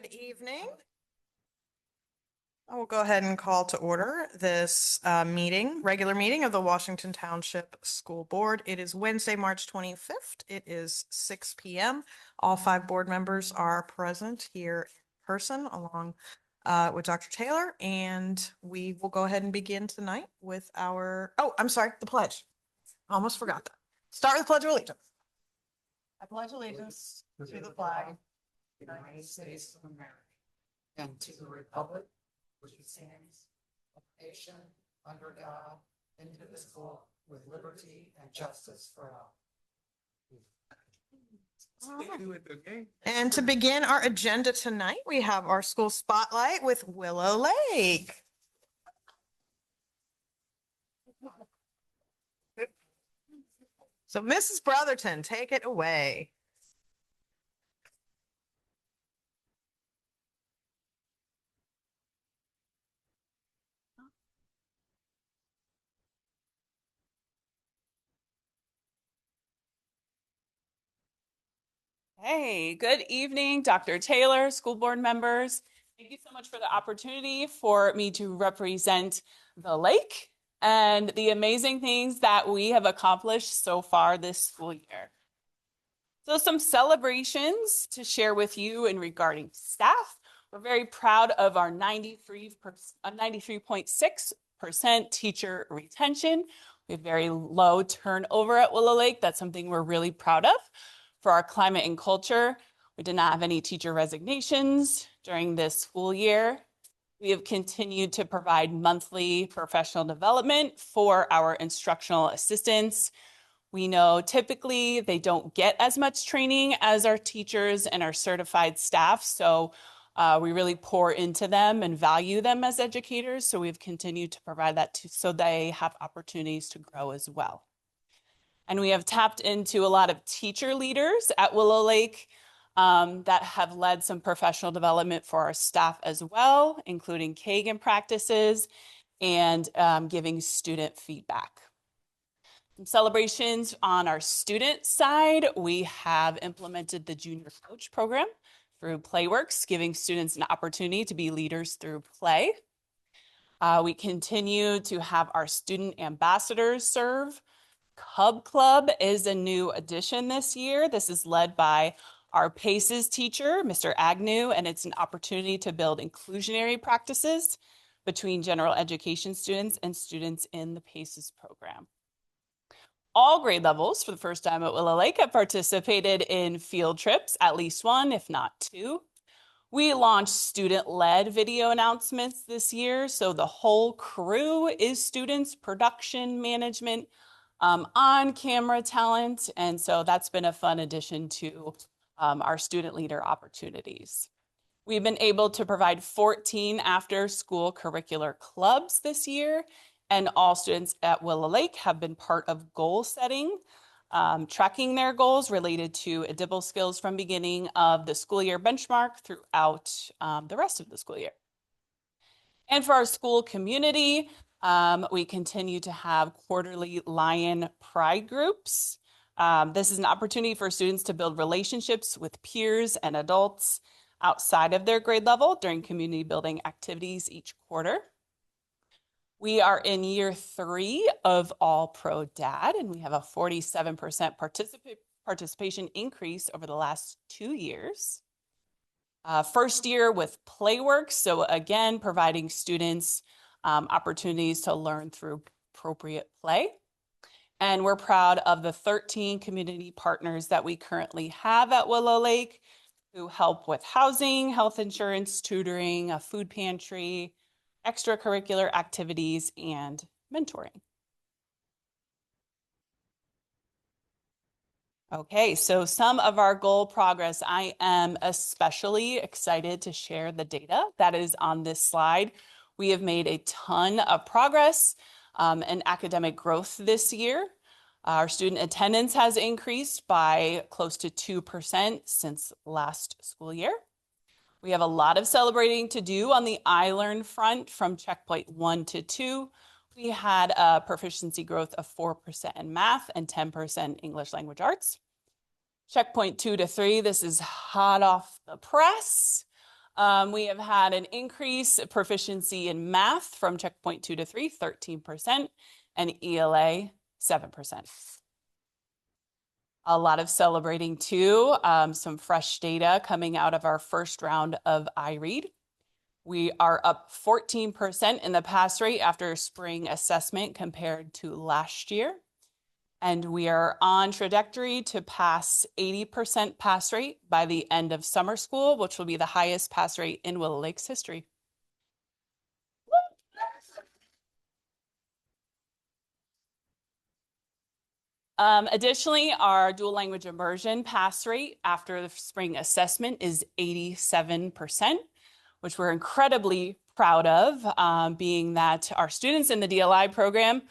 Good evening. I will go ahead and call to order this regular meeting of the Washington Township School Board. It is Wednesday, March 25th. It is 6 p.m. All 5 board members are present here in person along with Dr. Taylor, and we will go ahead and begin tonight with the pledge. Almost forgot that. Start with the Pledge of Allegiance. I pledge allegiance to the flag of the United States of America and to the republic which stands one nation under God, indivisible, with liberty and justice for all. And to begin our agenda tonight, we have our school spotlight with Willow Lake. So Mrs. Brotherton, take it away. Hey, good evening, Dr. Taylor, school board members. Thank you so much for the opportunity for me to represent the lake and the amazing things that we have accomplished so far this school year. So some celebrations to share with you in regarding staff. We're very proud of our 93.6% teacher retention. We have very low turnover at Willow Lake. That's something we're really proud of. For our climate and culture, we did not have any teacher resignations during this school year. We have continued to provide monthly professional development for our instructional assistants. We know typically they don't get as much training as our teachers and our certified staff, so we really pour into them and value them as educators. So we've continued to provide that so they have opportunities to grow as well. And we have tapped into a lot of teacher leaders at Willow Lake that have led some professional development for our staff as well, including Kagan practices and giving student feedback. Some celebrations on our student side, we have implemented the Junior Coach Program through Playworks, giving students an opportunity to be leaders through play. We continue to have our student ambassadors serve. Cub Club is a new addition this year. This is led by our PACES teacher, Mr. Agnew, and it's an opportunity to build inclusionary practices between general education students and students in the PACES program. All grade levels for the first time at Willow Lake have participated in field trips, at least one, if not 2. We launched student-led video announcements this year, so the whole crew is students, production, management, on-camera talent, and so that's been a fun addition to our student leader opportunities. We've been able to provide 14 after-school curricular clubs this year, and all students at Willow Lake have been part of goal setting, tracking their goals related to EDIBLE skills from beginning of the school year benchmark throughout the rest of the school year. And for our school community, we continue to have quarterly Lion Pride groups. This is an opportunity for students to build relationships with peers and adults outside of their grade level during community building activities each quarter. We are in year 3 of All Pro Dad, and we have a 47% participation increase over the last 2 years. First year with Playworks, so again, providing students opportunities to learn through appropriate play. And we're proud of the 13 community partners that we currently have at Willow Lake who help with housing, health insurance, tutoring, a food pantry, extracurricular activities, and mentoring. Okay, so some of our goal progress. I am especially excited to share the data that is on this slide. We have made a ton of progress and academic growth this year. Our student attendance has increased by close to 2% since last school year. We have a lot of celebrating to do on the iLearn front from checkpoint 1 to 2. We had a proficiency growth of 4% in math and 10% English language arts. Checkpoint 2 to 3, this is hot off the press. We have had an increase proficiency in math from checkpoint 2 to 3, 13%, and ELA, 7%. A lot of celebrating too, some fresh data coming out of our first round of iRead. We are up 14% in the pass rate after spring assessment compared to last year. And we are on trajectory to pass 80% pass rate by the end of summer school, which will be the highest pass rate in Willow Lake's history. Additionally, our dual language immersion pass rate after the spring assessment is 87%, which we're incredibly proud of, being that our students in the DLI program,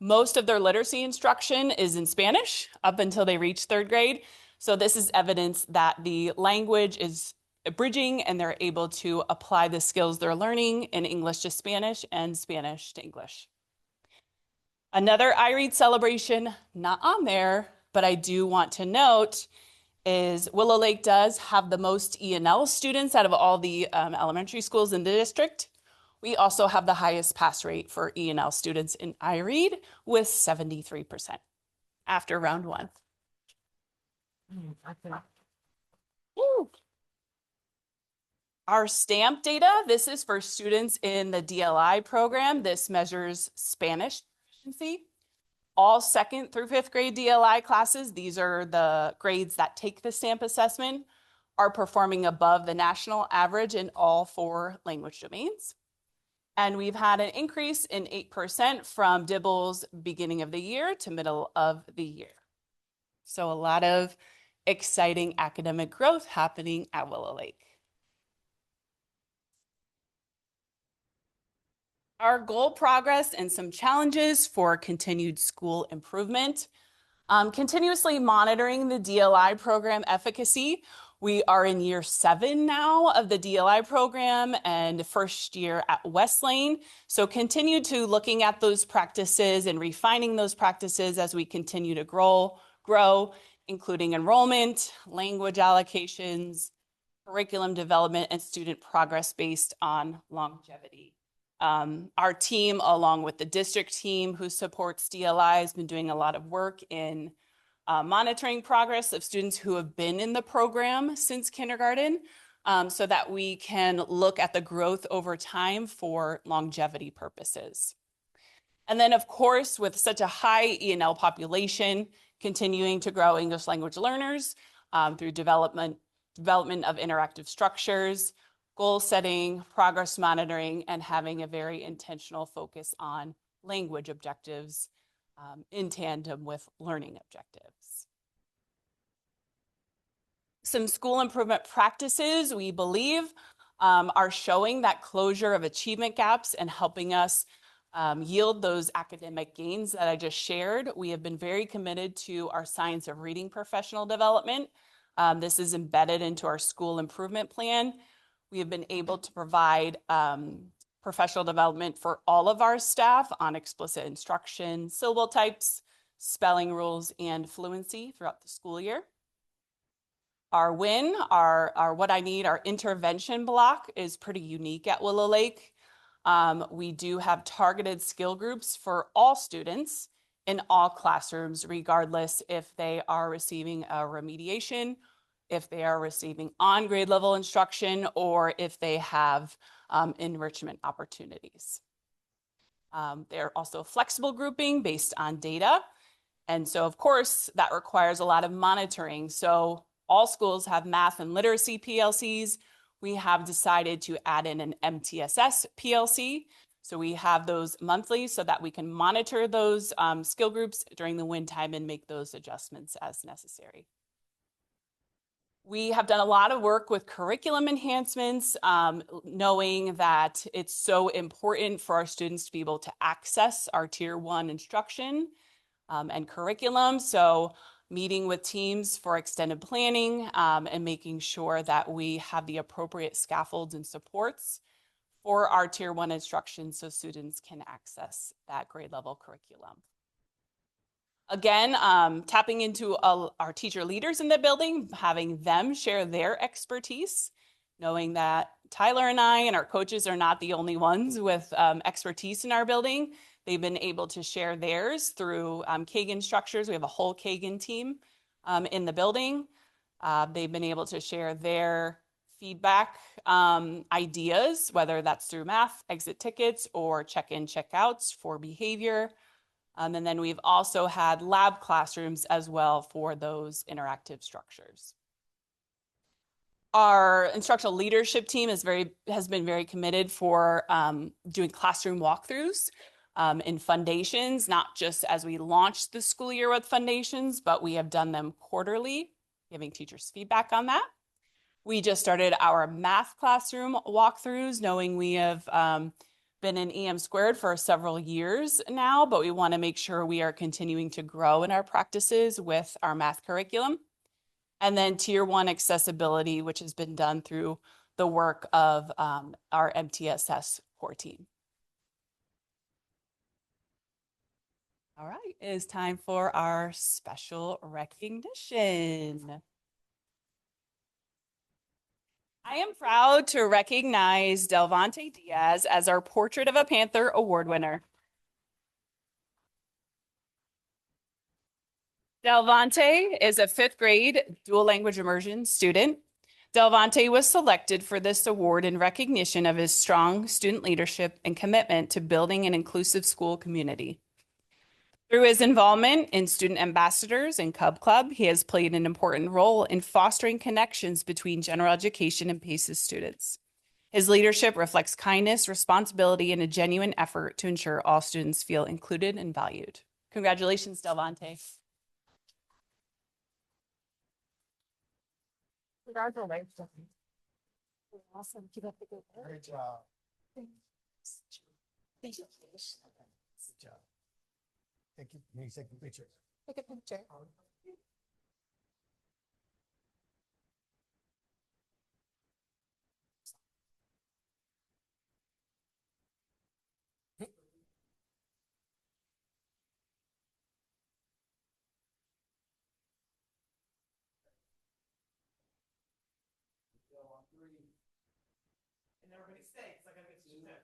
most of their literacy instruction is in Spanish up until they reach 3rd grade. So this is evidence that the language is bridging and they're able to apply the skills they're learning in English to Spanish and Spanish to English. Another iRead celebration, not on there, but I do want to note is Willow Lake does have the most E&L students out of all the elementary schools in the district. We also have the highest pass rate for E&L students in iRead with 73% after round 1. Woo. Our STAMP data, this is for students in the DLI program. This measures Spanish proficiency. All 2nd through 5th grade DLI classes, these are the grades that take the STAMP assessment, are performing above the national average in all 4 language domains. And we've had an increase in 8% from DIBELS beginning of the year to middle of the year. So a lot of exciting academic growth happening at Willow Lake. Our goal progress and some challenges for continued school improvement. Continuously monitoring the DLI program efficacy. We are in year 7 now of the DLI program and first year at Westlane. So continue to looking at those practices and refining those practices as we continue to grow, including enrollment, language allocations, curriculum development, and student progress based on longevity. Our team, along with the district team who supports DLI, has been doing a lot of work in monitoring progress of students who have been in the program since kindergarten, so that we can look at the growth over time for longevity purposes. And then, of course, with such a high E&L population, continuing to grow English language learners through development of interactive structures, goal setting, progress monitoring, and having a very intentional focus on language objectives in tandem with learning objectives. Some school improvement practices, we believe, are showing that closure of achievement gaps and helping us yield those academic gains that I just shared. We have been very committed to our Science of Reading professional development. This is embedded into our school improvement plan. We have been able to provide professional development for all of our staff on explicit instruction, syllable types, spelling rules, and fluency throughout the school year. Our WIN, our What I Need, our intervention block is pretty unique at Willow Lake. We do have targeted skill groups for all students in all classrooms, regardless if they are receiving a remediation, if they are receiving on grade level instruction, or if they have enrichment opportunities. They're also flexible grouping based on data. And so, of course, that requires a lot of monitoring. So all schools have math and literacy PLCs. We have decided to add in an MTSS PLC. So we have those monthly so that we can monitor those skill groups during the WIN time and make those adjustments as necessary. We have done a lot of work with curriculum enhancements, knowing that it's so important for our students to be able to access our Tier 1 instruction and curriculum. So meeting with teams for extended planning and making sure that we have the appropriate scaffolds and supports for our Tier 1 instruction so students can access that grade level curriculum. Again, tapping into our teacher leaders in the building, having them share their expertise, knowing that Tyler and I and our coaches are not the only ones with expertise in our building. They've been able to share theirs through Kagan Structures. We have a whole Kagan team in the building. They've been able to share their feedback ideas, whether that's through math, exit tickets, or check-in, check-outs for behavior. And then we've also had lab classrooms as well for those interactive structures. Our instructional leadership team has been very committed for doing classroom walkthroughs in foundations, not just as we launched the school year with foundations, but we have done them quarterly, giving teachers feedback on that. We just started our math classroom walkthroughs, knowing we have been in EM squared for several years now, but we want to make sure we are continuing to grow in our practices with our math curriculum. And then tier 1 accessibility, which has been done through the work of our MTSS core team. All right, it is time for our special recognition. I am proud to recognize Delvante Diaz as our Portrait of a Panther Award winner. Delvante is a 5th grade dual language immersion student. Delvante was selected for this award in recognition of his strong student leadership and commitment to building an inclusive school community. Through his involvement in student ambassadors and Cub Club, he has played an important role in fostering connections between general education and PACES students. His leadership reflects kindness, responsibility, and a genuine effort to ensure all students feel included and valued. Congratulations, Delvante. Congratulations. Awesome. Keep up the good work. Great job. Thank you. Good job. Thank you. Can you take a picture? Take a picture. And everybody stay, because I gotta get you there.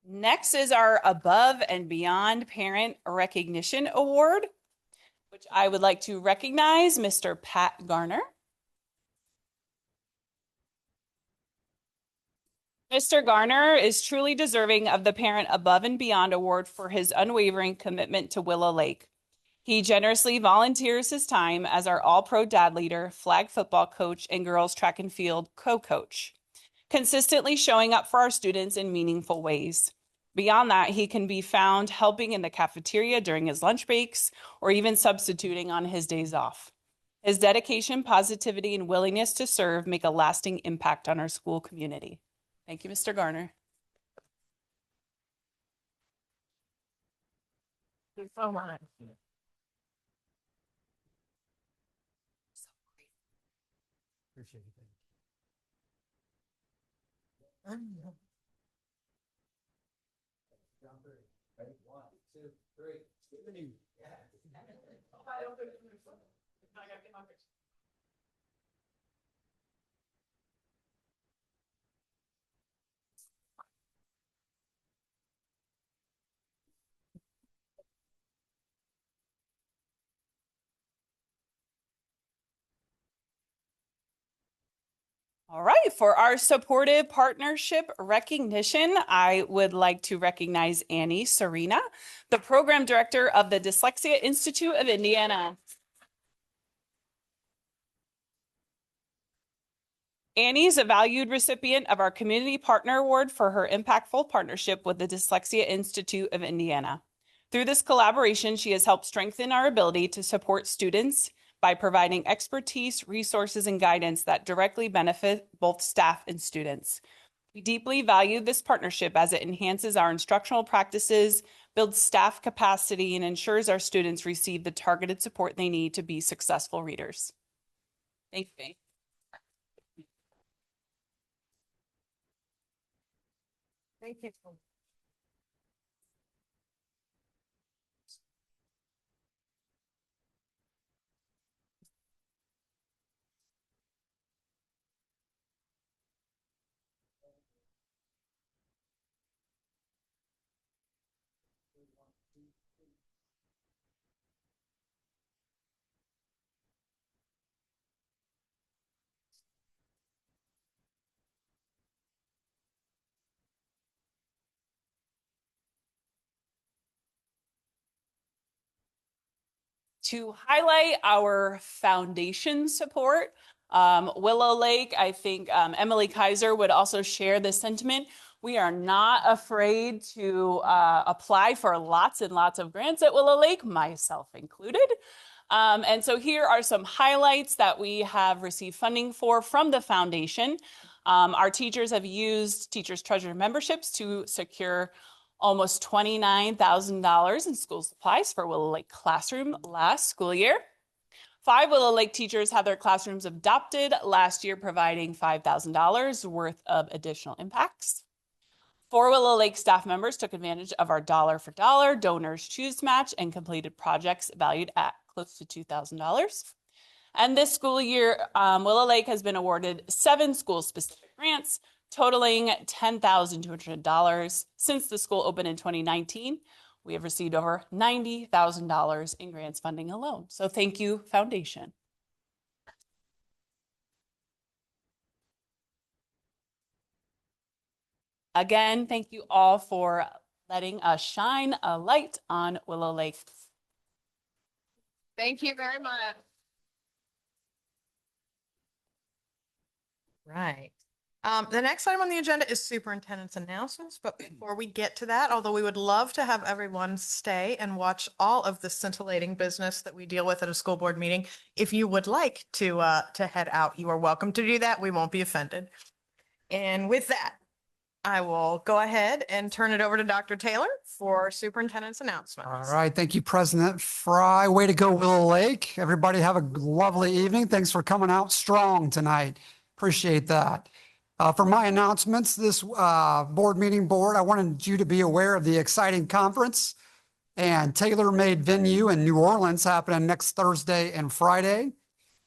Next is our Above and Beyond Parent Recognition Award, which I would like to recognize Mr. Pat Garner. Mr. Garner is truly deserving of the Parent Above and Beyond Award for his unwavering commitment to Willow Lake. He generously volunteers his time as our all-pro dad leader, flag football coach, and girls track and field co-coach, consistently showing up for our students in meaningful ways. Beyond that, he can be found helping in the cafeteria during his lunch breaks or even substituting on his days off. His dedication, positivity, and willingness to serve make a lasting impact on our school community. Thank you, Mr. Garner. Thank you so much. Appreciate it. Ready? 1, 2, 3. All right, for our supportive partnership recognition, I would like to recognize Annie Serena, the program director of the Dyslexia Institute of Indiana. Annie is a valued recipient of our Community Partner Award for her impactful partnership with the Dyslexia Institute of Indiana. Through this collaboration, she has helped strengthen our ability to support students by providing expertise, resources, and guidance that directly benefit both staff and students. We deeply value this partnership as it enhances our instructional practices, builds staff capacity, and ensures our students receive the targeted support they need to be successful readers. Thank you. Thank you. To highlight our foundation support, Willow Lake, I think Emily Kaiser would also share this sentiment. We are not afraid to apply for lots and lots of grants at Willow Lake, myself included. And so here are some highlights that we have received funding for from the foundation. Our teachers have used Teachers Treasure memberships to secure almost $29,000 in school supplies for Willow Lake Classroom last school year. 5 Willow Lake teachers had their classrooms adopted last year, providing $5,000 worth of additional impacts. 4 Willow Lake staff members took advantage of our dollar for dollar donors choose match and completed projects valued at close to $2,000. And this school year, Willow Lake has been awarded 7 school-specific grants, totaling $10,200. Since the school opened in 2019, we have received over $90,000 in grants funding alone. So thank you, Foundation. Again, thank you all for letting us shine a light on Willow Lake. Thank you very much. Right. The next item on the agenda is superintendent's announcements, but before we get to that, although we would love to have everyone stay and watch all of the scintillating business that we deal with at a school board meeting, if you would like to head out, you are welcome to do that. We won't be offended. And with that, I will go ahead and turn it over to Dr. Taylor for superintendent's announcements. All right. Thank you, President Fry. Way to go, Willow Lake. Everybody have a lovely evening. Thanks for coming out strong tonight. Appreciate that. For my announcements, this board meeting board, I wanted you to be aware of the exciting conference and tailor-made venue in New Orleans happening next Thursday and Friday,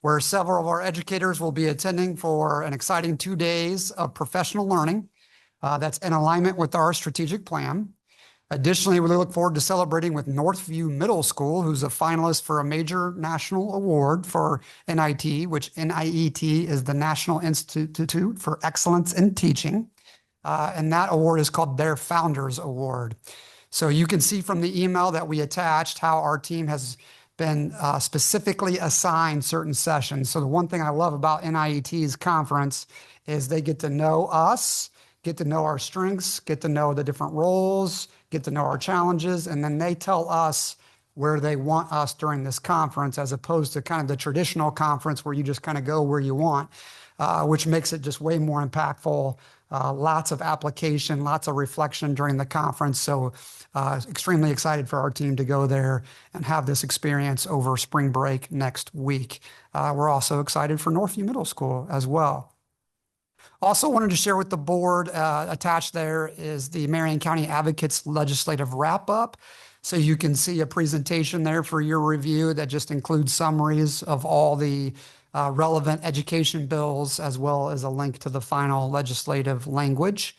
where several of our educators will be attending for an exciting 2 days of professional learning that's in alignment with our strategic plan. Additionally, we look forward to celebrating with Northview Middle School, who's a finalist for a major national award for NIT, which NIET is the National Institute for Excellence in Teaching. And that award is called their Founders Award. So you can see from the email that we attached how our team has been specifically assigned certain sessions. So the one thing I love about NIET's conference is they get to know us, get to know our strengths, get to know the different roles, get to know our challenges, and then they tell us where they want us during this conference, as opposed to kind of the traditional conference where you just kind of go where you want, which makes it just way more impactful. Lots of application, lots of reflection during the conference. So extremely excited for our team to go there and have this experience over spring break next week. We're also excited for Northview Middle School as well. Also wanted to share with the board, attached there is the Marion County Advocates Legislative Wrap-Up. So you can see a presentation there for your review that just includes summaries of all the relevant education bills, as well as a link to the final legislative language.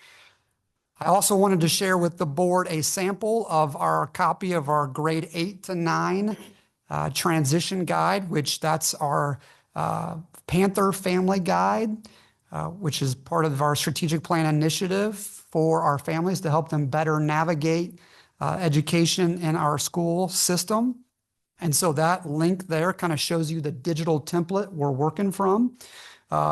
I also wanted to share with the board a sample of our copy of our grade 8 to 9 transition guide, which that's our Panther Family Guide. Which is part of our strategic plan initiative for our families to help them better navigate education in our school system. And so that link there kind of shows you the digital template we're working from.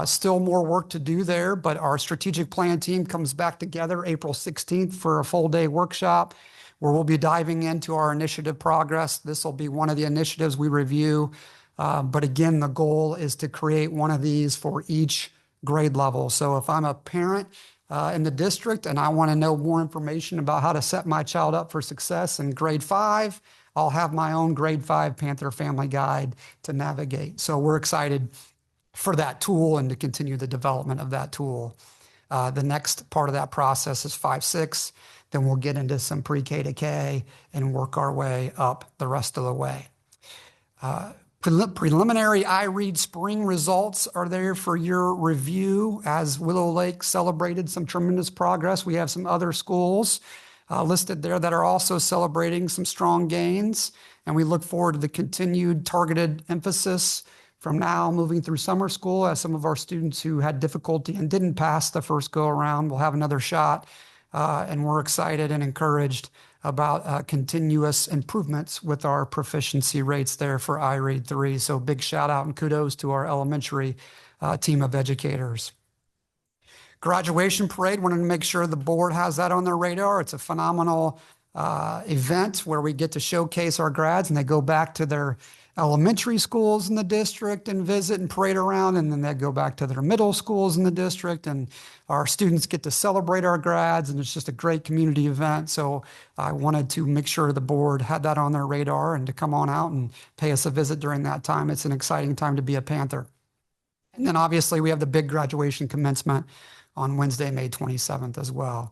Still more work to do there, but our strategic plan team comes back together April 16th for a full day workshop where we'll be diving into our initiative progress. This will be one of the initiatives we review. But again, the goal is to create one of these for each grade level. So if I'm a parent in the district and I want to know more information about how to set my child up for success in grade 5, I'll have my own grade 5 Panther Family Guide to navigate. So we're excited for that tool and to continue the development of that tool. The next part of that process is 5-6. Then we'll get into some pre-K to K and work our way up the rest of the way. Preliminary iRead spring results are there for your review. As Willow Lake celebrated some tremendous progress, we have some other schools listed there that are also celebrating some strong gains. And we look forward to the continued targeted emphasis from now moving through summer school, as some of our students who had difficulty and didn't pass the first go around will have another shot. And we're excited and encouraged about continuous improvements with our proficiency rates there for iRead 3. So big shout out and kudos to our elementary team of educators. Graduation parade, wanted to make sure the board has that on their radar. It's a phenomenal event where we get to showcase our grads and they go back to their elementary schools in the district and visit and parade around, and then they go back to their middle schools in the district, and our students get to celebrate our grads, and it's just a great community event. So I wanted to make sure the board had that on their radar and to come on out and pay us a visit during that time. It's an exciting time to be a Panther. And then obviously we have the big graduation commencement on Wednesday, May 27th as well.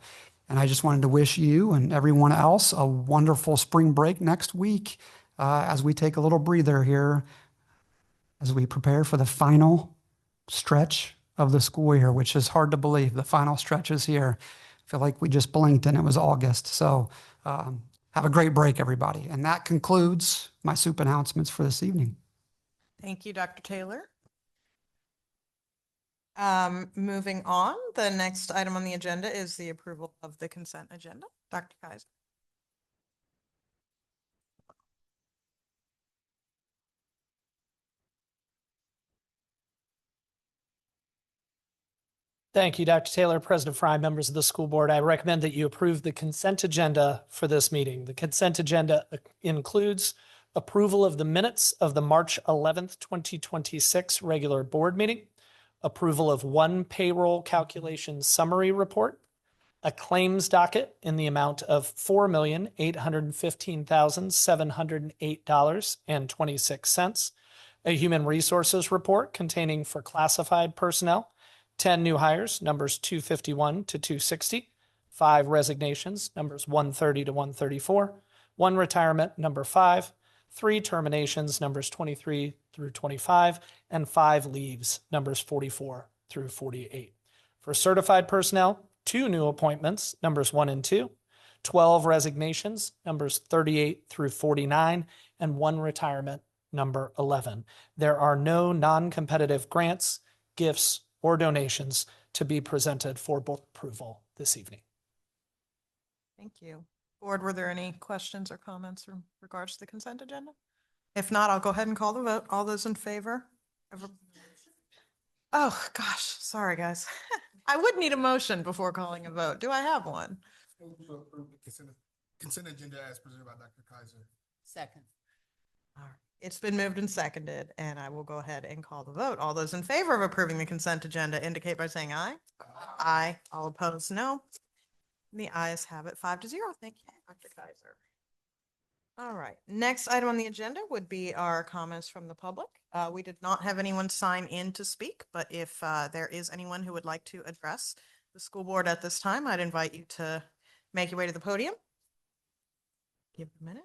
And I just wanted to wish you and everyone else a wonderful spring break next week as we take a little breather here, as we prepare for the final stretch of the school year, which is hard to believe. The final stretch is here. I feel like we just blinked and it was August. So have a great break, everybody. And that concludes my soup announcements for this evening. Thank you, Dr. Taylor. Moving on, the next item on the agenda is the approval of the consent agenda. Dr. Kaiser. Thank you, Dr. Taylor, President Fry, members of the school board. I recommend that you approve the consent agenda for this meeting. The consent agenda includes approval of the minutes of the March 11th, 2026 regular board meeting, approval of one payroll calculation summary report, a claims docket in the amount of $4,815,708.26, a human resources report containing for classified personnel 10 new hires, numbers 251 to 260, 5 resignations, numbers 130 to 134, 1 retirement, number 5, 3 terminations, numbers 23 through 25, and 5 leaves, numbers 44 through 48. For certified personnel, 2 new appointments, numbers 1 and 2, 12 resignations, numbers 38 through 49, and 1 retirement, number 11. There are no non-competitive grants, gifts, or donations to be presented for board approval this evening. Thank you. Board, were there any questions or comments in regards to the consent agenda? If not, I'll go ahead and call the vote. All those in favor? Oh, gosh, sorry, guys. I would need a motion before calling a vote. Do I have one? Consent agenda as presented by Dr. Kaiser. Second. All right. It's been moved and seconded, and I will go ahead and call the vote. All those in favor of approving the consent agenda indicate by saying aye. Aye. All opposed, no. The ayes have it 5-0. Thank you, Dr. Kaiser. All right. Next item on the agenda would be our comments from the public. We did not have anyone sign in to speak, but if there is anyone who would like to address the school board at this time, I'd invite you to make your way to the podium. Give it a minute.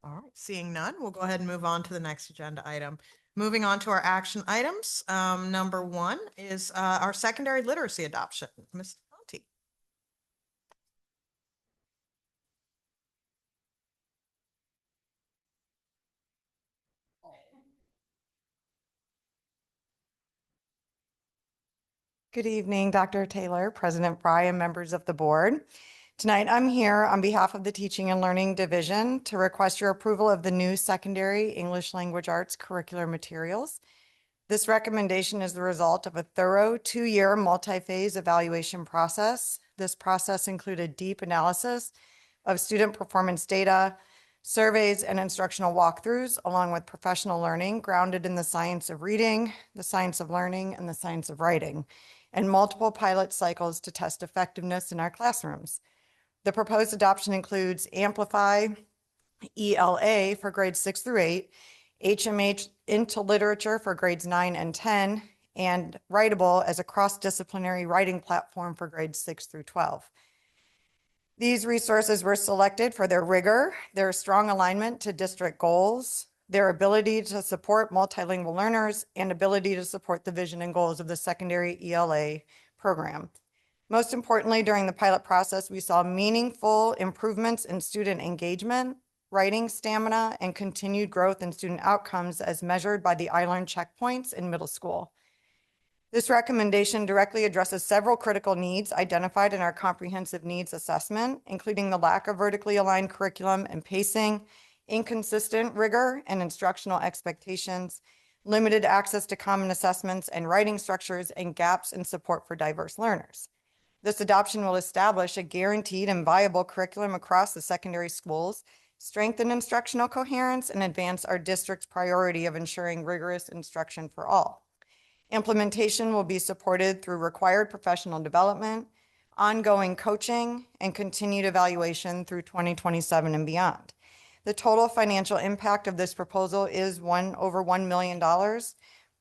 All right, seeing none, we'll go ahead and move on to the next agenda item. Moving on to our action items. Number 1 is our secondary literacy adoption. Ms. Conti. Good evening, Dr. Taylor, President Fry, and members of the board. Tonight, I'm here on behalf of the Teaching and Learning Division to request your approval of the new secondary English Language Arts curricular materials. This recommendation is the result of a thorough 2-year multi-phase evaluation process. This process included deep analysis of student performance data, surveys, and instructional walkthroughs, along with professional learning grounded in the science of reading, the science of learning, and the science of writing, and multiple pilot cycles to test effectiveness in our classrooms. The proposed adoption includes Amplify ELA for grades 6 through 8, HMH into literature for grades 9 and 10, and Writable as a cross-disciplinary writing platform for grades 6 through 12. These resources were selected for their rigor, their strong alignment to district goals, their ability to support multilingual learners, and ability to support the vision and goals of the secondary ELA program. Most importantly, during the pilot process, we saw meaningful improvements in student engagement, writing stamina, and continued growth in student outcomes as measured by the iLearn checkpoints in middle school. This recommendation directly addresses several critical needs identified in our comprehensive needs assessment, including the lack of vertically aligned curriculum and pacing, inconsistent rigor and instructional expectations, limited access to common assessments and writing structures, and gaps in support for diverse learners. This adoption will establish a guaranteed and viable curriculum across the secondary schools, strengthen instructional coherence, and advance our district's priority of ensuring rigorous instruction for all. Implementation will be supported through required professional development, ongoing coaching, and continued evaluation through 2027 and beyond. The total financial impact of this proposal is over $1 million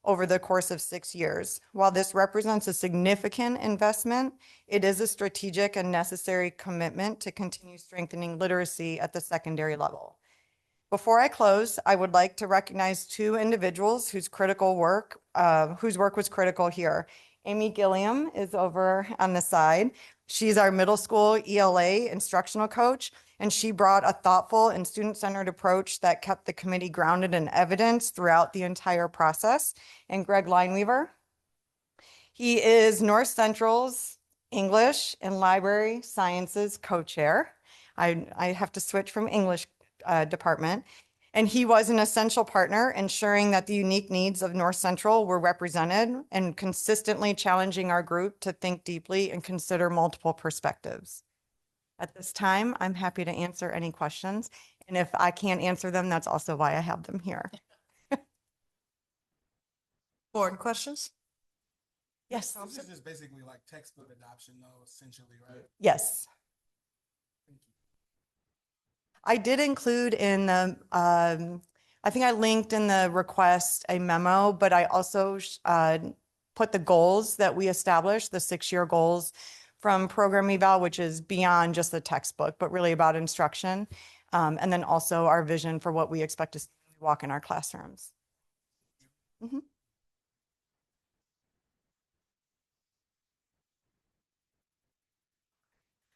over the course of 6 years. While this represents a significant investment, it is a strategic and necessary commitment to continue strengthening literacy at the secondary level. Before I close, I would like to recognize 2 individuals whose work was critical here. Amy Gilliam is over on the side. She's our middle school ELA instructional coach, and she brought a thoughtful and student-centered approach that kept the committee grounded in evidence throughout the entire process. And Greg Lineweaver, he is North Central's English and Library Sciences co-chair. I have to switch from English department. And he was an essential partner, ensuring that the unique needs of North Central were represented and consistently challenging our group to think deeply and consider multiple perspectives. At this time, I'm happy to answer any questions. And if I can't answer them, that's also why I have them here. Board questions? Yes. This is just basically like textbook adoption though, essentially, right? Yes. I did include in the, I think I linked in the request a memo, but I also put the goals that we established, the 6-year goals from program eval, which is beyond just the textbook, but really about instruction. And then also our vision for what we expect to walk in our classrooms. Mhm.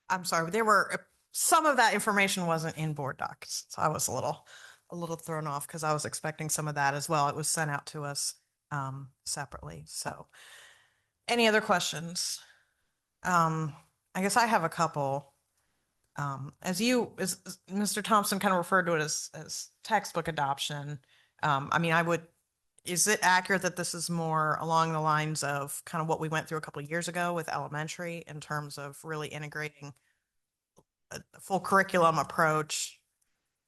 I'm sorry, there were, some of that information wasn't in board docs. So I was a little thrown off because I was expecting some of that as well. It was sent out to us separately. So any other questions? I guess I have a couple. As Mr. Thompson kind of referred to it as textbook adoption. I mean, is it accurate that this is more along the lines of kind of what we went through a couple of years ago with elementary in terms of really integrating a full curriculum approach?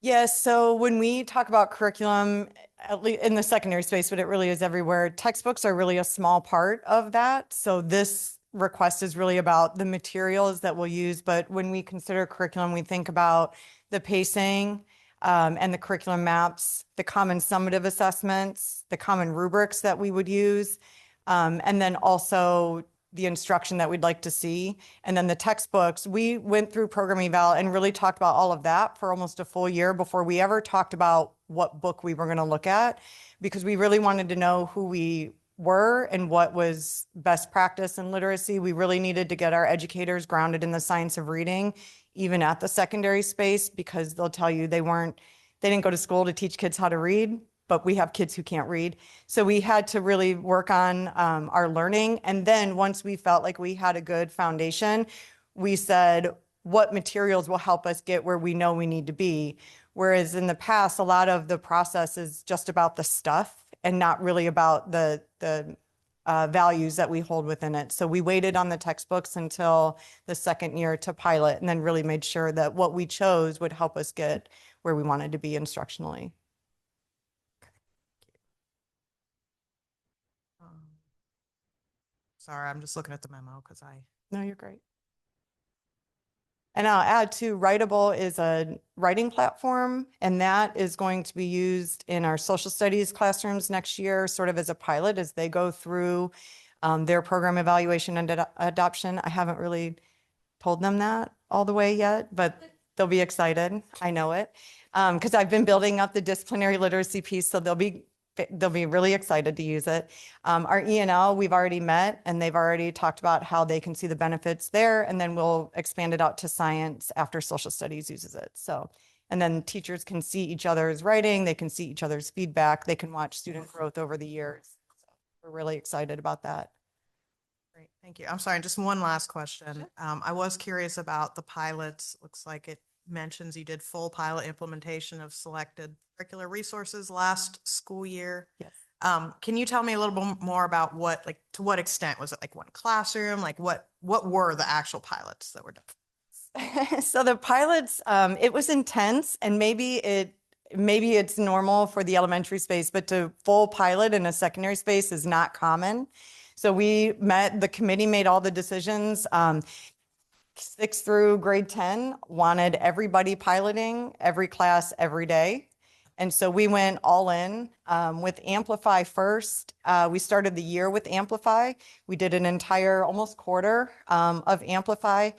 Yes, so when we talk about curriculum, at least in the secondary space, but it really is everywhere, textbooks are really a small part of that. So this request is really about the materials that we'll use. But when we consider curriculum, we think about the pacing and the curriculum maps, the common summative assessments, the common rubrics that we would use, and then also the instruction that we'd like to see. And then the textbooks, we went through program eval and really talked about all of that for almost a full year before we ever talked about what book we were going to look at, because we really wanted to know who we were and what was best practice in literacy. We really needed to get our educators grounded in the science of reading, even at the secondary space, because they'll tell you they didn't go to school to teach kids how to read, but we have kids who can't read. So we had to really work on our learning. And then once we felt like we had a good foundation, we said, what materials will help us get where we know we need to be? Whereas in the past, a lot of the process is just about the stuff and not really about the values that we hold within it. So we waited on the textbooks until the second year to pilot, and then really made sure that what we chose would help us get where we wanted to be instructionally. Sorry, I'm just looking at the memo because No, you're great. And I'll add too, Writable is a writing platform, and that is going to be used in our social studies classrooms next year, sort of as a pilot as they go through their program evaluation and adoption. I haven't really told them that all the way yet, but they'll be excited. I know it. Because I've been building up the disciplinary literacy piece, so they'll be really excited to use it. Our E&L, we've already met, and they've already talked about how they can see the benefits there, and then we'll expand it out to science after social studies uses it. So, and then teachers can see each other's writing, they can see each other's feedback, they can watch student growth over the years. So we're really excited about that. great. Thank you. I'm sorry, just one last question. I was curious about the pilots. Looks like it mentions you did full pilot implementation of selected curricular resources last school year. Yes. Can you tell me a little bit more about what, like, to what extent was it like one classroom? Like what were the actual pilots that were done? So the pilots, it was intense, and maybe it's normal for the elementary space, but to full pilot in a secondary space is not common. So we met, the committee made all the decisions. 6 through grade 10 wanted everybody piloting every class every day. And so we went all in with Amplify first. We started the year with Amplify. We did an entire almost quarter of Amplify.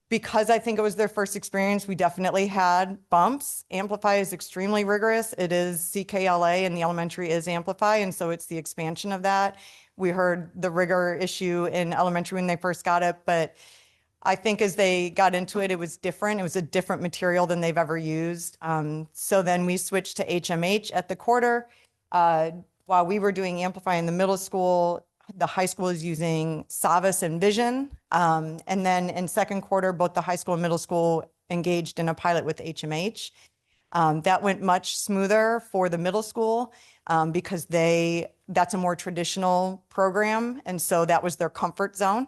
Because I think it was their first experience, we definitely had bumps. Amplify is extremely rigorous. It is CKLA, and the elementary is Amplify, and so it's the expansion of that. We heard the rigor issue in elementary when they first got it, but I think as they got into it, it was different. It was a different material than they've ever used. So then we switched to HMH at the quarter. While we were doing Amplify in the middle school, the high school is using Savas and Vision. And then in second quarter, both the high school and middle school engaged in a pilot with HMH. That went much smoother for the middle school because that's a more traditional program. And so that was their comfort zone.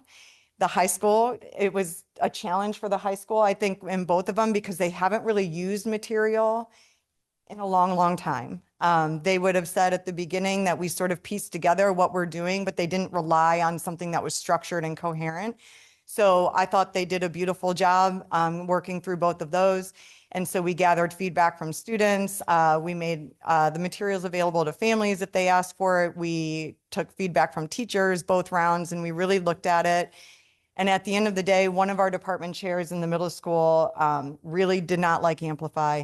The high school, it was a challenge for the high school, I think, in both of them, because they haven't really used material in a long, long time. They would have said at the beginning that we sort of pieced together what we're doing, but they didn't rely on something that was structured and coherent. So I thought they did a beautiful job working through both of those. And so we gathered feedback from students. We made the materials available to families if they asked for it. We took feedback from teachers, both rounds, and we really looked at it. And at the end of the day, one of our department chairs in the middle school really did not like Amplify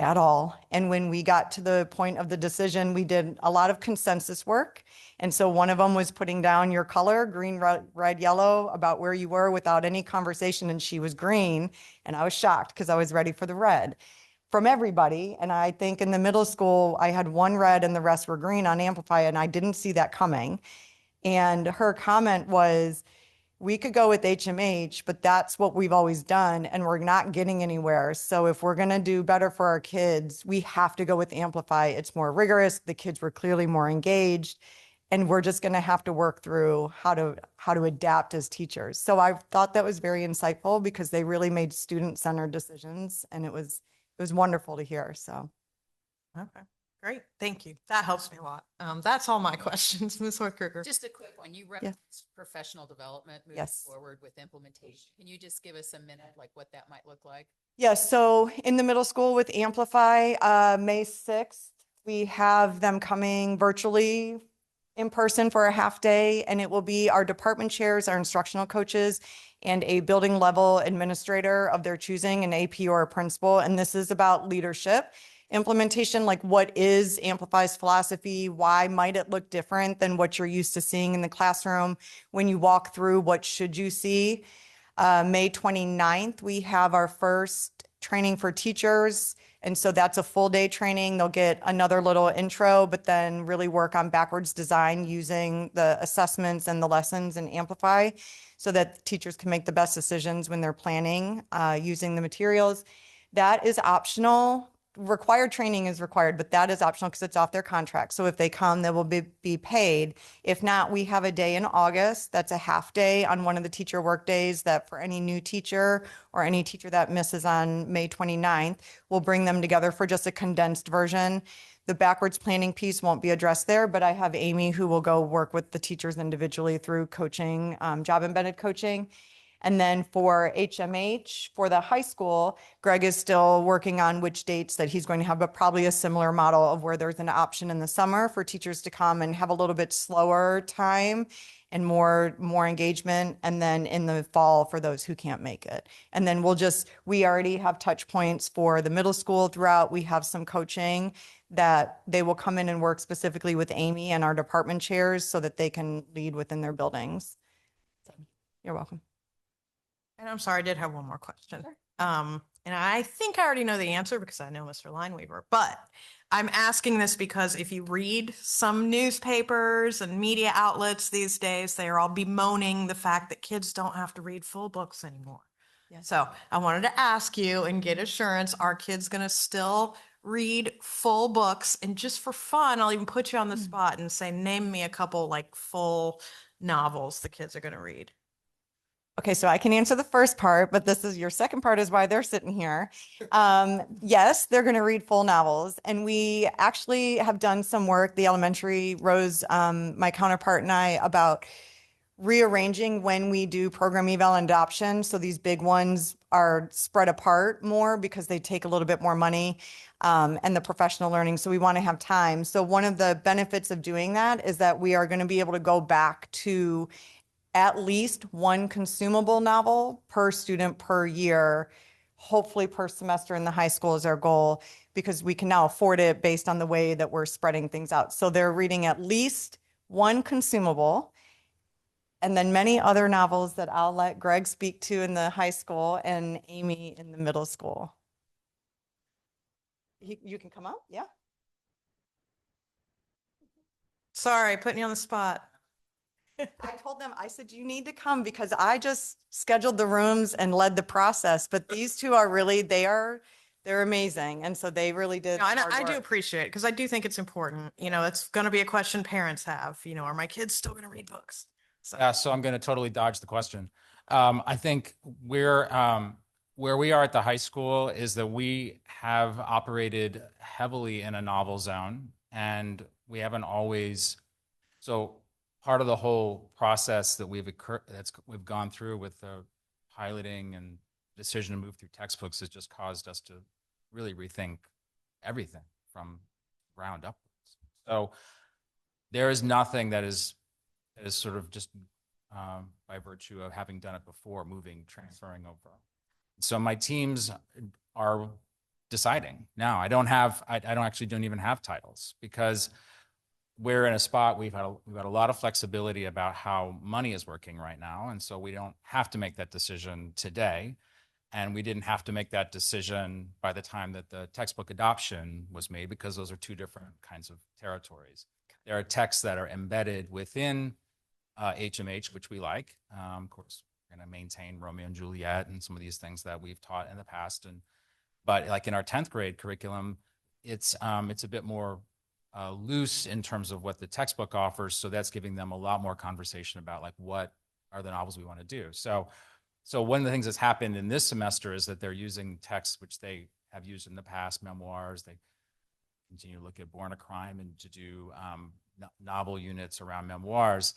at all. And when we got to the point of the decision, we did a lot of consensus work. And so one of them was putting down your color, green, red, yellow, about where you were without any conversation. And she was green. And I was shocked because I was ready for the red from everybody. And I think in the middle school, I had one red and the rest were green on Amplify. And I didn't see that coming. And her comment was, we could go with HMH, but that's what we've always done, and we're not getting anywhere. So if we're going to do better for our kids, we have to go with Amplify. It's more rigorous. The kids were clearly more engaged, and we're just going to have to work through how to adapt as teachers. So I thought that was very insightful because they really made student-centered decisions, and it was wonderful to hear. So. Okay, great. Thank you. That helps me a lot. That's all my questions, Ms. Horkruger. Just a quick one. You referenced professional development moving Yes. forward with implementation. Can you just give us a minute, like what that might look like? Yes, so in the middle school with Amplify, May 6th, we have them coming virtually in person for a half day, and it will be our department chairs, our instructional coaches, and a building level administrator of their choosing, an AP or a principal. And this is about leadership. Implementation, like what is Amplify's philosophy? Why might it look different than what you're used to seeing in the classroom? When you walk through, what should you see? May 29th, we have our first training for teachers. And so that's a full day training. They'll get another little intro, but then really work on backwards design using the assessments and the lessons in Amplify so that teachers can make the best decisions when they're planning using the materials. That is optional required training is required, but that is optional because it's off their contract. So if they come, they will be paid. If not, we have a day in August that's a half day on one of the teacher work days that for any new teacher or any teacher that misses on May 29th, we'll bring them together for just a condensed version. The backwards planning piece won't be addressed there, but I have Amy who will go work with the teachers individually through coaching, job embedded coaching. And then for HMH, for the high school, Greg is still working on which dates that he's going to have, but probably a similar model of where there's an option in the summer for teachers to come and have a little bit slower time and more engagement. And then in the fall for those who can't make it. And then we already have touch points for the middle school throughout. We have some coaching that they will come in and work specifically with Amy and our department chairs so that they can lead within their buildings. So, you're welcome. And I'm sorry, I did have one more question. And I think I already know the answer because I know Mr. Lineweaver, but I'm asking this because if you read some newspapers and media outlets these days, they are all bemoaning the fact that kids don't have to read full books anymore. Yes. So I wanted to ask you and get assurance, are kids going to still read full books? And just for fun, I'll even put you on the spot and say, name me a couple like full novels the kids are going to read. Okay, so I can answer the first part, but this is your second part is why they're sitting here. Yes, they're going to read full novels. And we actually have done some work, the elementary, Rose, my counterpart and I, about rearranging when we do program eval and adoption. So these big ones are spread apart more because they take a little bit more money and the professional learning. So we want to have time. So one of the benefits of doing that is that we are going to be able to go back to at least one consumable novel per student per year, hopefully per semester in the high school is our goal, because we can now afford it based on the way that we're spreading things out. So they're reading at least one consumable and then many other novels that I'll let Greg speak to in the high school and Amy in the middle school. You can come up, yeah. Sorry, putting you on the spot. I told them, I said, you need to come because I just scheduled the rooms and led the process, but these two are really, they're amazing. And so they really did. No, and hard I do work. appreciate it because I do think it's important. You know, it's going to be a question parents have, you know, are my kids still going to read books? So Yeah, so I'm going to totally dodge the question. I think where we are at the high school is that we have operated heavily in a novel zone, and we haven't always. So part of the whole process that we've gone through with the piloting and decision to move through textbooks has just caused us to really rethink everything from ground upwards. So there is nothing that is sort of just by virtue of having done it before, transferring over. So my teams are deciding now. I don't even have titles because we're in a spot we've got a lot of flexibility about how money is working right now, and so we don't have to make that decision today. And we didn't have to make that decision by the time that the textbook adoption was made because those are two different kinds of territories. There are texts that are embedded within HMH, which we like. Of course, we're going to maintain Romeo and Juliet and some of these things that we've taught in the past. But like in our 10th grade curriculum, it's a bit more loose in terms of what the textbook offers. So that's giving them a lot more conversation about like what are the novels we want to do. So one of the things that's happened in this semester is that they're using texts which they have used in the past, memoirs. They continue to look at Born a Crime and to do novel units around memoirs.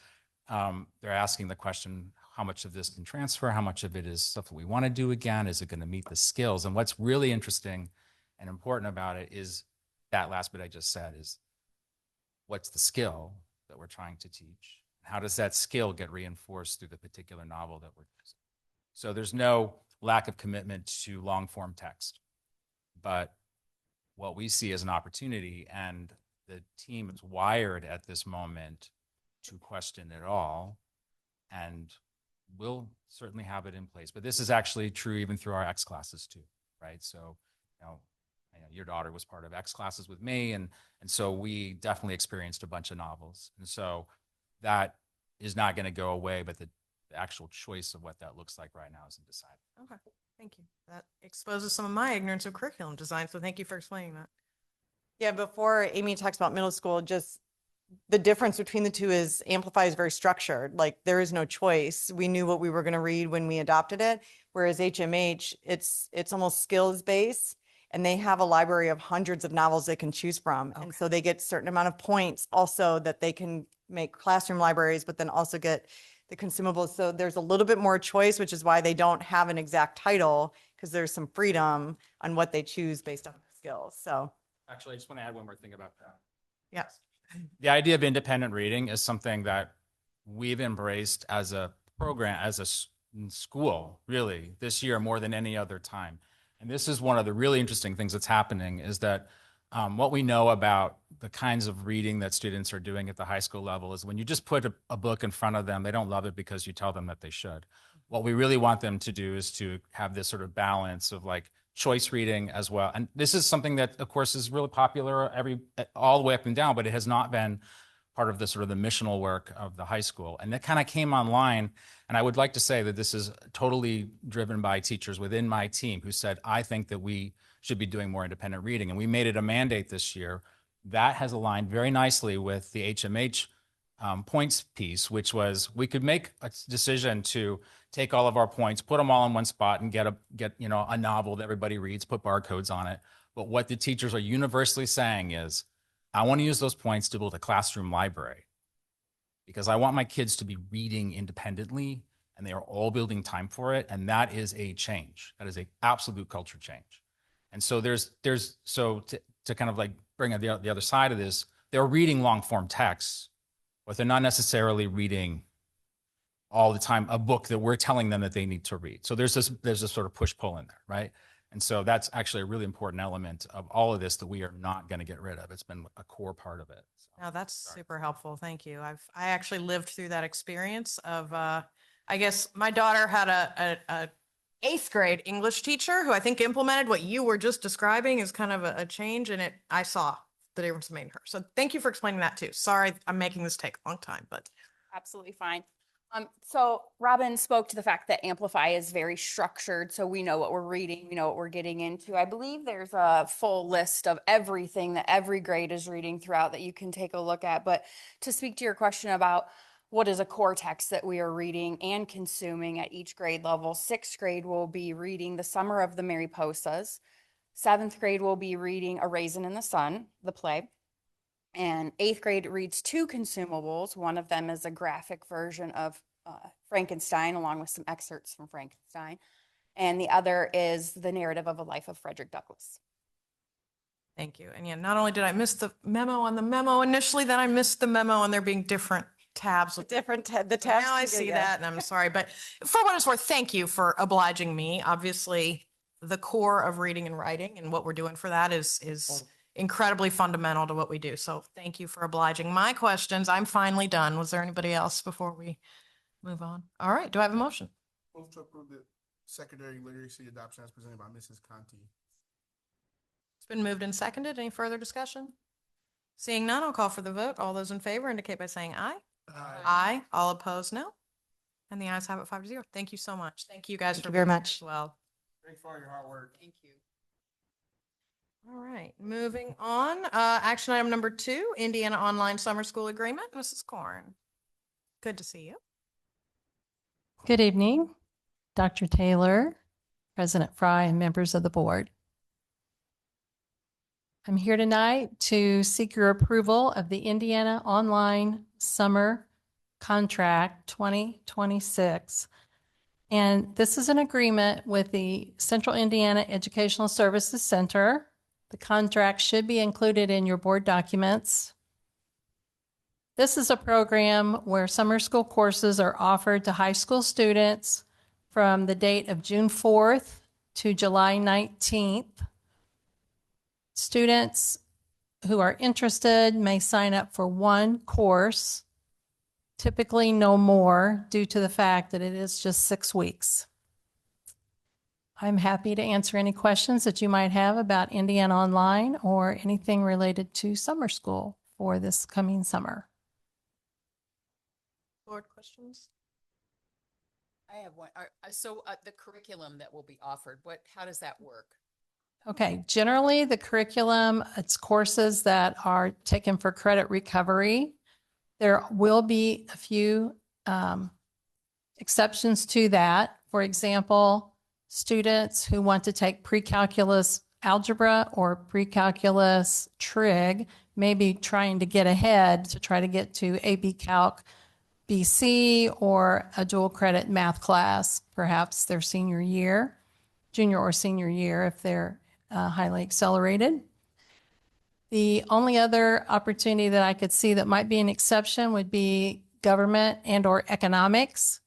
They're asking the question, how much of this can transfer? How much of it is stuff that we want to do again? Is it going to meet the skills? And what's really interesting and important about it is that last bit I just said is what's the skill that we're trying to teach? How does that skill get reinforced through the particular novel that we're using? So there's no lack of commitment to long form text, but what we see as an opportunity, and the team is wired at this moment to question it all, and we'll certainly have it in place. But this is actually true even through our X classes too, right? So, your daughter was part of X classes with me, and so we definitely experienced a bunch of novels, and so that is not going to go away. But the actual choice of what that looks like right now isn't decided. Okay, thank you. That exposes some of my ignorance of curriculum design, so thank you for explaining that. Yeah, before Amy talks about middle school, just the difference between the two is Amplify is very structured. Like there is no choice. We knew what we were going to read when we adopted it. Whereas HMH, it's almost skills based, and they have a library of hundreds of novels they can choose from. And so they get certain amount of points also that they can make classroom libraries, but then also get the consumables. So there's a little bit more choice, which is why they don't have an exact title, because there's some freedom on what they choose based on skills. So Actually, I just want to add one more thing about that. Yes. The idea of independent reading is something that we've embraced as a program, as a school, really, this year more than any other time. And this is one of the really interesting things that's happening is that what we know about the kinds of reading that students are doing at the high school level is when you just put a book in front of them, they don't love it because you tell them that they should. What we really want them to do is to have this sort of balance of like choice reading as well. And this is something that, of course, is really popular all the way up and down, but it has not been part of the sort of the missional work of the high school. And that kind of came online. And I would like to say that this is totally driven by teachers within my team who said, I think that we should be doing more independent reading. And we made it a mandate this year. That has aligned very nicely with the HMH points piece, which was we could make a decision to take all of our points, put them all in one spot and get a novel that everybody reads, put barcodes on it. But what the teachers are universally saying is, I want to use those points to build a classroom library because I want my kids to be reading independently and they are all building time for it. And that is a change. That is an absolute culture change. And so to kind of like bring the other side of this, they're reading long form texts, but they're not necessarily reading all the time a book that we're telling them that they need to read. So there's this sort of push pull in there, right? And so that's actually a really important element of all of this that we are not going to get rid of. It's been a core part of it. So, No, that's super helpful. Thank you. I actually lived through that experience of, I guess my daughter had a 8th grade English teacher who I think implemented what you were just describing as kind of a change, and I saw the difference it made in her. So thank you for explaining that too. Sorry, I'm making this take a long time, but Absolutely fine. So Robin spoke to the fact that Amplify is very structured, so we know what we're reading, we know what we're getting into. I believe there's a full list of everything that every grade is reading throughout that you can take a look at. But to speak to your question about what is a core text that we are reading and consuming at each grade level, 6th grade will be reading The Summer of the Mariposas. 7th grade will be reading A Raisin in the Sun, the play. And 8th grade reads 2 consumables. One of them is a graphic version of Frankenstein, along with some excerpts from Frankenstein. And the other is the narrative of a life of Frederick Douglass. thank you. And yeah, not only did I miss the memo on the memo initially, then I missed the memo on there being different tabs with the So tabs. now I see that and I'm sorry, but for what it's worth, thank you for obliging me. Obviously, the core of reading and writing and what we're doing for that is incredibly fundamental to what we do. So thank you for obliging my questions. I'm finally done. Was there anybody else before we move on? All right. Do I have a motion? Move to approve the secondary literacy adoption as presented by Mrs. Conti. It's been moved and seconded. Any further discussion? Seeing none, I'll call for the vote. All those in favor indicate by saying aye. Aye. All opposed, no. And the ayes have it 5-0. Thank you so much. Thank you guys Thank for you very being here much. as well. Thanks for all your hard work. Thank you. All right, moving on. Action item number 2, Indiana Online Summer School Agreement. Mrs. Korn. Good to see you. Good evening, Dr. Taylor, President Fry, and members of the board. I'm here tonight to seek your approval of the Indiana Online Summer Contract 2026. And this is an agreement with the Central Indiana Educational Services Center. The contract should be included in your board documents. This is a program where summer school courses are offered to high school students from the date of June 4th to July 19th. Students who are interested may sign up for one course, typically no more, due to the fact that it is just 6 weeks. I'm happy to answer any questions that you might have about Indiana Online or anything related to summer school for this coming summer. Board questions? I have one. So the curriculum that will be offered, how does that work? Okay, generally the curriculum, it's courses that are taken for credit recovery. There will be a few exceptions to that. For example, students who want to take pre-calculus algebra or pre-calculus trig may be trying to get ahead to try to get to AP Calc BC or a dual credit math class, perhaps their senior year, junior or senior year if they're highly accelerated. The only other opportunity that I could see that might be an exception would be government and or economics.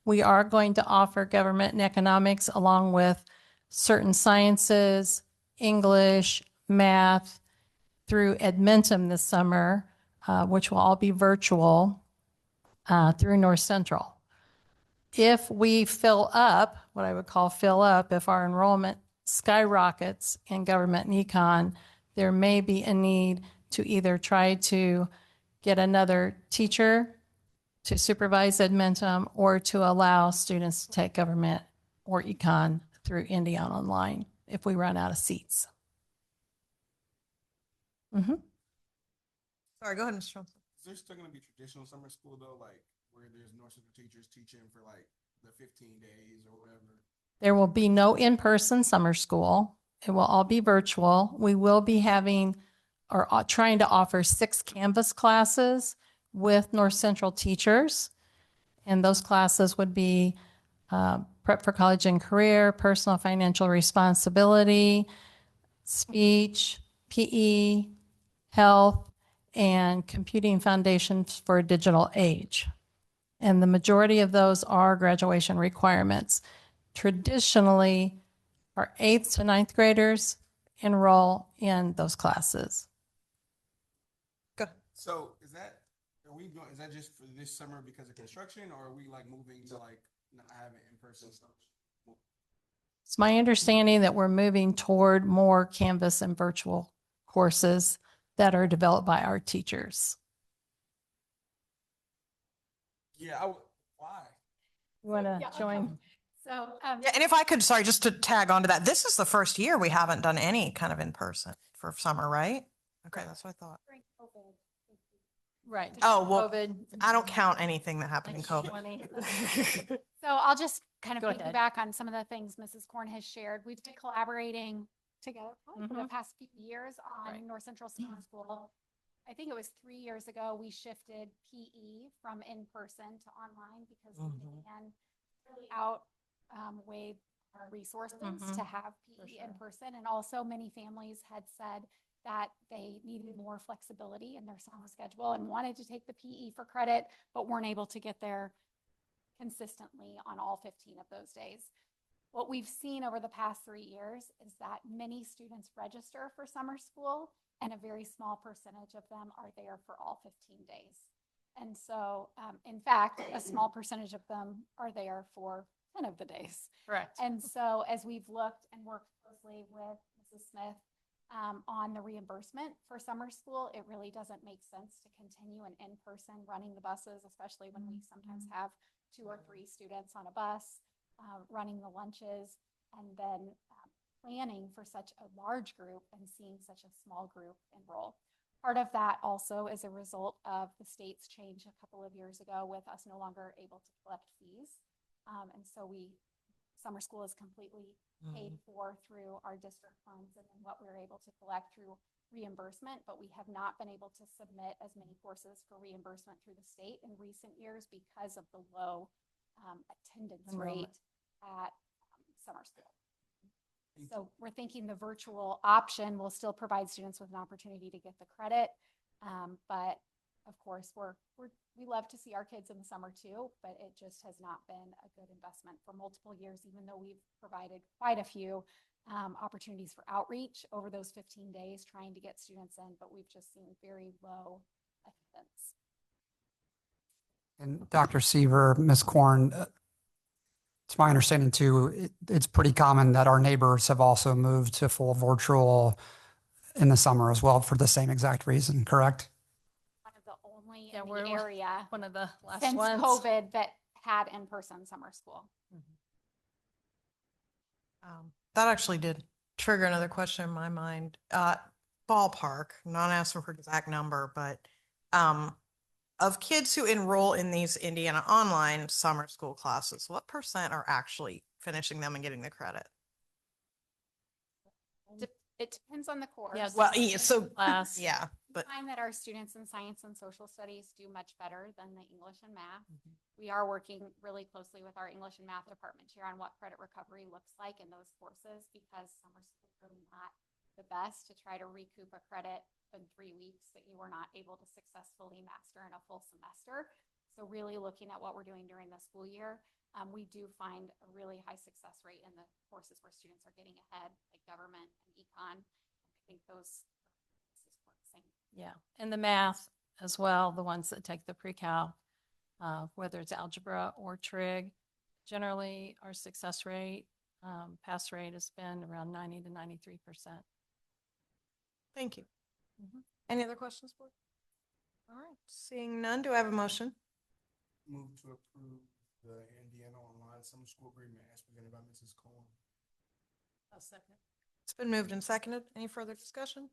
We are going to offer government and economics along with certain sciences, English, math through Edmentum this summer, which will all be virtual through North Central. If we fill up, what I would call fill up, if our enrollment skyrockets in government and econ, there may be a need to either try to get another teacher to supervise Edmentum or to allow students to take government or econ through Indiana Online if we run out of seats. Sorry, go ahead, Mr. Johnson. Is there still gonna be traditional summer school though, like where there's North Central teachers teaching for like the 15 days or whatever? There will be no in-person summer school. It will all be virtual. We will be having or trying to offer 6 Canvas classes with North Central teachers. And those classes would be prep for college and career, personal financial responsibility, speech, PE, health, and computing foundations for a digital age. And the majority of those are graduation requirements. Traditionally, our 8th to 9th graders enroll in those classes. Go. So is that just for this summer because of construction, or are we like moving to like not having in-person stuff? It's my understanding that we're moving toward more Canvas and virtual courses that are developed by our teachers. Yeah, why? You want to join? So, Yeah, and if I could, sorry, just to tag on to that, this is the first year we haven't done any kind of in-person for summer, right? Okay, that's what I thought. Right. Oh, well, COVID. I don't count anything that happened in COVID. 2020. So I'll just kind of Go ahead. piggyback on some of the things Mrs. Korn has shared. We've been collaborating together probably for the past few years on Right. North Central Summer School. I think it was 3 years ago, we shifted PE from in-person to online because we began really outweighed our resources to have PE in person. And also many families had said that they needed more flexibility in their summer schedule and wanted to take the PE for credit, but weren't able to get there consistently on all 15 of those days. What we've seen over the past 3 years is that many students register for summer school and a very small percentage of them are there for all 15 days. And so, in fact, a small percentage of them are there for 10 of the days. Correct. And so as we've looked and worked closely with Mrs. Smith on the reimbursement for summer school, it really doesn't make sense to continue an in-person running the buses, especially when we sometimes have 2 or 3 students on a bus, running the lunches, and then planning for such a large group and seeing such a small group enroll. Part of that also is a result of the state's change a couple of years ago with us no longer able to collect fees. And so summer school is completely paid for through our district funds and then what we're able to collect through reimbursement, but we have not been able to submit as many courses for reimbursement through the state in recent years because of the low attendance rate at summer school. So we're thinking the virtual option will still provide students with an opportunity to get the credit. But of course, we love to see our kids in the summer too, but it just has not been a good investment for multiple years, even though we've provided quite a few opportunities for outreach over those 15 days trying to get students in, but we've just seen very low attendance. And Dr. Seaver, Ms. Korn, it's my understanding too, it's pretty common that our neighbors have also moved to full virtual in the summer as well for the same exact reason, correct? One of the only Yeah, in we're the area one of the last since ones. COVID that had in-person summer school. That actually did trigger another question in my mind. Ballpark, not asking for exact number, but of kids who enroll in these Indiana online summer school classes, what percent are actually finishing them and getting the credit? It depends on the course. Yes. Well, yeah, so Class. yeah, We but find that our students in science and social studies do much better than the English and math. We are working really closely with our English and math department here on what credit recovery looks like in those courses, because summer school is really not the best to try to recoup a credit in 3 weeks that you were not able to successfully master in a full semester. So really looking at what we're doing during the school year, we do find a really high success rate in the courses where students are getting ahead, like government and econ. I think those is same. Yeah, and the math as well, the ones that take the pre-cal, whether it's algebra or trig, generally our success rate, pass rate has been around 90 to 93%. thank you. Any other questions, board? All right, seeing none, do I have a motion? Move to approve the Indiana Online Summer School Agreement as presented by Mrs. Cohen. I'll second. It's been moved and seconded. Any further discussion?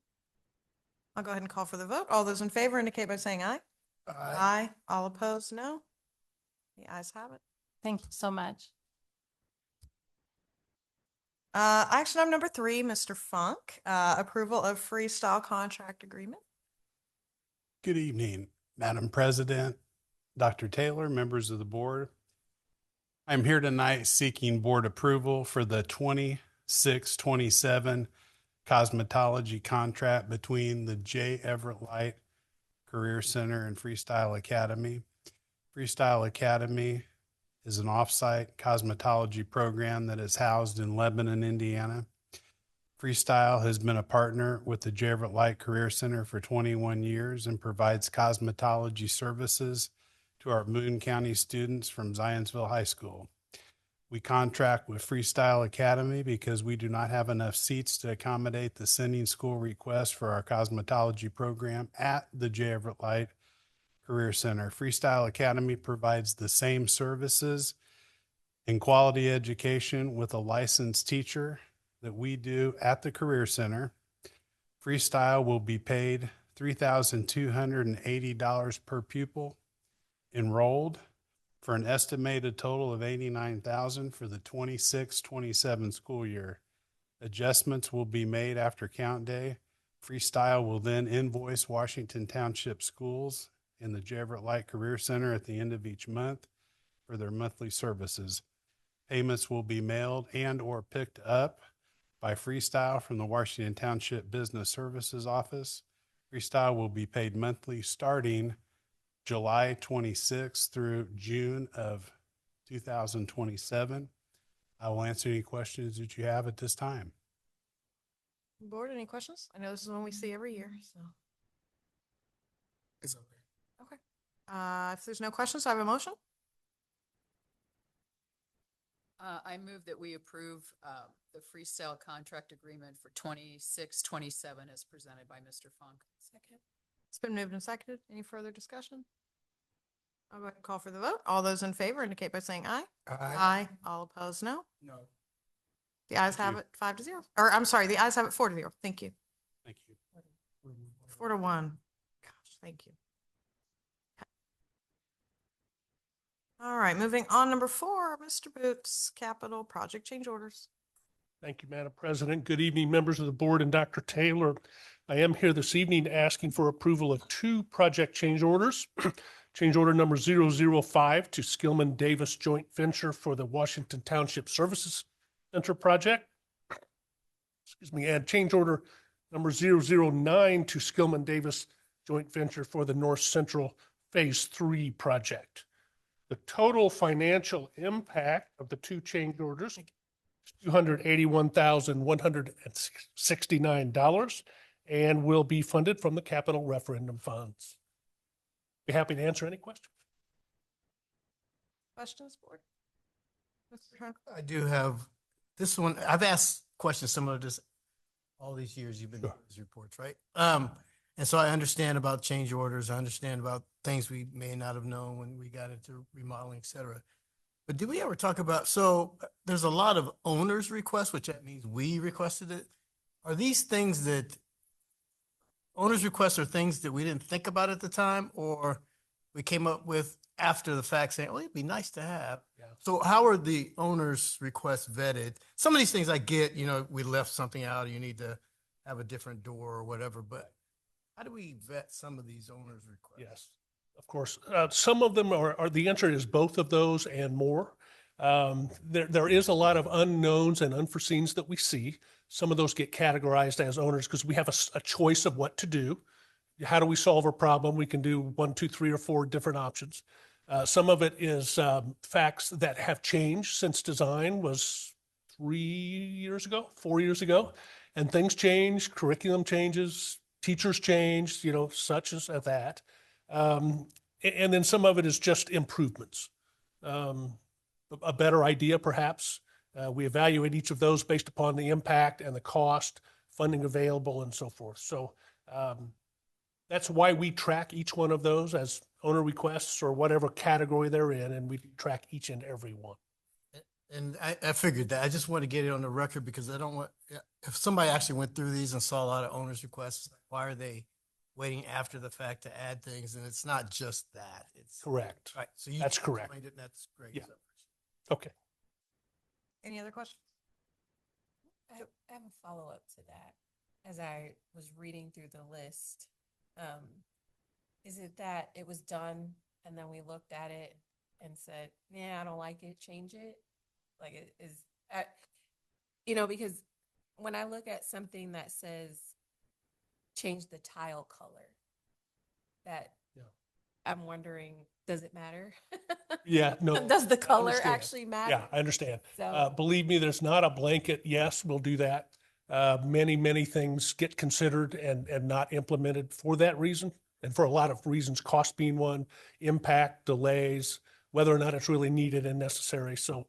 I'll go ahead and call for the vote. All those in favor indicate by saying aye. Aye. All opposed, no. The ayes have it. Thank you so much. Action item number 3, Mr. Funk, approval of freestyle contract agreement. Good evening, Madam President, Dr. Taylor, members of the board. I'm here tonight seeking board approval for the 26-27 cosmetology contract between the J. Everett Light Career Center and Freestyle Academy. Freestyle Academy is an off-site cosmetology program that is housed in Lebanon, Indiana. Freestyle has been a partner with the J. Everett Light Career Center for 21 years and provides cosmetology services to our Boone County students from Zionsville High School. We contract with Freestyle Academy because we do not have enough seats to accommodate the sending school request for our cosmetology program at the J. Everett Light Career Center. Freestyle Academy provides the same services and quality education with a licensed teacher that we do at the Career Center. Freestyle will be paid $3,280 per pupil enrolled for an estimated total of $89,000 for the 26-27 school year. Adjustments will be made after count day. Freestyle will then invoice Washington Township Schools and the J. Everett Light Career Center at the end of each month for their monthly services. Payments will be mailed and or picked up by Freestyle from the Washington Township Business Services Office. Freestyle will be paid monthly starting July 26th through June of 2027. I will answer any questions that you have at this time. Board, any questions? I know this is one we see every year, so. It's okay. Okay. If there's no questions, I have a motion. I move that we approve the freestyle contract agreement for 26-27 as presented by Mr. Funk. Second. It's been moved and seconded. Any further discussion? I'll go ahead and call for the vote. All those in favor indicate by saying aye. Aye. All opposed, no. No. The ayes have it 5-0. Or I'm sorry, the ayes have it 4-0. Thank you. Thank you. 4-1. Gosh, thank you. All right, moving on. Number 4, Mr. Boots, capital project change orders. Thank you, Madam President. Good evening, members of the board and Dr. Taylor. I am here this evening asking for approval of 2 project change orders. Change order number 005 to Skillman Davis Joint Venture for the Washington Township Services Center project. Excuse me, and change order number 009 to Skillman Davis Joint Venture for the North Central Phase 3 project. The total financial impact of the 2 change orders is $281,169 and will be funded from the capital referendum funds. Be happy to answer any questions. Questions, board? Mr. Trunk? I do have this one. I've asked questions similar to this all these years you've been doing these reports, right? And so I understand about change orders. I understand about things we may not have known when we got into remodeling, et cetera. But did we ever talk about, so there's a lot of owners' requests, which that means we requested it. Are these things that owners' requests are things that we didn't think about at the time, or we came up with after the fact saying, oh, it'd be nice to have? Yeah. So how are the owners' requests vetted? Some of these things I get, we left something out, you need to have a different door or whatever, but how do we vet some of these owners' requests? Yes, of course. Some of them are, the answer is both of those and more. There is a lot of unknowns and unforeseens that we see. Some of those get categorized as owners because we have a choice of what to do. How do we solve a problem? We can do 1, 2, 3, or 4 different options. Some of it is facts that have changed since design was 3 years ago, 4 years ago, and things change, curriculum changes, teachers change, such as that. And then some of it is just improvements. A better idea, perhaps. We evaluate each of those based upon the impact and the cost, funding available, and so forth. So that's why we track each one of those as owner requests or whatever category they're in, and we track each and every one. And I figured that. I just want to get it on the record because I don't want, if somebody actually went through these and saw a lot of owners' requests, why are they waiting after the fact to add things? And it's not just that. It's correct. Right. So that's correct. explained it, and that's great. Yeah. Okay. Any other questions? I have a follow-up to that. As I was reading through the list, is it that it was done and then we looked at it and said, yeah, I don't like it, change it? Like it is, because when I look at something that says change the tile color, that I'm wondering, does it matter? Yeah, no. Does the I color understand. actually matter? Yeah, I understand. So- Believe me, there's not a blanket, yes, we'll do that. Many things get considered and not implemented for that reason. And for a lot of reasons, cost being one, impact, delays, whether or not it's really needed and necessary. So,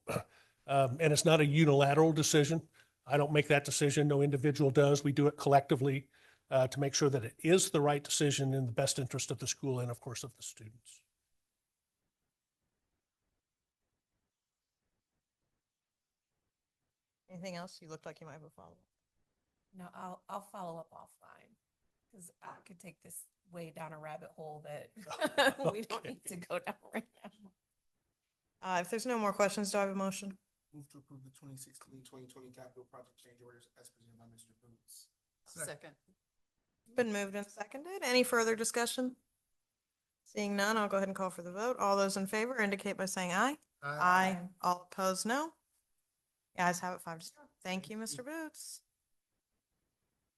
and it's not a unilateral decision. I don't make that decision. No individual does. We do it collectively to make sure that it is the right decision in the best interest of the school and, of course, of the students. Anything else? You look like you might have a follow-up. No, I'll follow up offline because I could take this way down a rabbit hole that we don't need to go down right now. If there's no more questions, do I have a motion? Move to approve the 2016-2020 capital project change orders as presented by Mr. Boots. Second. Been moved and seconded. Any further discussion? Seeing none, I'll go ahead and call for the vote. All those in favor indicate by saying aye. Aye. All opposed, no. The ayes have it 5-0. Thank you, Mr. Boots.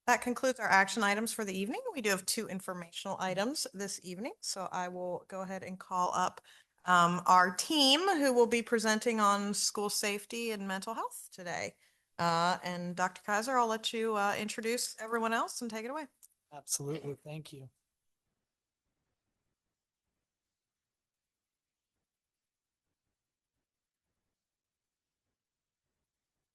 That concludes our action items for the evening. We do have 2 informational items this evening, so I will go ahead and call up our team who will be presenting on school safety and mental health today. And Dr. Kaiser, I'll let you introduce everyone else and take it away. Absolutely. Thank you.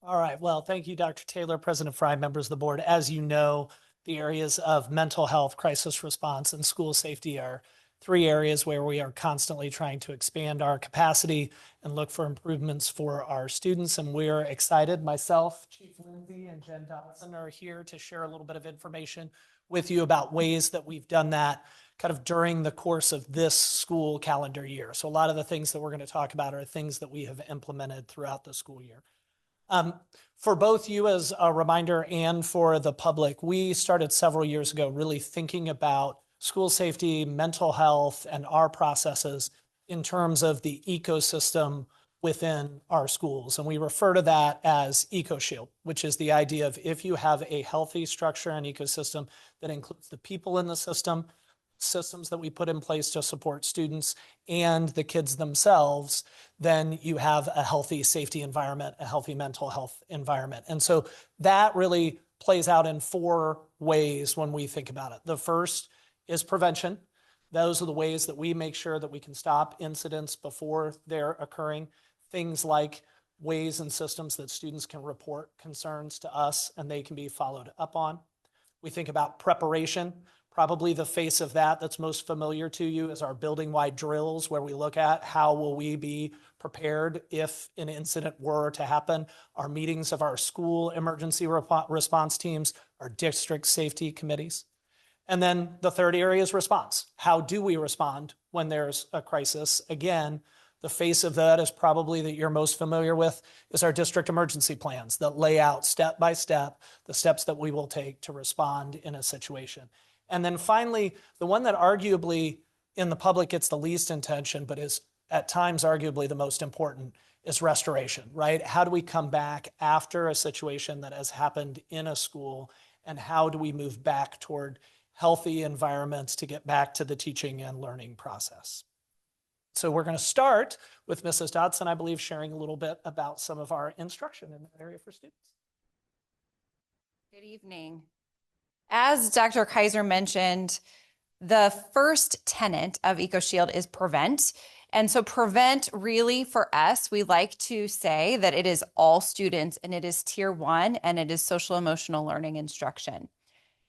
All right. Well, thank you, Dr. Taylor, President Fry, members of the board. As you know, the areas of mental health, crisis response, and school safety are 3 areas where we are constantly trying to expand our capacity and look for improvements for our students. And we're excited. Myself, Chief Lindsay, and Jen Dodson are here to share a little bit of information with you about ways that we've done that kind of during the course of this school calendar year. So a lot of the things that we're going to talk about are things that we have implemented throughout the school year. For both you as a reminder and for the public, we started several years ago really thinking about school safety, mental health, and our processes in terms of the ecosystem within our schools. And we refer to that as EcoShield, which is the idea of if you have a healthy structure and ecosystem that includes the people in the system, systems that we put in place to support students and the kids themselves, then you have a healthy safety environment, a healthy mental health environment. And so that really plays out in 4 ways when we think about it. The first is prevention. Those are the ways that we make sure that we can stop incidents before they're occurring. Things like ways and systems that students can report concerns to us and they can be followed up on. We think about preparation. Probably the face of that that's most familiar to you is our building-wide drills, where we look at how will we be prepared if an incident were to happen. Our meetings of our school emergency response teams, our district safety committees. And then the third area is response. How do we respond when there's a crisis? Again, the face of that is probably that you're most familiar with is our district emergency plans that lay out step by step the steps that we will take to respond in a situation. And then finally, the one that arguably in the public gets the least attention, but is at times arguably the most important, is restoration, right? How do we come back after a situation that has happened in a school, and how do we move back toward healthy environments to get back to the teaching and learning process? So we're going to start with Mrs. Dodson, I believe, sharing a little bit about some of our instruction in that area for students. Good evening. As Dr. Kaiser mentioned, the first tenet of EcoShield is prevent. And so prevent really for us, we like to say that it is all students and it is tier 1 and it is social emotional learning instruction.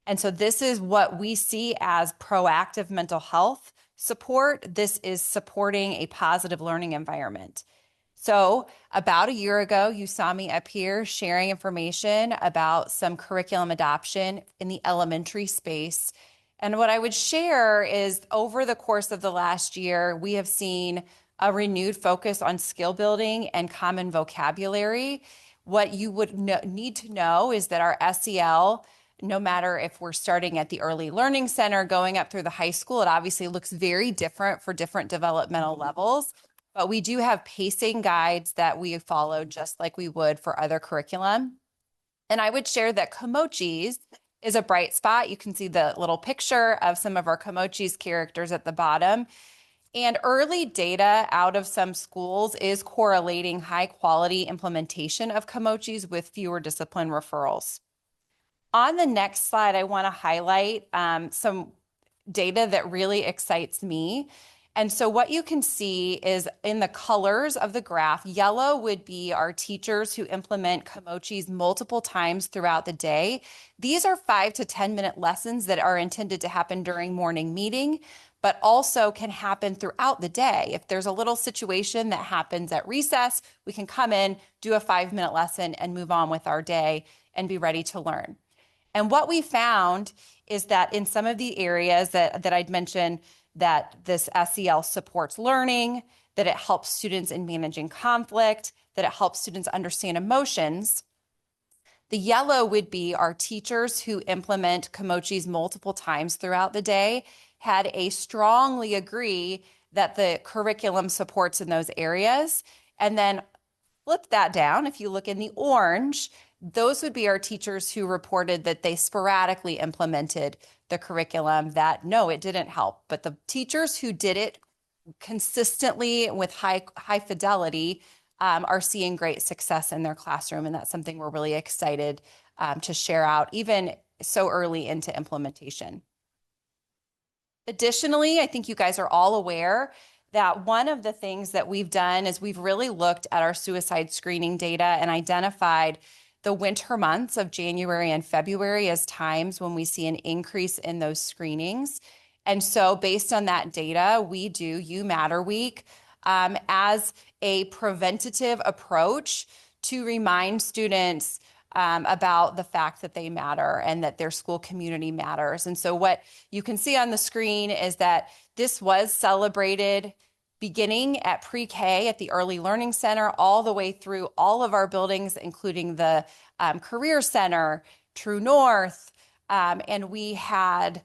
And so this is what we see as proactive mental health support. This is supporting a positive learning environment. So about a year ago, you saw me up here sharing information about some curriculum adoption in the elementary space. And what I would share is over the course of the last year, we have seen a renewed focus on skill building and common vocabulary. What you would need to know is that our SEL, no matter if we're starting at the early learning center, going up through the high school, it obviously looks very different for different developmental levels. But we do have pacing guides that we follow just like we would for other curriculum. And I would share that Komochis is a bright spot. You can see the little picture of some of our Komochis characters at the bottom. And early data out of some schools is correlating high quality implementation of Komochis with fewer discipline referrals. On the next slide, I want to highlight some data that really excites me. And so what you can see is in the colors of the graph, yellow would be our teachers who implement Komochis multiple times throughout the day. These are 5 to 10-minute lessons that are intended to happen during morning meeting, but also can happen throughout the day. If there's a little situation that happens at recess, we can come in, do a 5-minute lesson and move on with our day and be ready to learn. And what we found is that in some of the areas that I'd mentioned, that this SEL supports learning, that it helps students in managing conflict, that it helps students understand emotions. The yellow would be our teachers who implement Komochis multiple times throughout the day had a strongly agree that the curriculum supports in those areas. And then flip that down. If you look in the orange, those would be our teachers who reported that they sporadically implemented the curriculum, that no, it didn't help. But the teachers who did it consistently with high fidelity are seeing great success in their classroom. And that's something we're really excited to share out, even so early into implementation. Additionally, I think you guys are all aware that one of the things that we've done is we've really looked at our suicide screening data and identified the winter months of January and February as times when we see an increase in those screenings. And so based on that data, we do You Matter Week as a preventative approach to remind students about the fact that they matter and that their school community matters. And so what you can see on the screen is that this was celebrated beginning at pre-K at the Early Learning Center, all the way through all of our buildings, including the Career Center, True North, and we had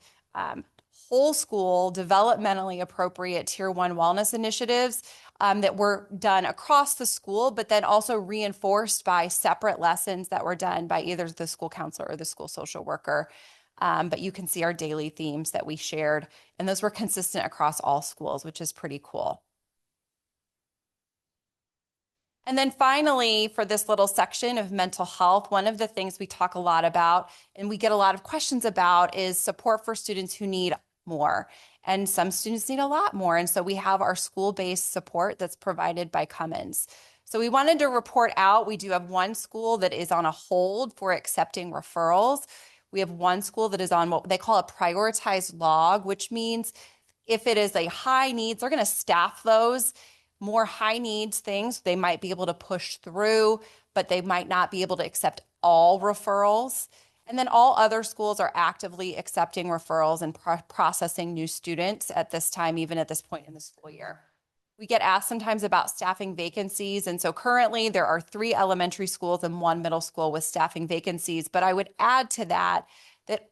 whole school developmentally appropriate Tier 1 wellness initiatives that were done across the school, but then also reinforced by separate lessons that were done by either the school counselor or the school social worker. But you can see our daily themes that we shared, and those were consistent across all schools, which is pretty cool. And then finally, for this little section of mental health, one of the things we talk a lot about and we get a lot of questions about is support for students who need more. And some students need a lot more. And so we have our school-based support that's provided by Cummins. So we wanted to report out, we do have one school that is on a hold for accepting referrals. We have one school that is on what they call a prioritized log, which means if it is a high needs, they're going to staff those more high needs things, they might be able to push through, but they might not be able to accept all referrals. And then all other schools are actively accepting referrals and processing new students at this time, even at this point in the school year. We get asked sometimes about staffing vacancies. And so currently there are 3 elementary schools and 1 middle school with staffing vacancies. But I would add to that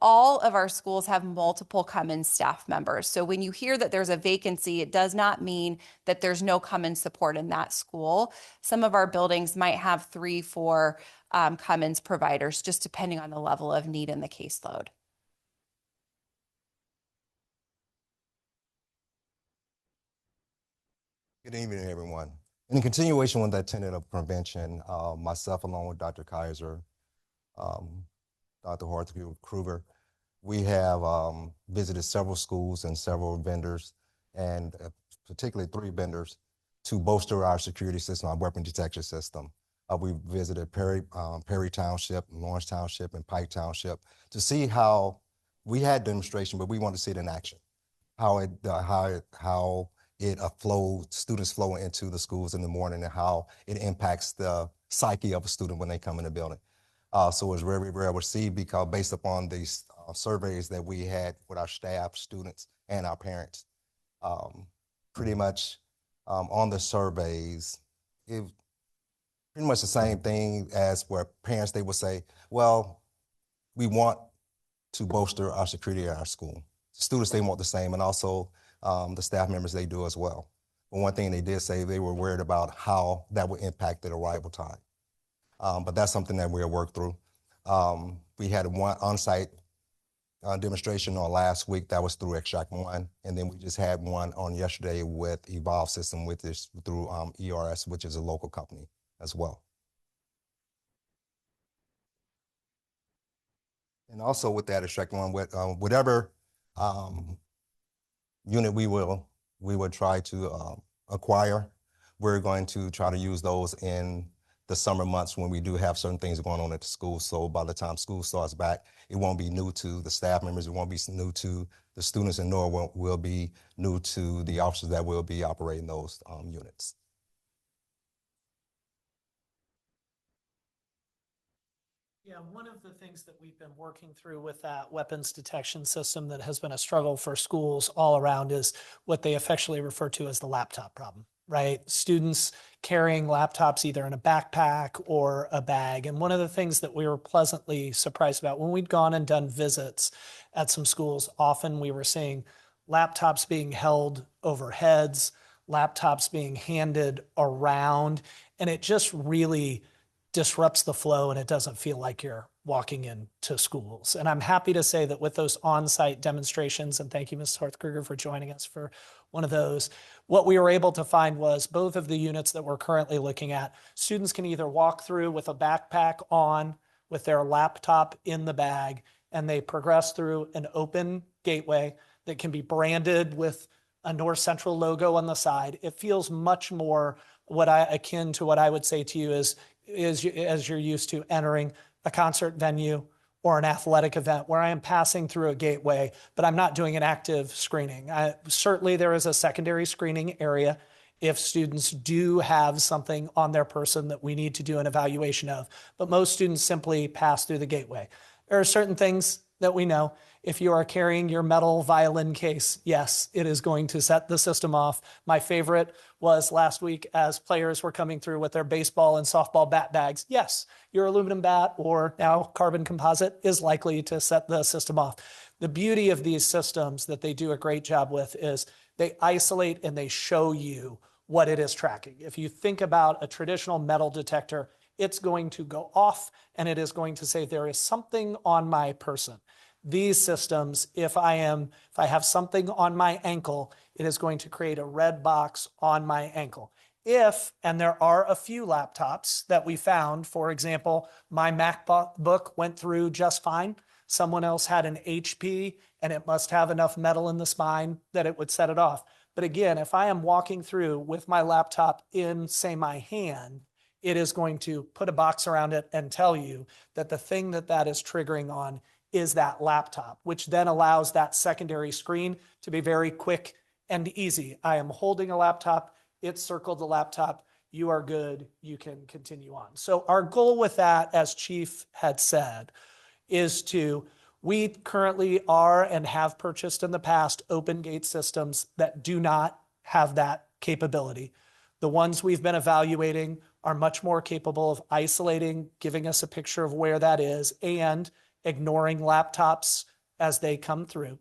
all of our schools have multiple come-in staff members. So when you hear that there's a vacancy, it does not mean that there's no come-in support in that school. Some of our buildings might have 3, 4 come-ins providers, just depending on the level of need in the caseload. Good evening, everyone. In continuation with that tenet of prevention, myself along with Dr. Kaiser, Dr. Kruger, we have visited several schools and several vendors, and particularly 3 vendors, to bolster our security system, our weapon detection system. We visited Perry Township, Lawrence Township, and Pike Township to see how we had demonstration, but we want to see it in action, how it flows, students flow into the schools in the morning, and how it impacts the psyche of a student when they come in the building. So it's very, very well received because based upon these surveys that we had with our staff, students, and our parents, pretty much on the surveys, it pretty much the same thing as where parents, they would say, well, we want to bolster our security at our school. Students, they want the same, and also the staff members, they do as well. But one thing they did say, they were worried about how that would impact their arrival time. But that's something that we'll work through. We had one on-site demonstration on last week that was through Extract One, and then we just had one on yesterday with Evolve System, which is through ERS, which is a local company as well. And also with that Extract One, with whatever unit we would try to acquire, we're going to try to use those in the summer months when we do have certain things going on at the school. So by the time school starts back, it won't be new to the staff members, it won't be new to the students, and nor will be new to the officers that will be operating those units. Yeah, one of the things that we've been working through with that weapons detection system that has been a struggle for schools all around is what they affectionately refer to as the laptop problem, right? Students carrying laptops either in a backpack or a bag. And one of the things that we were pleasantly surprised about when we'd gone and done visits at some schools, often we were seeing laptops being held over heads, laptops being handed around, and it just really disrupts the flow and it doesn't feel like you're walking into schools. And I'm happy to say that with those on-site demonstrations, and thank you, Ms. Horth-Kruger, for joining us for one of those, what we were able to find was both of the units that we're currently looking at, students can either walk through with a backpack on with their laptop in the bag, and they progress through an open gateway that can be branded with a North Central logo on the side. It feels much more akin to what I would say to you is as you're used to entering a concert venue or an athletic event where I am passing through a gateway, but I'm not doing an active screening. Certainly there is a secondary screening area if students do have something on their person that we need to do an evaluation of, but most students simply pass through the gateway. There are certain things that we know. If you are carrying your metal violin case, yes, it is going to set the system off. My favorite was last week as players were coming through with their baseball and softball bat bags. Yes, your aluminum bat or now carbon composite is likely to set the system off. The beauty of these systems that they do a great job with is they isolate and they show you what it is tracking. If you think about a traditional metal detector, it's going to go off and it is going to say there is something on my person. These systems, if I have something on my ankle, it is going to create a red box on my ankle. And there are a few laptops that we found, for example, my MacBook went through just fine. Someone else had an HP and it must have enough metal in the spine that it would set it off. But again, if I am walking through with my laptop in, say, my hand, it is going to put a box around it and tell you that the thing that is triggering on is that laptop, which then allows that secondary screen to be very quick and easy. I am holding a laptop, it's circled the laptop, you are good, you can continue on. So our goal with that, as Chief had said, is we currently are and have purchased in the past open gate systems that do not have that capability. The ones we've been evaluating are much more capable of isolating, giving us a picture of where that is, and ignoring laptops as they come through.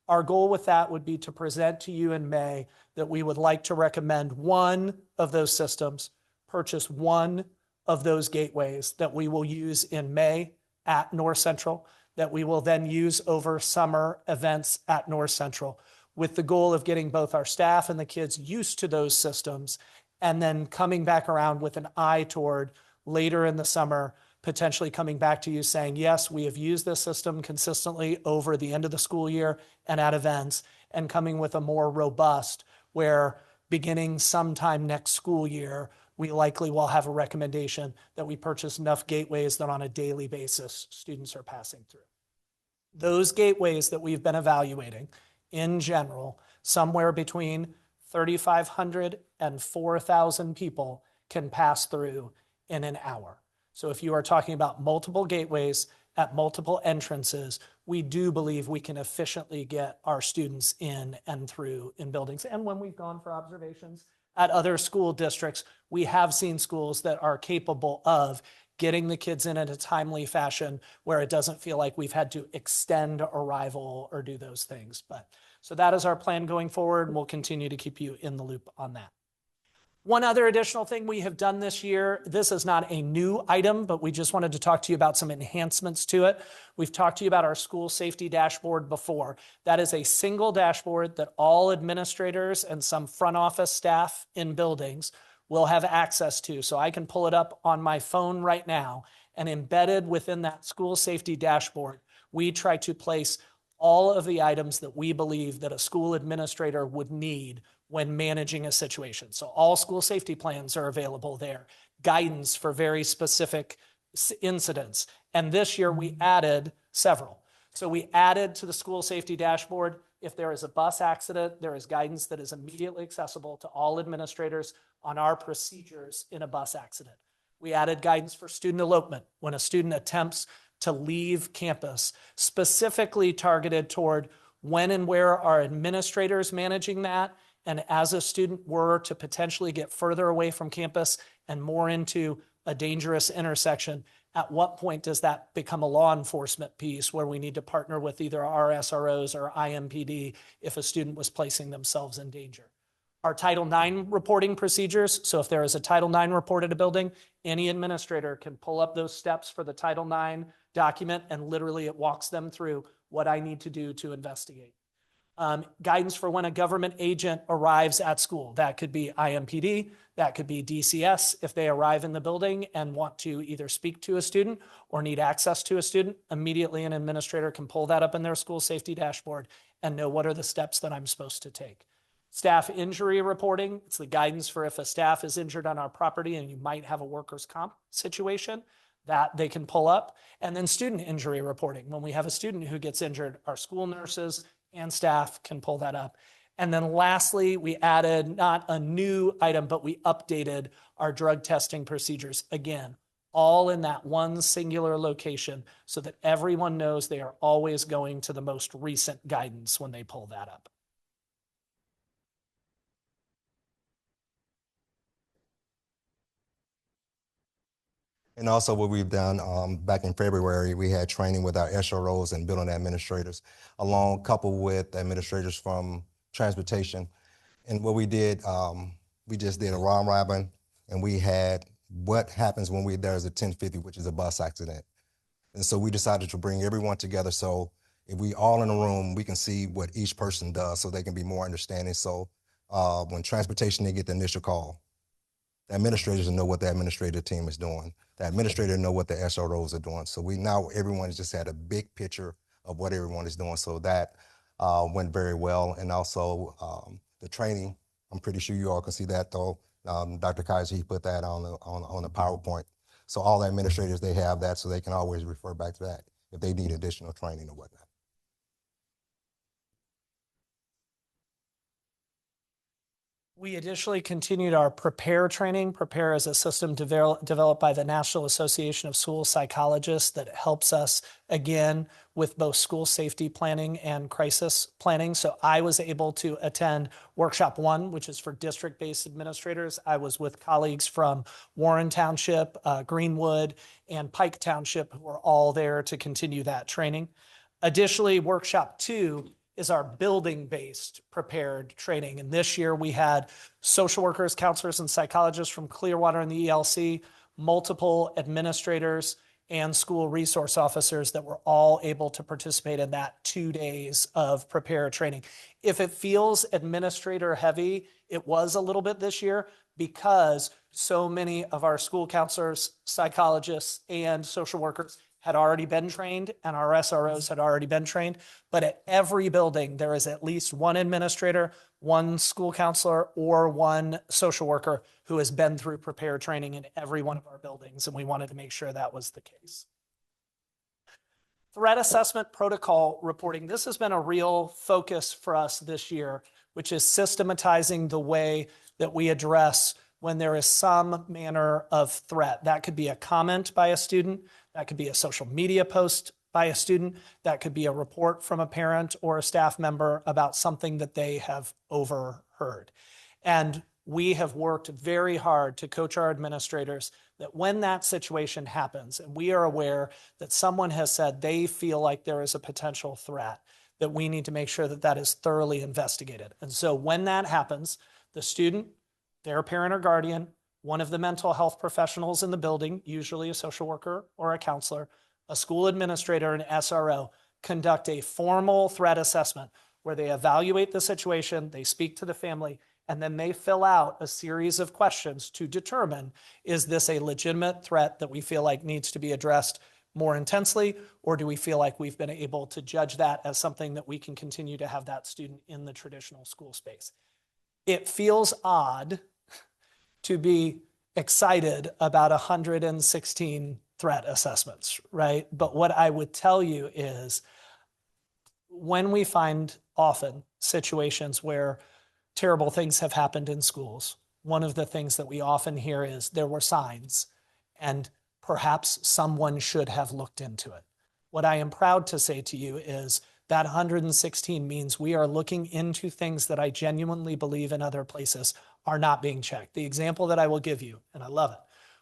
Our goal with that would be to present to you in May that we would like to recommend one of those systems, purchase one of those gateways that we will use in May at North Central, that we will then use over summer events at North Central, with the goal of getting both our staff and the kids used to those systems, and then coming back around with an eye toward later in the summer, potentially coming back to you saying, yes, we have used this system consistently over the end of the school year and at events, and coming with a more robust, where beginning sometime next school year, we likely will have a recommendation that we purchase enough gateways that on a daily basis, students are passing through. Those gateways that we've been evaluating, in general, somewhere between 3,500 and 4,000 people can pass through in an hour. So if you are talking about multiple gateways at multiple entrances, we do believe we can efficiently get our students in and through in buildings. And when we've gone for observations at other school districts, we have seen schools that are capable of getting the kids in a timely fashion where it doesn't feel like we've had to extend arrival or do those things. So that is our plan going forward, and we'll continue to keep you in the loop on that. One other additional thing we have done this year, this is not a new item, but we just wanted to talk to you about some enhancements to it. We've talked to you about our school safety dashboard before. That is a single dashboard that all administrators and some front office staff in buildings will have access to. So I can pull it up on my phone right now, and embedded within that school safety dashboard, we try to place all of the items that we believe that a school administrator would need when managing a situation. So all school safety plans are available there, guidance for very specific incidents. And this year we added several. So we added to the school safety dashboard, if there is a bus accident, there is guidance that is immediately accessible to all administrators on our procedures in a bus accident. We added guidance for student elopement when a student attempts to leave campus, specifically targeted toward when and where are administrators managing that. And as a student were to potentially get further away from campus and more into a dangerous intersection, at what point does that become a law enforcement piece where we need to partner with either our SROs or IMPD if a student was placing themselves in danger? Our Title IX reporting procedures. So if there is a Title IX report at a building, any administrator can pull up those steps for the Title IX document, and literally it walks them through what I need to do to investigate. Guidance for when a government agent arrives at school. That could be IMPD, that could be DCS if they arrive in the building and want to either speak to a student or need access to a student. Immediately an administrator can pull that up in their school safety dashboard and know what are the steps that I'm supposed to take. Staff injury reporting, it's the guidance for if a staff is injured on our property and you might have a workers' comp situation, that they can pull up. And then student injury reporting. When we have a student who gets injured, our school nurses and staff can pull that up. And then lastly, we added not a new item, but we updated our drug testing procedures. Again, all in that one singular location so that everyone knows they are always going to the most recent guidance when they pull that up. And also what we've done back in February, we had training with our SROs and building administrators, along coupled with administrators from transportation. And what we did, we just did a round robin, and we had what happens when there's a 1050, which is a bus accident. And so we decided to bring everyone together. So if we all in a room, we can see what each person does so they can be more understanding. So when transportation, they get the initial call, the administrators know what the administrative team is doing. The administrator know what the SROs are doing. So everyone has just had a big picture of what everyone is doing. So that went very well. And also the training, I'm pretty sure you all can see that though. Dr. Kaiser, he put that on the PowerPoint. So all the administrators, they have that so they can always refer back to that if they need additional training or whatnot. We additionally continued our PREPARE training. PREPARE is a system developed by the National Association of School Psychologists that helps us, again, with both school safety planning and crisis planning. So I was able to attend Workshop 1, which is for district-based administrators. I was with colleagues from Warren Township, Greenwood, and Pike Township, who are all there to continue that training. Additionally, Workshop 2 is our building-based prepared training. And this year we had social workers, counselors, and psychologists from Clearwater and the ELC, multiple administrators, and school resource officers that were all able to participate in that 2 days of prepare training. If it feels administrator heavy, it was a little bit this year because so many of our school counselors, psychologists, and social workers had already been trained and our SROs had already been trained. But at every building, there is at least one administrator, one school counselor, or one social worker who has been through prepare training in every one of our buildings. And we wanted to make sure that was the case. Threat assessment protocol reporting. This has been a real focus for us this year, which is systematizing the way that we address when there is some manner of threat. That could be a comment by a student. That could be a social media post by a student. That could be a report from a parent or a staff member about something that they have overheard. And we have worked very hard to coach our administrators that when that situation happens, and we are aware that someone has said they feel like there is a potential threat, that we need to make sure that that is thoroughly investigated. And so when that happens, the student, their parent or guardian, one of the mental health professionals in the building, usually a social worker or a counselor, a school administrator, an SRO, conduct a formal threat assessment where they evaluate the situation, they speak to the family, and then they fill out a series of questions to determine, is this a legitimate threat that we feel like needs to be addressed more intensely, or do we feel like we've been able to judge that as something that we can continue to have that student in the traditional school space? It feels odd to be excited about 116 threat assessments, right? But what I would tell you is when we find often situations where terrible things have happened in schools, one of the things that we often hear is there were signs and perhaps someone should have looked into it. What I am proud to say to you is that 116 means we are looking into things that I genuinely believe in other places are not being checked. The example that I will give you, and I love it,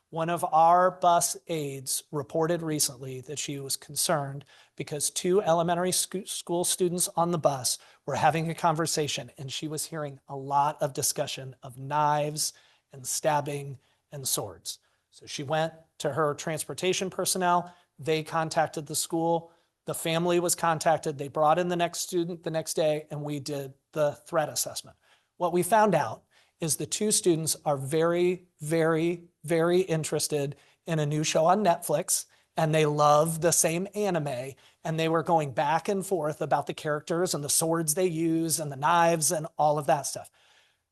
one of our bus aides reported recently that she was concerned because 2 elementary school students on the bus were having a conversation and she was hearing a lot of discussion of knives and stabbing and swords. So she went to her transportation personnel. They contacted the school. The family was contacted. They brought in the next student the next day and we did the threat assessment. What we found out is the 2 students are very, very, very interested in a new show on Netflix, and they love the same anime, and they were going back and forth about the characters and the swords they use and the knives and all of that stuff.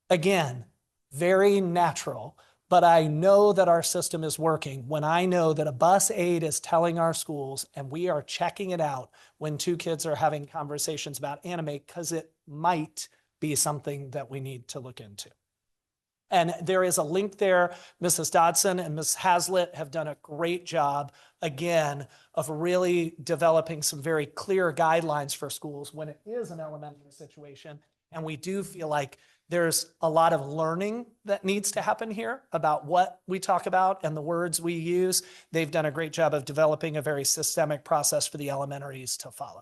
Again, very natural, but I know that our system is working when I know that a bus aide is telling our schools and we are checking it out when 2 kids are having conversations about anime because it might be something that we need to look into. And there is a link there. Mrs. Dodson and Ms. Hazlitt have done a great job, again, of really developing some very clear guidelines for schools when it is an elementary situation. And we do feel like there's a lot of learning that needs to happen here about what we talk about and the words we use. They've done a great job of developing a very systemic process for the elementaries to follow.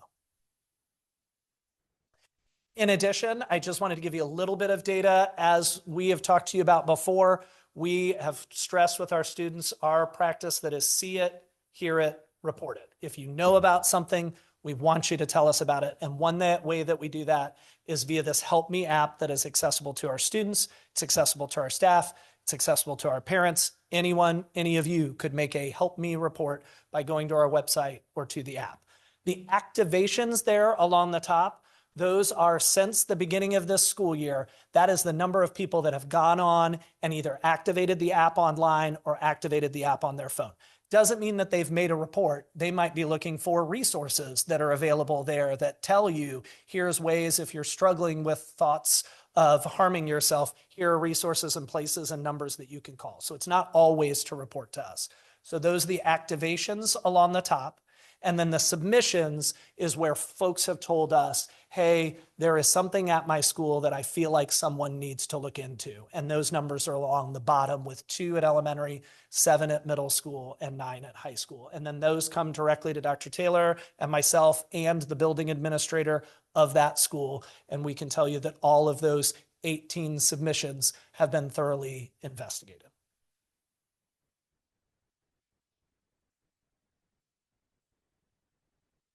In addition, I just wanted to give you a little bit of data. As we have talked to you about before, we have stressed with our students our practice that is see it, hear it, report it. If you know about something, we want you to tell us about it. And one way that we do that is via this Help Me app that is accessible to our students. It's accessible to our staff. It's accessible to our parents. Anyone, any of you could make a Help Me report by going to our website or to the app. The activations there along the top, those are since the beginning of this school year. That is the number of people that have gone on and either activated the app online or activated the app on their phone. Doesn't mean that they've made a report. They might be looking for resources that are available there that tell you, here's ways if you're struggling with thoughts of harming yourself, here are resources and places and numbers that you can call. So it's not always to report to us. So those are the activations along the top. And then the submissions is where folks have told us, hey, there is something at my school that I feel like someone needs to look into. And those numbers are along the bottom with 2 at elementary, 7 at middle school, and 9 at high school. And then those come directly to Dr. Taylor and myself and the building administrator of that school. And we can tell you that all of those 18 submissions have been thoroughly investigated.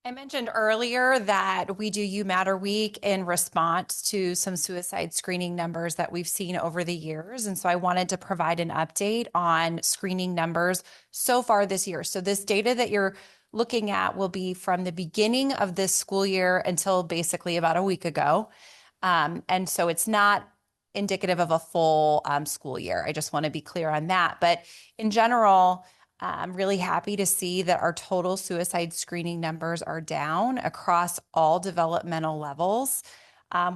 I mentioned earlier that we do You Matter Week in response to some suicide screening numbers that we've seen over the years. And so I wanted to provide an update on screening numbers so far this year. So this data that you're looking at will be from the beginning of this school year until basically about a week ago. And so it's not indicative of a full school year. I just want to be clear on that. But in general, I'm really happy to see that our total suicide screening numbers are down across all developmental levels,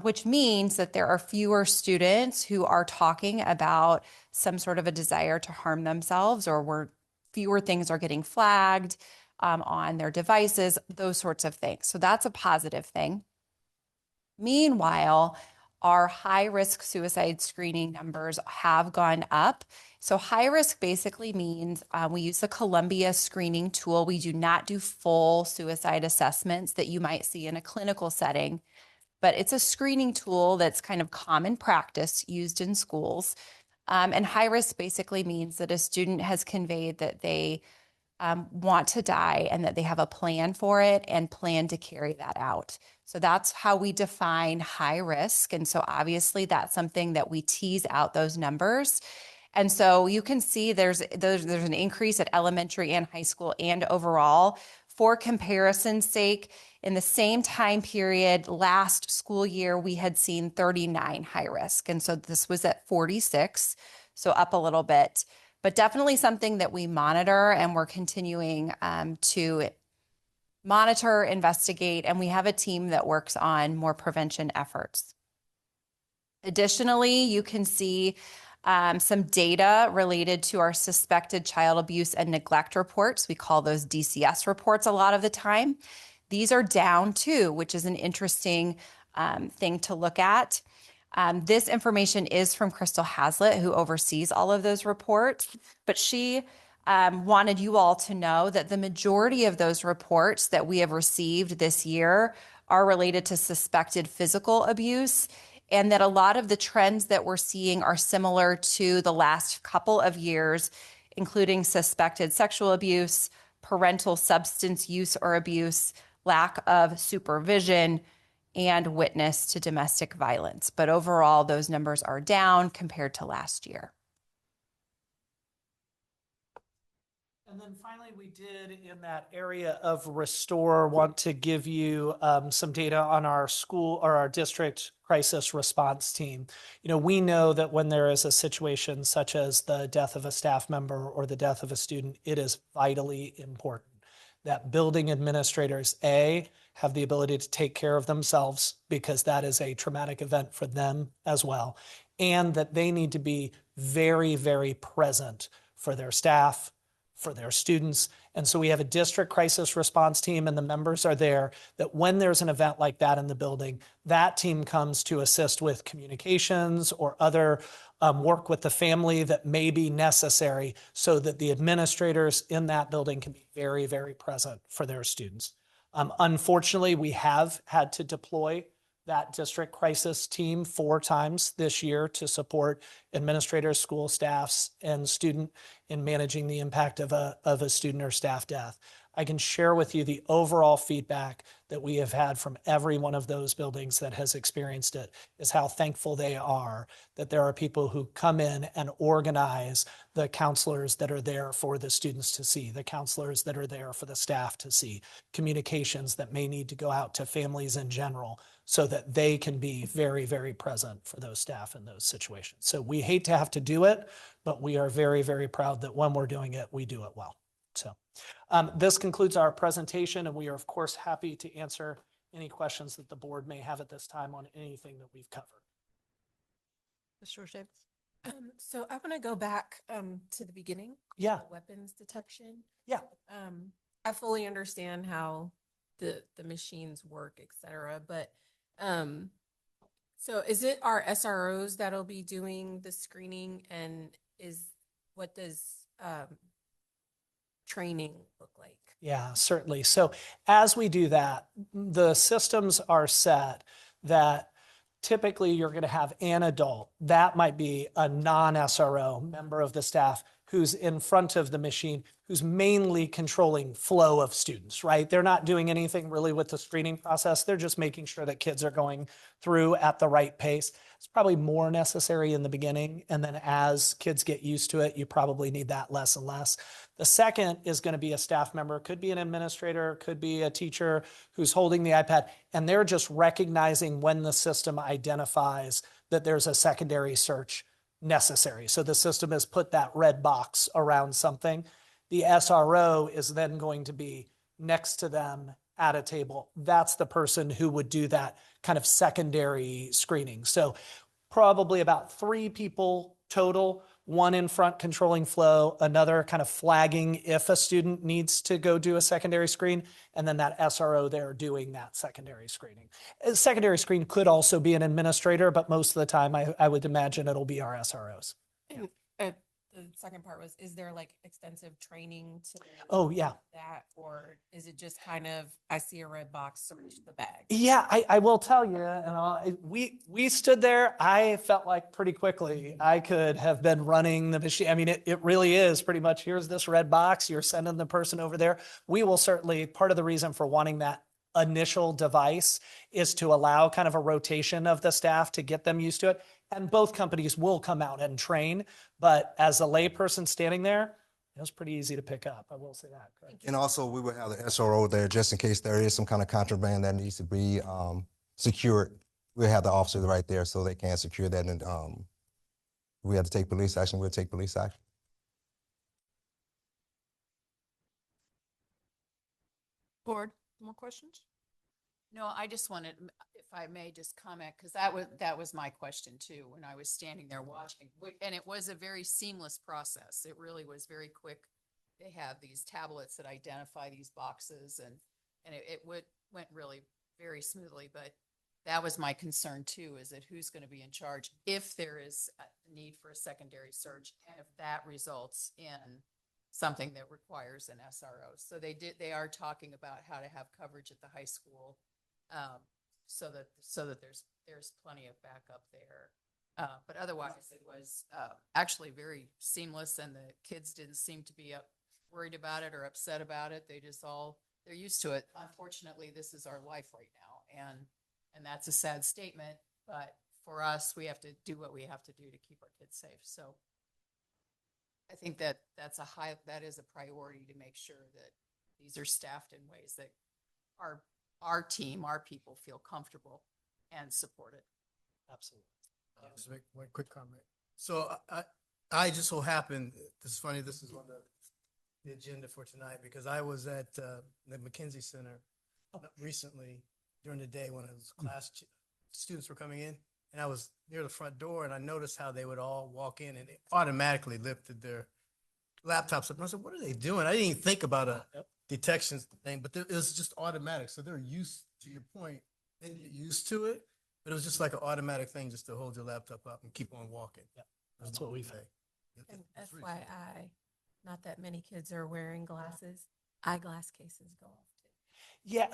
which means that there are fewer students who are talking about some sort of a desire to harm themselves, or where fewer things are getting flagged on their devices, those sorts of things. So that's a positive thing. Meanwhile, our high-risk suicide screening numbers have gone up. So high risk basically means we use the Columbia screening tool. We do not do full suicide assessments that you might see in a clinical setting, but it's a screening tool that's kind of common practice used in schools. And high risk basically means that a student has conveyed that they want to die and that they have a plan for it and plan to carry that out. So that's how we define high risk. And so obviously that's something that we tease out those numbers. And so you can see there's an increase at elementary and high school and overall. For comparison's sake, in the same time period last school year, we had seen 39 high risk. And so this was at 46, so up a little bit, but definitely something that we monitor, and we're continuing to monitor, investigate, and we have a team that works on more prevention efforts. Additionally, you can see some data related to our suspected child abuse and neglect reports. We call those DCS reports a lot of the time. These are down too, which is an interesting thing to look at. This information is from Crystal Haslett, who oversees all of those reports, but she wanted you all to know that the majority of those reports that we have received this year are related to suspected physical abuse, and that a lot of the trends that we're seeing are similar to the last couple of years, including suspected sexual abuse, parental substance use or abuse, lack of supervision, and witness to domestic violence. But overall, those numbers are down compared to last year. And then finally, we did in that area of restore want to give you some data on our school or our district crisis response team. You know, we know that when there is a situation such as the death of a staff member or the death of a student, it is vitally important that building administrators, A, have the ability to take care of themselves, because that is a traumatic event for them as well, and that they need to be very, very present for their staff, for their students. And so we have a district crisis response team, and the members are there, that when there's an event like that in the building, that team comes to assist with communications or other work with the family that may be necessary, so that the administrators in that building can be very, very present for their students. Unfortunately, we have had to deploy that district crisis team 4 times this year to support administrators, school staffs, and student in managing the impact of a student or staff death. I can share with you the overall feedback that we have had from every one of those buildings that has experienced it, is how thankful they are that there are people who come in and organize the counselors that are there for the students to see, the counselors that are there for the staff to see, communications that may need to go out to families in general, so that they can be very, very present for those staff in those situations. So we hate to have to do it, but we are very, very proud that when we're doing it, we do it well. So this concludes our presentation, and we are, of course, happy to answer any questions that the board may have at this time on anything that we've covered. Mr. O'Shea? So I want to go back to the beginning. Yeah. Weapons detection. Yeah. I fully understand how the machines work, et cetera, but so is it our SROs that'll be doing the screening, and what does training look like? Yeah, certainly. So as we do that, the systems are set that typically you're going to have an adult. That might be a non-SRO member of the staff who's in front of the machine, who's mainly controlling flow of students, right? They're not doing anything really with the screening process. They're just making sure that kids are going through at the right pace. It's probably more necessary in the beginning. And then as kids get used to it, you probably need that less and less. The second is going to be a staff member, could be an administrator, could be a teacher who's holding the iPad, and they're just recognizing when the system identifies that there's a secondary search necessary. So the system has put that red box around something. The SRO is then going to be next to them at a table. That's the person who would do that kind of secondary screening. So probably about 3 people total, one in front controlling flow, another kind of flagging if a student needs to go do a secondary screen, and then that SRO there doing that secondary screening. A secondary screen could also be an administrator, but most of the time I would imagine it'll be our SROs. And, the second part was, is there like extensive training to Oh, yeah. that, or is it just kind of, I see a red box, search the bag? Yeah, I will tell you, and we stood there. I felt like pretty quickly I could have been running the machine. I mean, it really is pretty much, here's this red box, you're sending the person over there. We will certainly, part of the reason for wanting that initial device is to allow kind of a rotation of the staff to get them used to it. And both companies will come out and train, but as a layperson standing there, it was pretty easy to pick up. I will say that. And also, we will have the SRO there just in case there is some kind of contraband that needs to be secured. We'll have the officers right there so they can secure that. And we have to take police action, we'll take police action. Board, more questions? No, I just wanted, if I may just comment, because that was my question too, when I was standing there watching. And it was a very seamless process. It really was very quick. They have these tablets that identify these boxes, and it went really very smoothly. But that was my concern too, is that who's going to be in charge if there is a need for a secondary search, and if that results in something that requires an SRO. So they are talking about how to have coverage at the high school, so that there's plenty of backup there. But otherwise, it was actually very seamless, and the kids didn't seem to be worried about it or upset about it. They're used to it. Unfortunately, this is our life right now, and that's a sad statement. But for us, we have to do what we have to do to keep our kids safe. So I think that is a priority, to make sure that these are staffed in ways that our team, our people feel comfortable and supported. Absolutely. Just make one quick comment. So I just so happened, this is funny, this is on the agenda for tonight, because I was at the McKenzie Center recently during the day when students were coming in, and I was near the front door, and I noticed how they would all walk in and they automatically lifted their laptops up. And I said, what are they doing? I didn't even think about a detection thing, but it was just automatic. So they're used, to your point, they get used to it, but it was just like an automatic thing just to hold your laptop up and keep on walking. Yeah, that's what we think. And FYI, not that many kids are wearing glasses. Eyeglass cases go off. Yeah,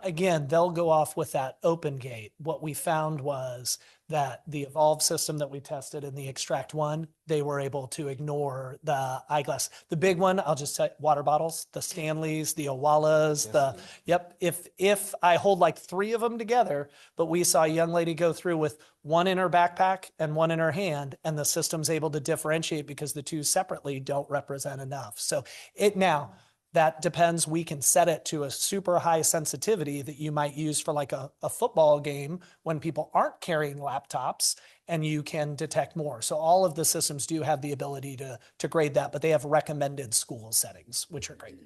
again, they'll go off with that open gate. What we found was that the Evolve system that we tested in the Extract 1, they were able to ignore the eyeglass. The big one, I'll just say, water bottles, the Stanleys, the Owalas, yep. If I hold like 3 of them together, but we saw a young lady go through with one in her backpack and one in her hand, and the system's able to differentiate because the 2 separately don't represent enough. So now, that depends. We can set it to a super high sensitivity that you might use for like a football game when people aren't carrying laptops, and you can detect more. So all of the systems do have the ability to grade that, but they have recommended school settings, which are great.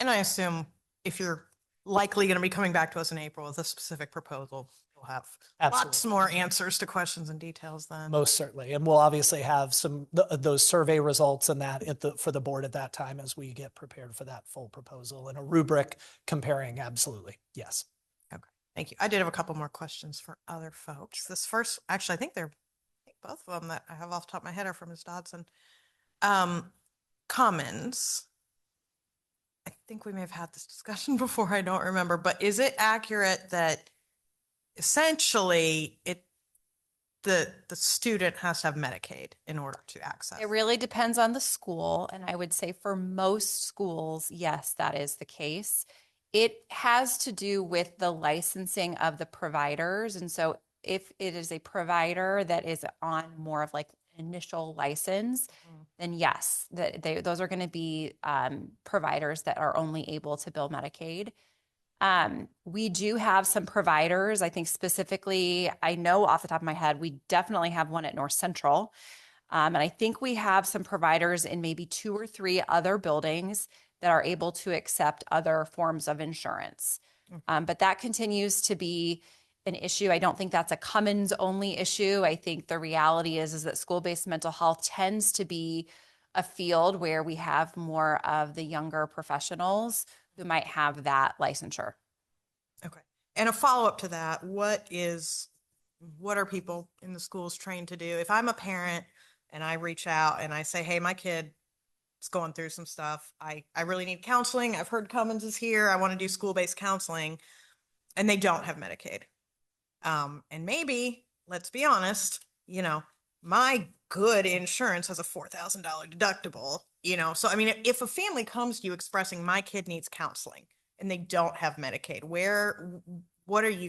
And I assume if you're likely going to be coming back to us in April with a specific proposal, you'll we'll have Absolutely. lots more answers to questions and details then. Most certainly. And we'll obviously have those survey results and that for the board at that time as we get prepared for that full proposal and a rubric comparing. Absolutely. Yes. Okay, thank you. I did have a couple more questions for other folks. This first, actually, I think both of them that I have off the top of my head are from Ms. Dodson. Commons. I think we may have had this discussion before, I don't remember, but is it accurate that essentially the student has to have Medicaid in order to access? It really depends on the school. And I would say for most schools, yes, that is the case. It has to do with the licensing of the providers. And so if it is a provider that is on more of like initial license, then yes, those are going to be providers that are only able to bill Medicaid. We do have some providers, I think specifically, I know off the top of my head, we definitely have one at North Central. And I think we have some providers in maybe 2 or 3 other buildings that are able to accept other forms of insurance. But that continues to be an issue. I don't think that's a Cummins only issue. I think the reality is that school-based mental health tends to be a field where we have more of the younger professionals who might have that licensure. Okay. And a follow-up to that, what are people in the schools trained to do? If I'm a parent and I reach out and I say, hey, my kid is going through some stuff. I really need counseling. I've heard Cummins is here. I want to do school-based counseling, and they don't have Medicaid. And maybe, let's be honest, my good insurance has a $4,000 deductible, so I mean, if a family comes to you expressing my kid needs counseling and they don't have Medicaid,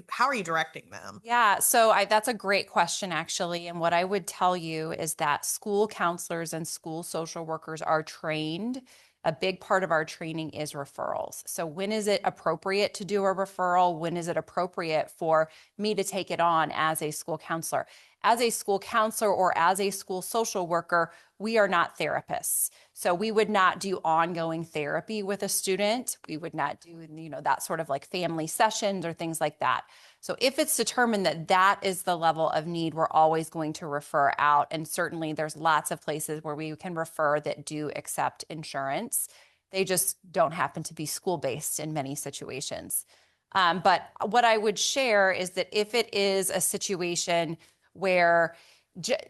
how are you directing them? Yeah, so that's a great question, actually. And what I would tell you is that school counselors and school social workers are trained. A big part of our training is referrals. So when is it appropriate to do a referral? When is it appropriate for me to take it on as a school counselor? As a school counselor or as a school social worker, we are not therapists. So we would not do ongoing therapy with a student. We would not do, that sort of like family sessions or things like that. So if it's determined that that is the level of need, we're always going to refer out. And certainly there's lots of places where we can refer that do accept insurance. They just don't happen to be school-based in many situations. But what I would share is that if it is a situation where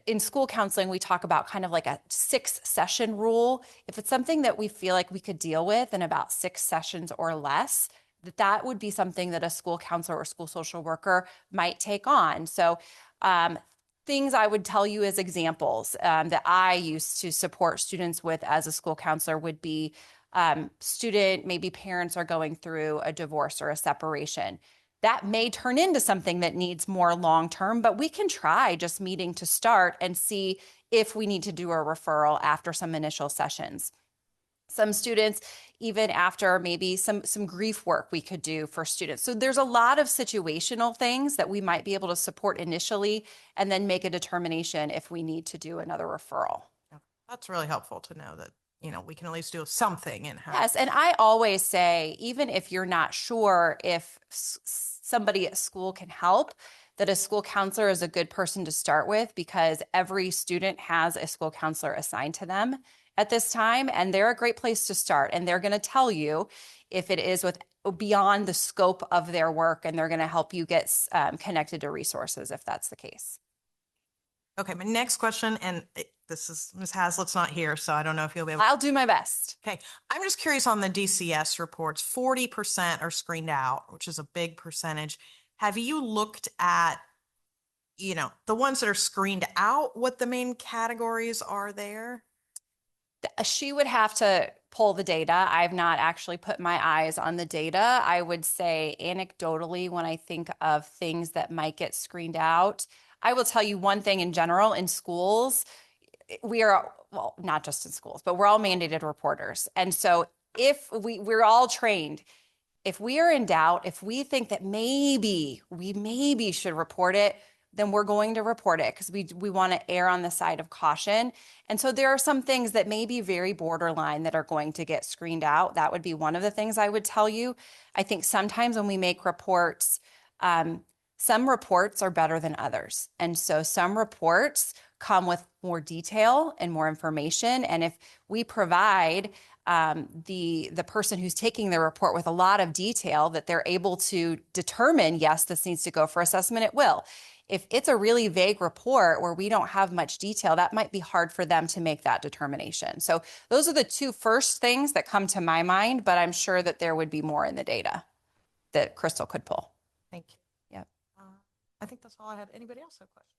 in school counseling, we talk about kind of like a 6-session rule. If it's something that we feel like we could deal with in about 6 sessions or less, that would be something that a school counselor or school social worker might take on. So things I would tell you as examples that I used to support students with as a school counselor would be maybe parents are going through a divorce or a separation. That may turn into something that needs more long-term, but we can try just meeting to start and see if we need to do a referral after some initial sessions. Some students, even after maybe some grief work we could do for students. So there's a lot of situational things that we might be able to support initially and then make a determination if we need to do another referral. That's really helpful to know that, we can at least do something in-house. Yes, and I always say, even if you're not sure if somebody at school can help, that a school counselor is a good person to start with because every student has a school counselor assigned to them at this time, and they're a great place to start. And they're going to tell you if it is beyond the scope of their work, and they're going to help you get connected to resources if that's the case. Okay, my next question, and this is Ms. Hazlett's not here, so I don't know if you'll be able I'll do my best. Okay, I'm just curious on the DCS reports, 40% are screened out, which is a big percentage. Have you looked at, the ones that are screened out, what the main categories are there? She would have to pull the data. I've not actually put my eyes on the data. I would say anecdotally, when I think of things that might get screened out, I will tell you one thing in general, in schools, not just in schools, but we're all mandated reporters. And so if we're all trained, if we are in doubt, if we think that we maybe should report it, then we're going to report it because we want to err on the side of caution. And so there are some things that may be very borderline that are going to get screened out. That would be one of the things I would tell you. I think sometimes when we make reports, Some reports are better than others. And so some reports come with more detail and more information. And if we provide the person who's taking the report with a lot of detail that they're able to determine, yes, this needs to go for assessment, it will. If it's a really vague report where we don't have much detail, that might be hard for them to make that determination. So those are the two first things that come to my mind, but I'm sure that there would be more in the data that Crystal could pull. Thank you. Yep. I think that's all I have. Anybody else have questions?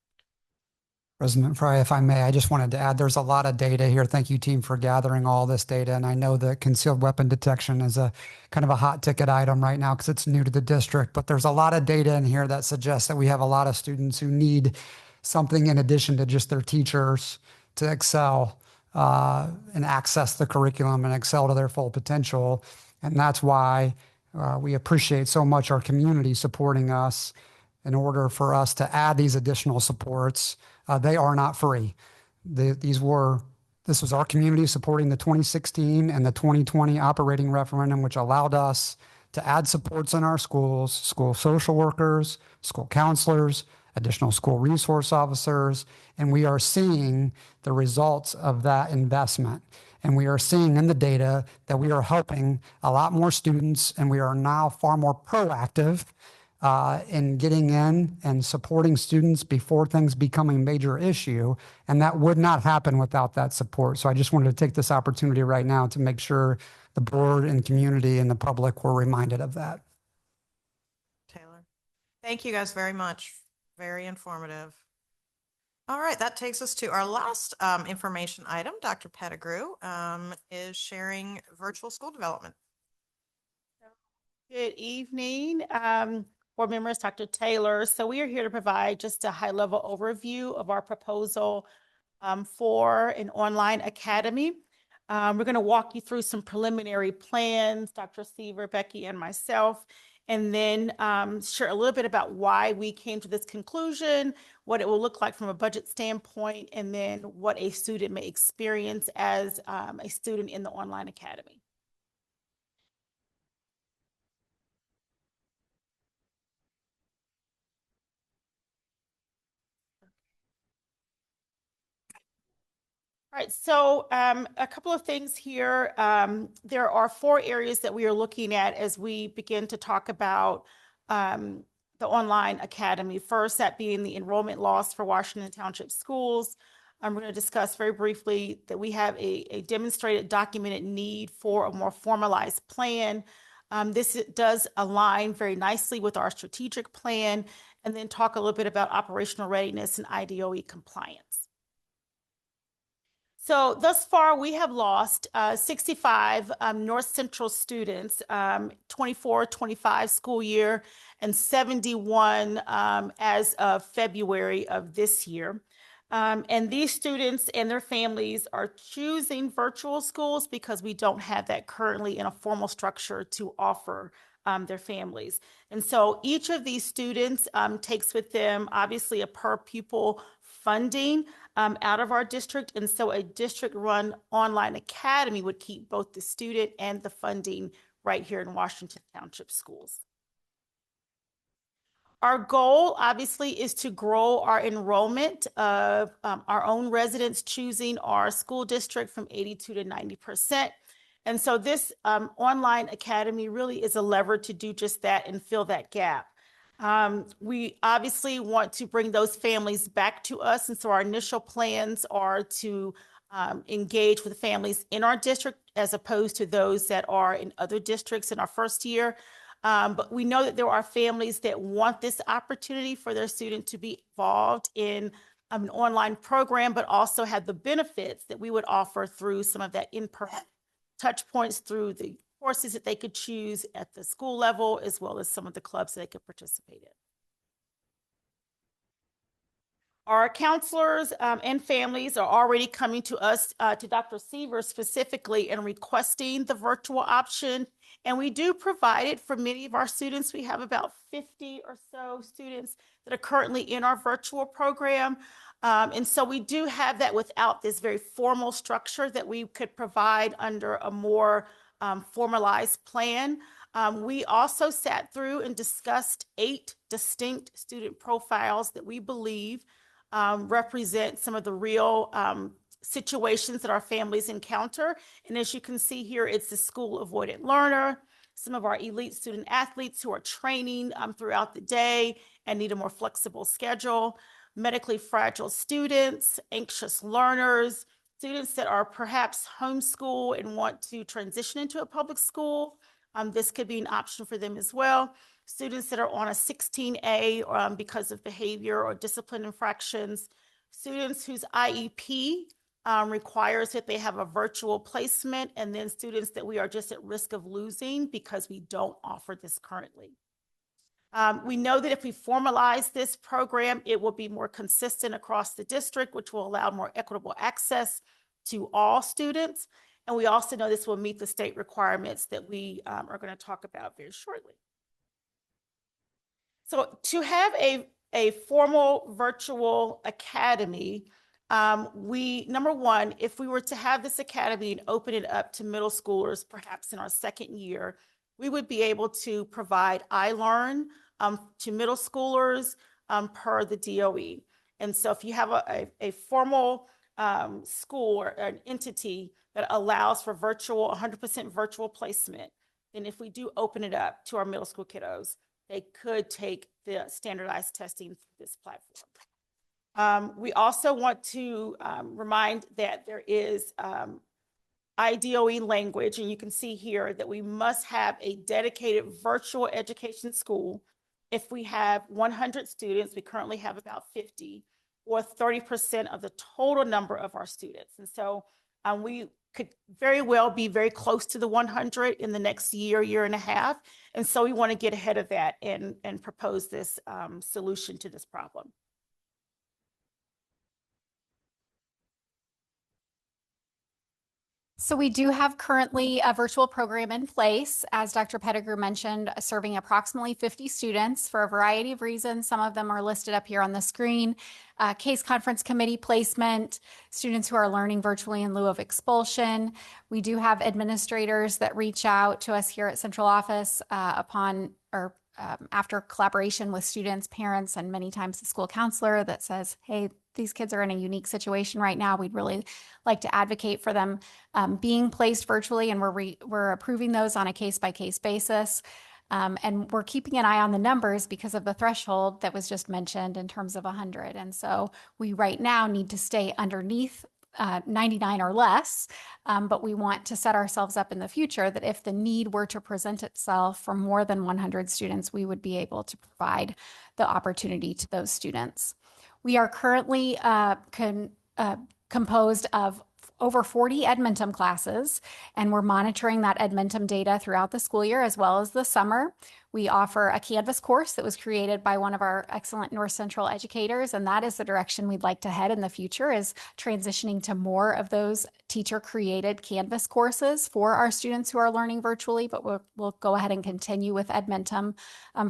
President Fry, if I may, I just wanted to add, there's a lot of data here. Thank you, team, for gathering all this data. And I know that concealed weapon detection is a kind of a hot ticket item right now because it's new to the district, but there's a lot of data in here that suggests that we have a lot of students who need something in addition to just their teachers to excel and access the curriculum and excel to their full potential. And that's why we appreciate so much our community supporting us in order for us to add these additional supports. They are not free. This was our community supporting the 2016 and the 2020 operating referendum, which allowed us to add supports in our schools, school social workers, school counselors, additional school resource officers, and we are seeing the results of that investment. And we are seeing in the data that we are helping a lot more students, and we are now far more proactive in getting in and supporting students before things become a major issue. And that would not happen without that support. So I just wanted to take this opportunity right now to make sure the board and community and the public were reminded of that. Taylor. Thank you guys very much. Very informative. All right, that takes us to our last information item. Dr. Pettigrew is sharing virtual school development. Good evening, board members, Dr. Taylor. So we are here to provide just a high-level overview of our proposal for an online academy. We're going to walk you through some preliminary plans, Dr. Seaver, Becky, and myself, and then share a little bit about why we came to this conclusion, what it will look like from a budget standpoint, and then what a student may experience as a student in the online academy. All right, so a couple of things here. There are 4 areas that we are looking at as we begin to talk about the online academy. First, that being the enrollment loss for Washington Township schools. We're going to discuss very briefly that we have a demonstrated documented need for a more formalized plan. This does align very nicely with our strategic plan, and then talk a little bit about operational readiness and IDOE compliance. So thus far, we have lost 65 North Central students, 24-25 school year, and 71 as of February of this year. And these students and their families are choosing virtual schools because we don't have that currently in a formal structure to offer their families. And so each of these students takes with them, obviously, a per pupil funding out of our district. And so a district-run online academy would keep both the student and the funding right here in Washington Township schools. Our goal, obviously, is to grow our enrollment of our own residents choosing our school district from 82 to 90%. And so this online academy really is a lever to do just that and fill that gap. We obviously want to bring those families back to us. And so our initial plans are to engage with families in our district as opposed to those that are in other districts in our first year. But we know that there are families that want this opportunity for their student to be involved in an online program, but also have the benefits that we would offer through some of that in-person touch points through the courses that they could choose at the school level, as well as some of the clubs that they could participate in. Our counselors and families are already coming to us, to Dr. Seaver specifically, and requesting the virtual option. And we do provide it for many of our students. We have about 50 or so students that are currently in our virtual program. And so we do have that without this very formal structure that we could provide under a more formalized plan. We also sat through and discussed 8 distinct student profiles that we believe represent some of the real situations that our families encounter. And as you can see here, it's the school avoidant learner, some of our elite student athletes who are training throughout the day and need a more flexible schedule, medically fragile students, anxious learners, students that are perhaps homeschool and want to transition into a public school. This could be an option for them as well. Students that are on a 16A because of behavior or discipline infractions. Students whose IEP requires that they have a virtual placement, and then students that we are just at risk of losing because we don't offer this currently. We know that if we formalize this program, it will be more consistent across the district, which will allow more equitable access to all students. And we also know this will meet the state requirements that we are going to talk about very shortly. So to have a formal virtual academy, number one, if we were to have this academy and open it up to middle schoolers, perhaps in our second year, we would be able to provide iLearn to middle schoolers per the DOE. And so if you have a formal school or an entity that allows for 100% virtual placement, then if we do open it up to our middle school kiddos, they could take the standardized testing through this platform. We also want to remind that there is IDOE language, and you can see here that we must have a dedicated virtual education school. If we have 100 students, we currently have about 50, or 30% of the total number of our students. And so we could very well be very close to the 100 in the next year and a half. And so we want to get ahead of that and propose this solution to this problem. So we do have currently a virtual program in place, as Dr. Pettigrew mentioned, serving approximately 50 students for a variety of reasons. Some of them are listed up here on the screen. Case conference committee placement, students who are learning virtually in lieu of expulsion. We do have administrators that reach out to us here at central office after collaboration with students, parents, and many times the school counselor that says, hey, these kids are in a unique situation right now. We'd really like to advocate for them being placed virtually, and we're approving those on a case-by-case basis. And we're keeping an eye on the numbers because of the threshold that was just mentioned in terms of 100. And so we right now need to stay underneath 99 or less, but we want to set ourselves up in the future that if the need were to present itself for more than 100 students, we would be able to provide the opportunity to those students. We are currently composed of over 40 Edmentum classes, and we're monitoring that Edmentum data throughout the school year as well as the summer. We offer a Canvas course that was created by one of our excellent North Central educators, and that is the direction we'd like to head in the future, is transitioning to more of those teacher-created Canvas courses for our students who are learning virtually, but we'll go ahead and continue with Edmentum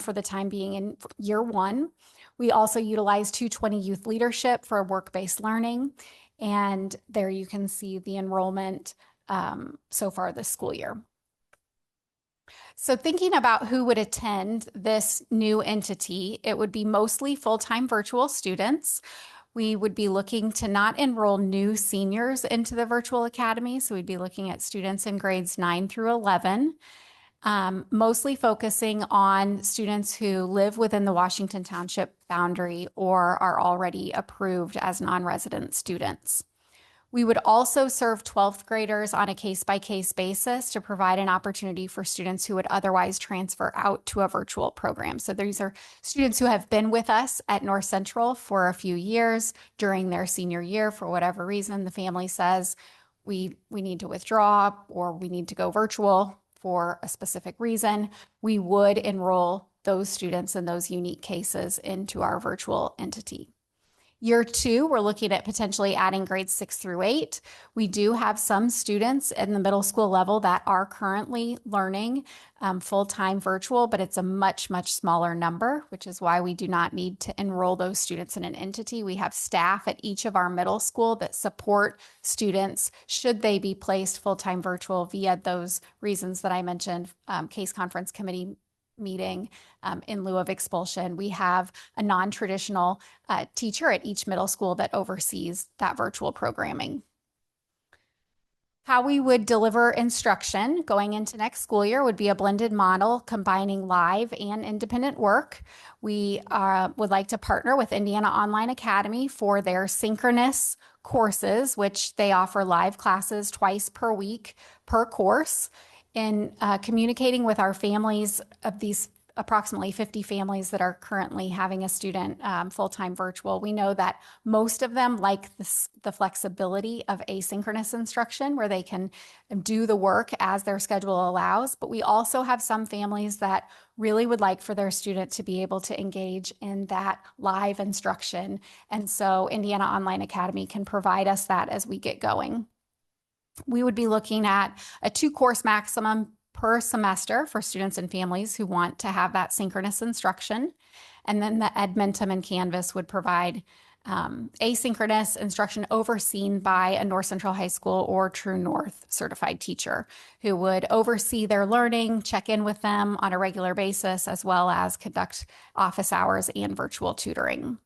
for the time being in year one. We also utilize 220 Youth Leadership for work-based learning. And there you can see the enrollment so far this school year. So thinking about who would attend this new entity, it would be mostly full-time virtual students. We would be looking to not enroll new seniors into the virtual academy. So we'd be looking at students in grades 9 through 11. Mostly focusing on students who live within the Washington Township boundary or are already approved as non-resident students. We would also serve 12th graders on a case-by-case basis to provide an opportunity for students who would otherwise transfer out to a virtual program. So these are students who have been with us at North Central for a few years. During their senior year, for whatever reason, the family says, we need to withdraw or we need to go virtual for a specific reason. We would enroll those students in those unique cases into our virtual entity. Year 2, we're looking at potentially adding grades 6 through 8. We do have some students in the middle school level that are currently learning full-time virtual, but it's a much, much smaller number, which is why we do not need to enroll those students in an entity. We have staff at each of our middle school that support students should they be placed full-time virtual via those reasons that I mentioned, case conference committee meeting in lieu of expulsion. We have a non-traditional teacher at each middle school that oversees that virtual programming. How we would deliver instruction going into next school year would be a blended model combining live and independent work. We would like to partner with Indiana Online Academy for their synchronous courses, which they offer live classes twice per week per course. In communicating with our families of these approximately 50 families that are currently having a student full-time virtual, we know that most of them like the flexibility of asynchronous instruction where they can do the work as their schedule allows. But we also have some families that really would like for their student to be able to engage in that live instruction. And so Indiana Online Academy can provide us that as we get going. We would be looking at a 2-course maximum per semester for students and families who want to have that synchronous instruction. And then the Edmentum and Canvas would provide asynchronous instruction overseen by a North Central High School or True North certified teacher who would oversee their learning, check in with them on a regular basis, as well as conduct office hours and virtual tutoring.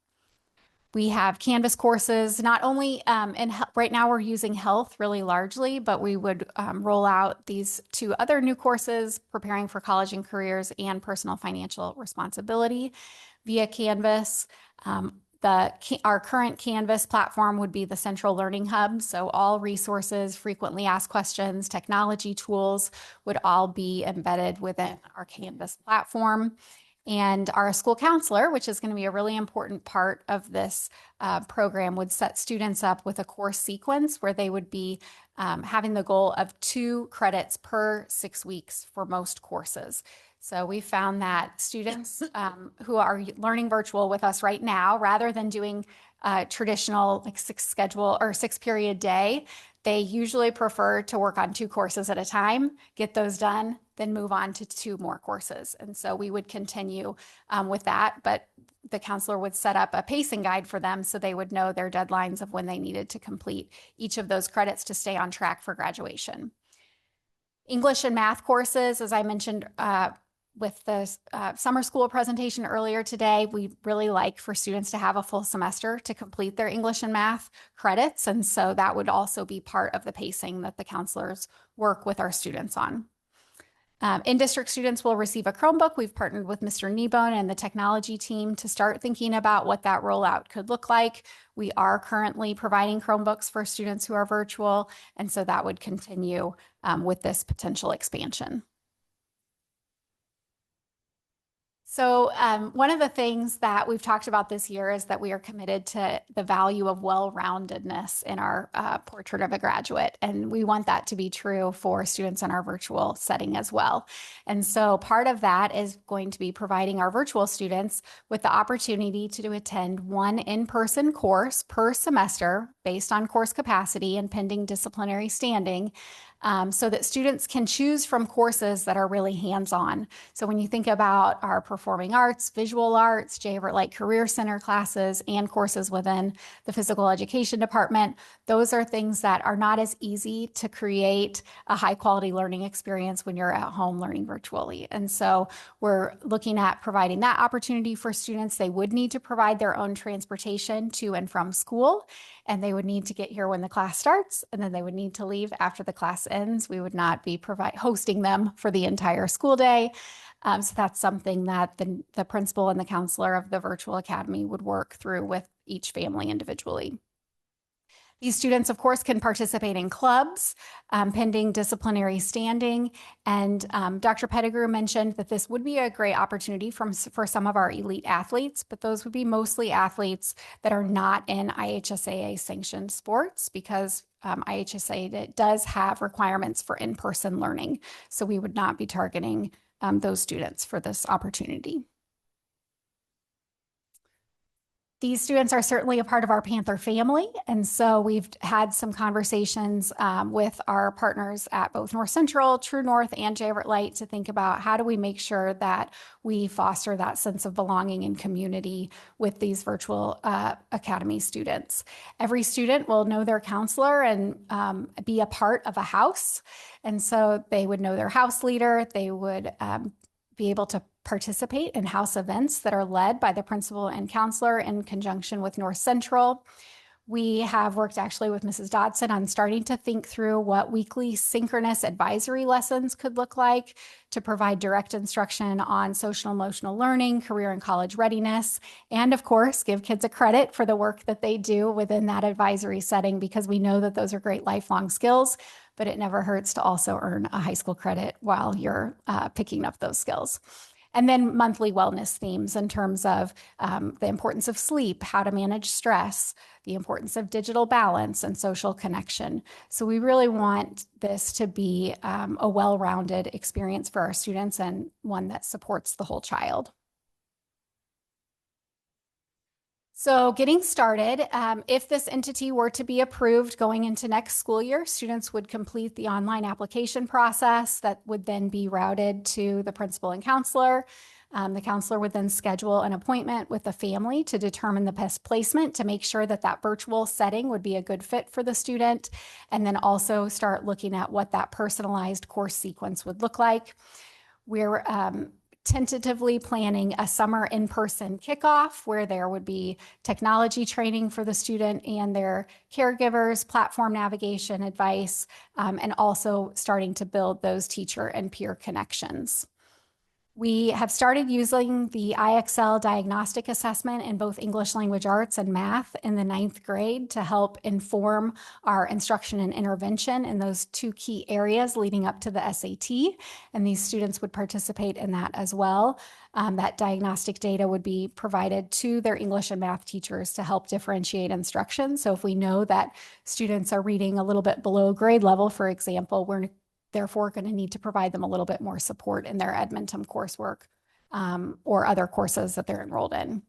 We have Canvas courses, not only right now we're using health really largely, but we would roll out these 2 other new courses, preparing for college and careers and personal financial responsibility via Canvas. Our current Canvas platform would be the central learning hub. So all resources, frequently asked questions, technology tools would all be embedded within our Canvas platform. And our school counselor, which is going to be a really important part of this program, would set students up with a course sequence where they would be having the goal of 2 credits per 6 weeks for most courses. So we found that students who are learning virtual with us right now, rather than doing traditional like 6-period day, they usually prefer to work on 2 courses at a time, get those done, then move on to 2 more courses. And so we would continue with that, but the counselor would set up a pacing guide for them so they would know their deadlines of when they needed to complete each of those credits to stay on track for graduation. English and math courses, as I mentioned with the summer school presentation earlier today, we really like for students to have a full semester to complete their English and math credits. And so that would also be part of the pacing that the counselors work with our students on. In-district students will receive a Chromebook. We've partnered with Mr. Kneebone and the technology team to start thinking about what that rollout could look like. We are currently providing Chromebooks for students who are virtual, and so that would continue with this potential expansion. So one of the things that we've talked about this year is that we are committed to the value of well-roundedness in our portrait of a graduate. And we want that to be true for students in our virtual setting as well. And so part of that is going to be providing our virtual students with the opportunity to attend 1 in-person course per semester based on course capacity and pending disciplinary standing. So that students can choose from courses that are really hands-on. So when you think about our performing arts, visual arts, J. Everett Light Career Center classes, and courses within the physical education department, those are things that are not as easy to create a high-quality learning experience when you're at home learning virtually. And so we're looking at providing that opportunity for students. They would need to provide their own transportation to and from school, and they would need to get here when the class starts, and then they would need to leave after the class ends. We would not be hosting them for the entire school day. So that's something that the principal and the counselor of the virtual academy would work through with each family individually. These students, of course, can participate in clubs, pending disciplinary standing. And Dr. Pettigrew mentioned that this would be a great opportunity for some of our elite athletes, but those would be mostly athletes that are not in IHSAA sanctioned sports because IHSAA does have requirements for in-person learning. So we would not be targeting those students for this opportunity. These students are certainly a part of our Panther family. And so we've had some conversations with our partners at both North Central, True North, and J. Everett Light to think about how do we make sure that we foster that sense of belonging and community with these virtual academy students. Every student will know their counselor and be a part of a house. And so they would know their house leader. They would be able to participate in house events that are led by the principal and counselor in conjunction with North Central. We have worked actually with Mrs. Dodson on starting to think through what weekly synchronous advisory lessons could look like to provide direct instruction on social emotional learning, career and college readiness, and of course, give kids a credit for the work that they do within that advisory setting, because we know that those are great lifelong skills, but it never hurts to also earn a high school credit while you're picking up those skills. And then monthly wellness themes in terms of the importance of sleep, how to manage stress, the importance of digital balance and social connection. So we really want this to be a well-rounded experience for our students and one that supports the whole child. So getting started, if this entity were to be approved going into next school year, students would complete the online application process that would then be routed to the principal and counselor. The counselor would then schedule an appointment with the family to determine the best placement to make sure that that virtual setting would be a good fit for the student, and then also start looking at what that personalized course sequence would look like. We're tentatively planning a summer in-person kickoff where there would be technology training for the student and their caregivers, platform navigation advice, and also starting to build those teacher and peer connections. We have started using the IXL diagnostic assessment in both English language arts and math in the 9th grade to help inform our instruction and intervention in those two key areas leading up to the SAT. And these students would participate in that as well. That diagnostic data would be provided to their English and math teachers to help differentiate instruction. So if we know that students are reading a little bit below grade level, for example, we're therefore going to need to provide them a little bit more support in their Edmonton coursework or other courses that they're enrolled in.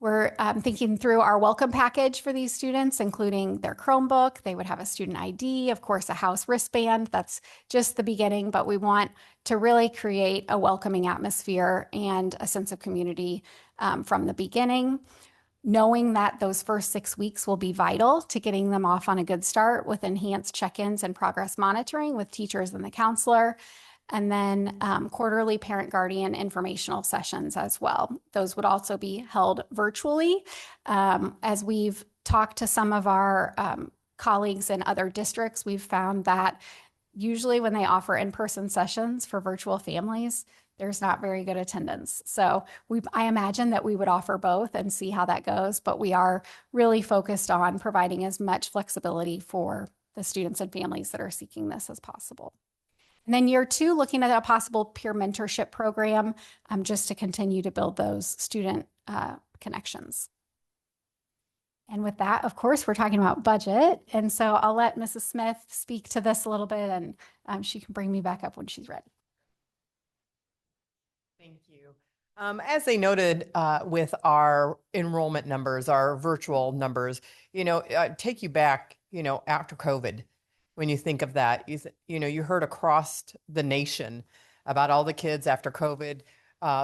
We're thinking through our welcome package for these students, including their Chromebook. They would have a student ID, of course, a house wristband. That's just the beginning, but we want to really create a welcoming atmosphere and a sense of community from the beginning, knowing that those first 6 weeks will be vital to getting them off on a good start with enhanced check-ins and progress monitoring with teachers and the counselor, and then quarterly parent guardian informational sessions as well. Those would also be held virtually. As we've talked to some of our colleagues in other districts, we've found that usually when they offer in-person sessions for virtual families, there's not very good attendance. So I imagine that we would offer both and see how that goes, but we are really focused on providing as much flexibility for the students and families that are seeking this as possible. And then year 2, looking at a possible peer mentorship program just to continue to build those student connections. And with that, of course, we're talking about budget. And so I'll let Mrs. Smith speak to this a little bit, and she can bring me back up when she's ready. Thank you. As they noted with our enrollment numbers, our virtual numbers, take you back, after COVID, when you think of that, you heard across the nation about all the kids after COVID.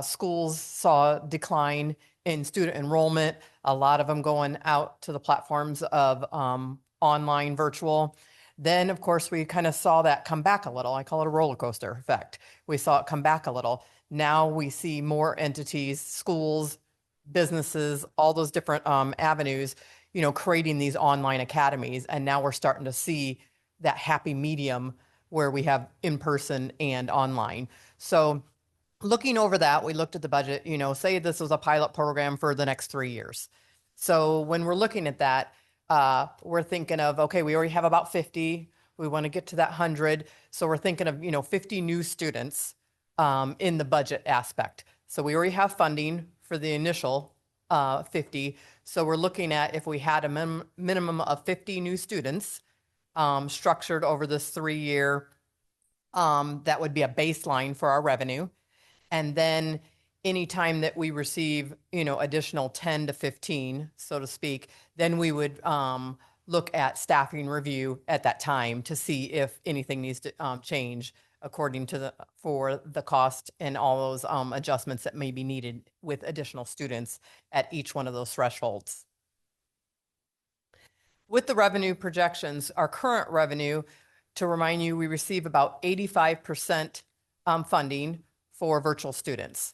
Schools saw a decline in student enrollment, a lot of them going out to the platforms of online virtual. Then, of course, we kind of saw that come back a little. I call it a roller coaster effect. We saw it come back a little. Now we see more entities, schools, businesses, all those different avenues, creating these online academies. And now we're starting to see that happy medium where we have in-person and online. So looking over that, we looked at the budget, say this was a pilot program for the next 3 years. So when we're looking at that, we're thinking of, okay, we already have about 50. We want to get to that 100. So we're thinking of, 50 new students in the budget aspect. So we already have funding for the initial 50. So we're looking at if we had a minimum of 50 new students structured over this 3-year, that would be a baseline for our revenue. And then anytime that we receive, additional 10 to 15, so to speak, then we would look at staffing review at that time to see if anything needs to change according to for the cost and all those adjustments that may be needed with additional students at each one of those thresholds. With the revenue projections, our current revenue, to remind you, we receive about 85% funding for virtual students.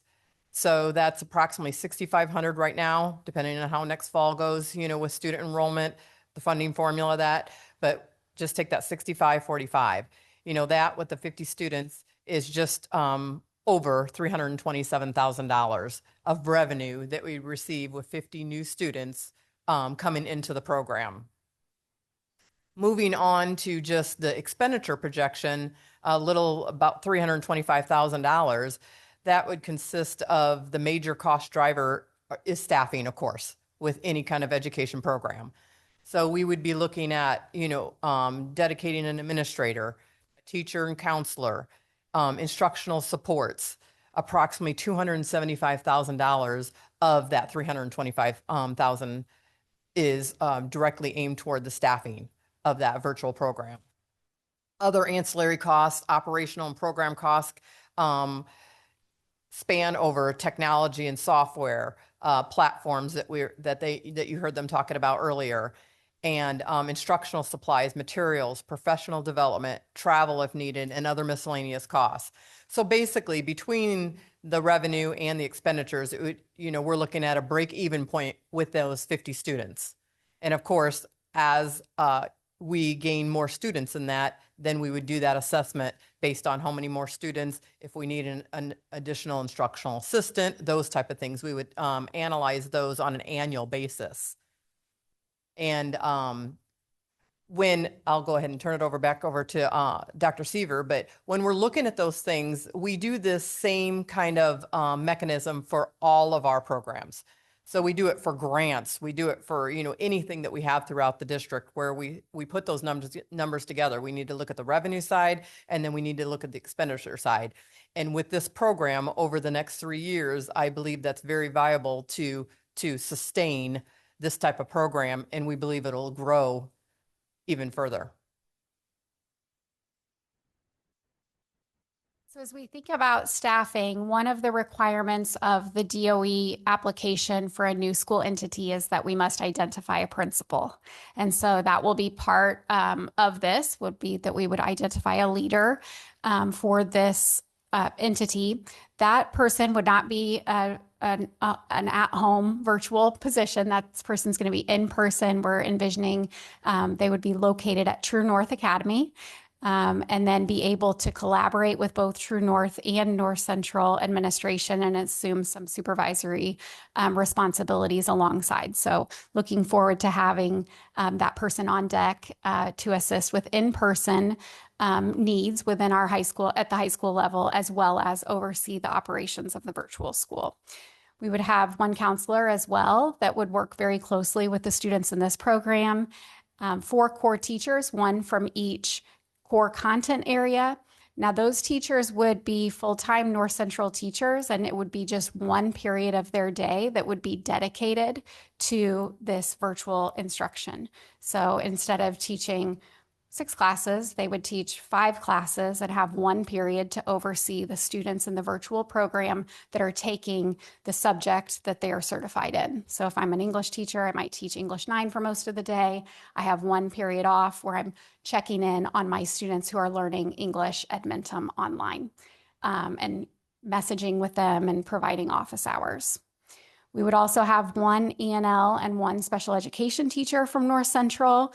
So that's approximately 6,500 right now, depending on how next fall goes, with student enrollment, the funding formula but just take that 65-45. That with the 50 students is just over $327,000 of revenue that we receive with 50 new students coming into the program. Moving on to just the expenditure projection, about $325,000. That would consist of the major cost driver is staffing, of course, with any kind of education program. So we would be looking at, dedicating an administrator, a teacher and counselor, instructional supports. Approximately $275,000 of that $325,000 is directly aimed toward the staffing of that virtual program. Other ancillary costs, operational and program costs, span over technology and software platforms that you heard them talking about earlier, and instructional supplies, materials, professional development, travel if needed, and other miscellaneous costs. So basically, between the revenue and the expenditures, we're looking at a break-even point with those 50 students. And of course, as we gain more students in that, then we would do that assessment based on how many more students, if we need an additional instructional assistant, those type of things. We would analyze those on an annual basis. And when I'll go ahead and turn it back over to Dr. Seaver, but when we're looking at those things, we do this same kind of mechanism for all of our programs. So we do it for grants. We do it for, anything that we have throughout the district where we put those numbers together. We need to look at the revenue side, and then we need to look at the expenditure side. And with this program over the next 3 years, I believe that's very viable to sustain this type of program, and we believe it'll grow even further. So as we think about staffing, one of the requirements of the DOE application for a new school entity is that we must identify a principal. And so that will be part of this, would be that we would identify a leader for this entity. That person would not be an at-home virtual position. That person's going to be in person. We're envisioning they would be located at True North Academy. And then be able to collaborate with both True North and North Central administration and assume some supervisory responsibilities alongside. So looking forward to having that person on deck to assist with in-person needs within our high school, at the high school level, as well as oversee the operations of the virtual school. We would have one counselor as well that would work very closely with the students in this program. 4 core teachers, one from each core content area. Now those teachers would be full-time North Central teachers, and it would be just one period of their day that would be dedicated to this virtual instruction. So instead of teaching 6 classes, they would teach 5 classes and have one period to oversee the students in the virtual program that are taking the subject that they are certified in. So if I'm an English teacher, I might teach English 9 for most of the day. I have one period off where I'm checking in on my students who are learning English Edmentum online and messaging with them and providing office hours. We would also have one ENL and one special education teacher from North Central,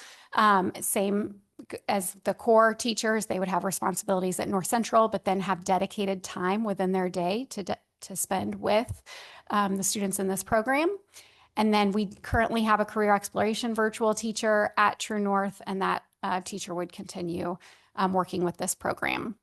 same as the core teachers. They would have responsibilities at North Central, but then have dedicated time within their day to spend with the students in this program. And then we currently have a career exploration virtual teacher at True North, and that teacher would continue working with this program.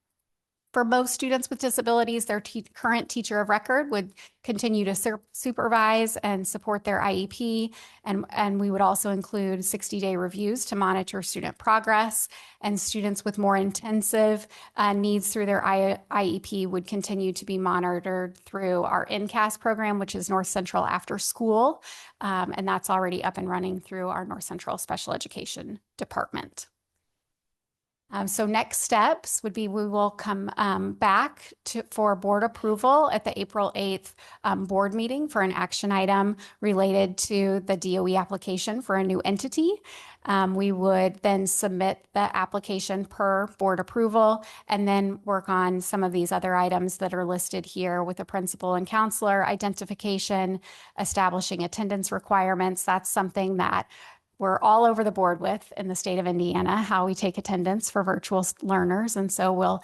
For most students with disabilities, their current teacher of record would continue to supervise and support their IEP. And we would also include 60-day reviews to monitor student progress. And students with more intensive needs through their IEP would continue to be monitored through our NCAS program, which is North Central After School. And that's already up and running through our North Central Special Education Department. So next steps would be we will come back for board approval at the April 8th board meeting for an action item related to the DOE application for a new entity. We would then submit the application per board approval and then work on some of these other items that are listed here with the principal and counselor identification, establishing attendance requirements. That's something that we're all over the board with in the state of Indiana, how we take attendance for virtual learners. And so we'll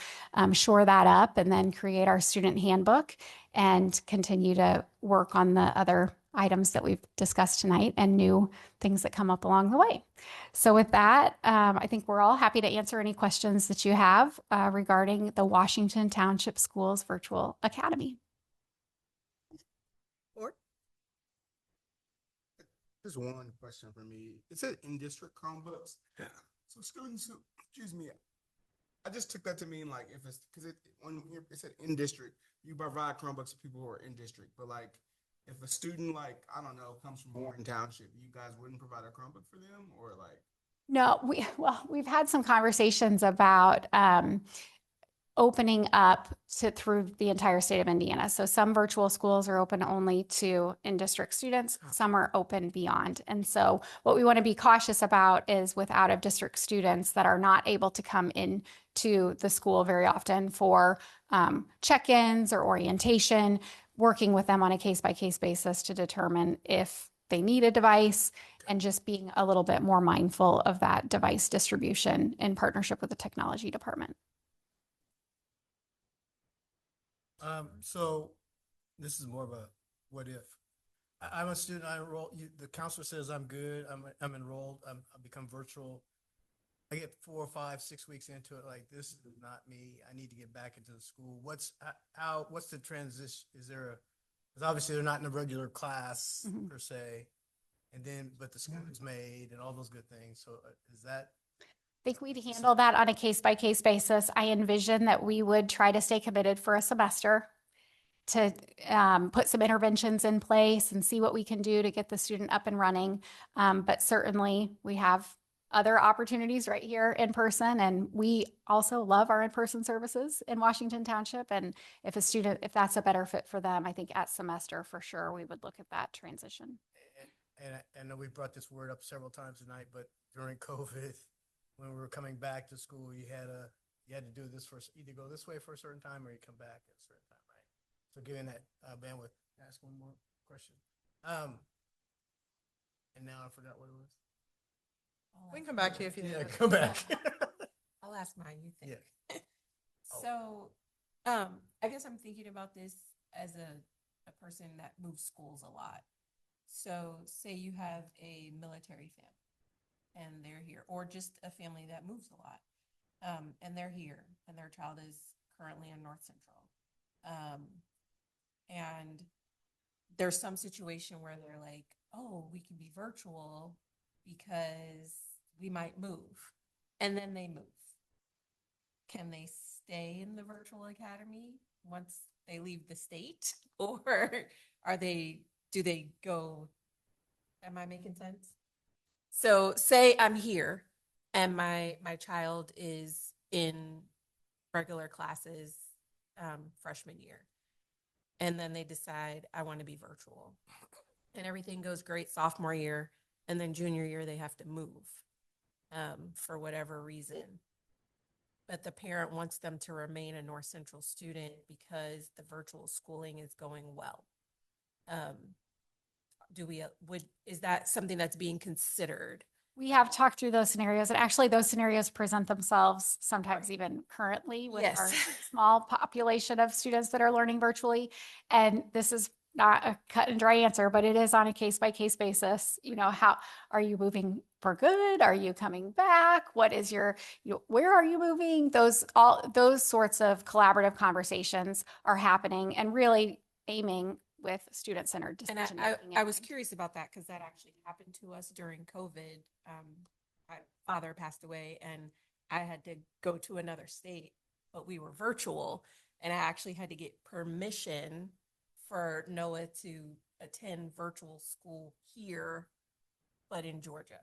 shore that up and then create our student handbook and continue to work on the other items that we've discussed tonight and new things that come up along the way. So with that, I think we're all happy to answer any questions that you have regarding the Washington Township Schools Virtual Academy. Just one question for me. It said in-district Chromebooks. Yeah. So students who, excuse me, I just took that to mean like if it's, because it said in-district, you provide Chromebooks to people who are in-district. But like if a student like, I don't know, comes from Warren Township, you guys wouldn't provide a Chromebook for them or like? No, we've had some conversations about opening up through the entire state of Indiana. So some virtual schools are open only to in-district students, some are open beyond. And so what we want to be cautious about is with out-of-district students that are not able to come in to the school very often for check-ins or orientation, working with them on a case-by-case basis to determine if they need a device and just being a little bit more mindful of that device distribution in partnership with the technology department. So this is more of a what if. I'm a student, I enroll, the counselor says I'm good, I'm enrolled, I become virtual. I get 4 or 5, 6 weeks into it, like this is not me, I need to get back into the school. What's the transition? Is there because obviously they're not in a regular class per se, and then, but the school is made and all those good things. So is that? I think we'd handle that on a case-by-case basis. I envision that we would try to stay committed for a semester to put some interventions in place and see what we can do to get the student up and running. But certainly we have other opportunities right here in person, and we also love our in-person services in Washington Township. And if if that's a better fit for them, I think at semester for sure, we would look at that transition. And I know we brought this word up several times tonight, but during COVID, when we were coming back to school, you had to do this for either go this way for a certain time or you come back at a certain time, right? So given that bandwidth, can I ask one more question? And now I forgot what it was. We can come back to you if you need. Yeah, come back. I'll ask mine, you think. Yeah. So, I guess I'm thinking about this as a person that moves schools a lot. So say you have a military family and they're here, or just a family that moves a lot, and they're here and their child is currently in North Central. And there's some situation where they're like, oh, we can be virtual because we might move, and then they move. Can they stay in the virtual academy once they leave the state, or do they go? Am I making sense? So say I'm here and my child is in regular classes freshman year, and then they decide I want to be virtual, and everything goes great sophomore year, and then junior year they have to move for whatever reason. But the parent wants them to remain a North Central student because the virtual schooling is going well. Is that something that's being considered? We have talked through those scenarios, and actually those scenarios present themselves sometimes even currently with our small population of students that are learning virtually. And this is not a cut and dry answer, but it is on a case by case basis. You know, how are you moving for good? Are you coming back? What is your, where are you moving? All those sorts of collaborative conversations are happening and really aiming with student-centered And decision I making. was curious about that because that actually happened to us during COVID. My father passed away and I had to go to another state, but we were virtual, and I actually had to get permission for Noah to attend virtual school here, but in Georgia.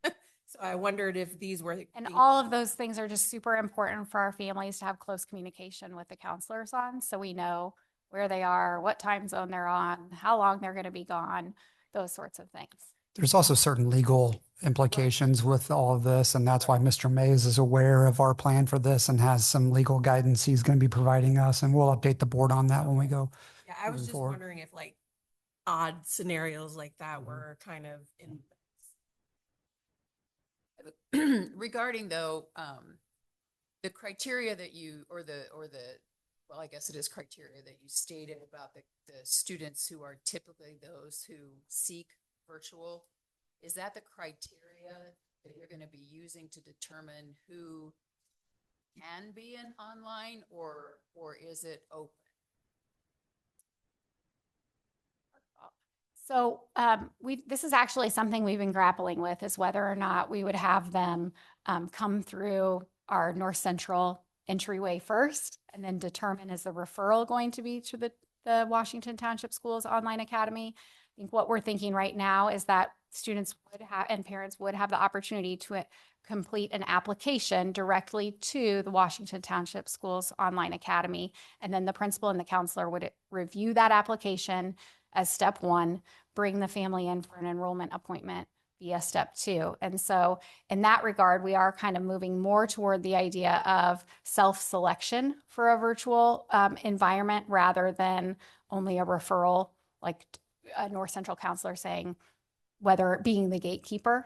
So I wondered if these were And things- all of those things are just super important for our families to have close communication with the counselors on, so we know where they are, what time zone they're on, how long they're going to be gone, those sorts of things. There's also certain legal implications with all of this, and that's why Mr. Mays is aware of our plan for this and has some legal guidance he's going to be providing us, and we'll update the board on that when we go. Yeah, I was moving just forward. wondering if like odd scenarios like that were kind of in. Regarding though, the criteria that you, well, I guess it is criteria that you stated about the students who are typically those who seek virtual, is that the criteria that you're going to be using to determine who can be in online, or is it open? So this is actually something we've been grappling with, is whether or not we would have them come through our North Central entryway first and then determine, is the referral going to be to the Washington Township Schools Online Academy. I think what we're thinking right now is that students would have and parents would have the opportunity to complete an application directly to the Washington Township Schools Online Academy. And then the principal and the counselor would review that application as step one, bring the family in for an enrollment appointment via step two. And so in that regard, we are kind of moving more toward the idea of self-selection for a virtual environment rather than only a referral, like a North Central counselor saying, whether being the gatekeeper.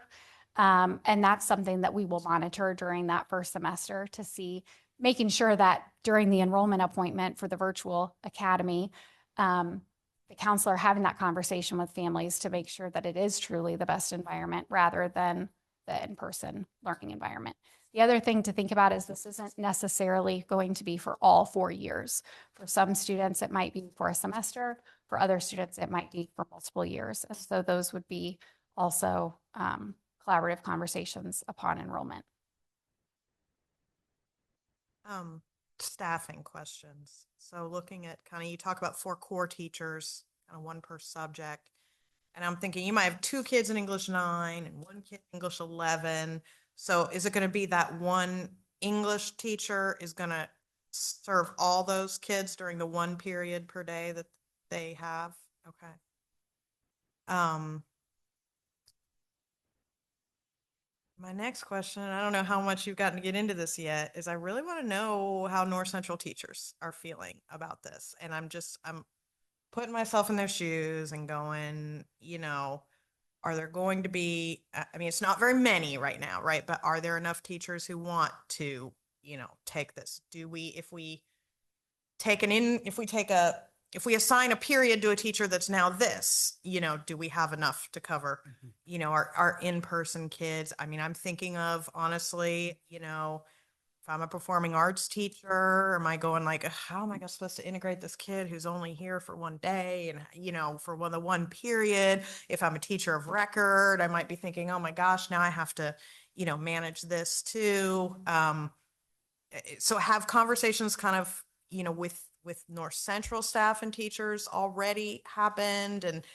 And that's something that we will monitor during that first semester to see, making sure that during the enrollment appointment for the virtual academy, the counselor having that conversation with families to make sure that it is truly the best environment rather than the in-person learning environment. The other thing to think about is this isn't necessarily going to be for all 4 years. For some students, it might be for a semester. For other students, it might be for multiple years. And so those would be also collaborative conversations upon enrollment. Staffing questions. So looking at kind of, you talk about 4 core teachers, kind of 1 per subject. And I'm thinking you might have 2 kids in English 9 and 1 kid in English 11. So is it going to be that 1 English teacher is going to serve all those kids during the 1 period per day that they have? Okay. My next question, and I don't know how much you've gotten to get into this yet, is I really want to know how North Central teachers are feeling about this. And I'm putting myself in their shoes and going, are there going to be, I mean, it's not very many right now, right? But are there enough teachers who want to, take this? If we assign a period to a teacher that's now this, do we have enough to cover, our in-person kids? I mean, I'm thinking of, honestly, if I'm a performing arts teacher, am I going like, how am I supposed to integrate this kid who's only here for 1 day and, for the 1 period? If I'm a teacher of record, I might be thinking, oh my gosh, now I have to, manage this too. So have conversations kind of, with North Central staff and teachers already happened, and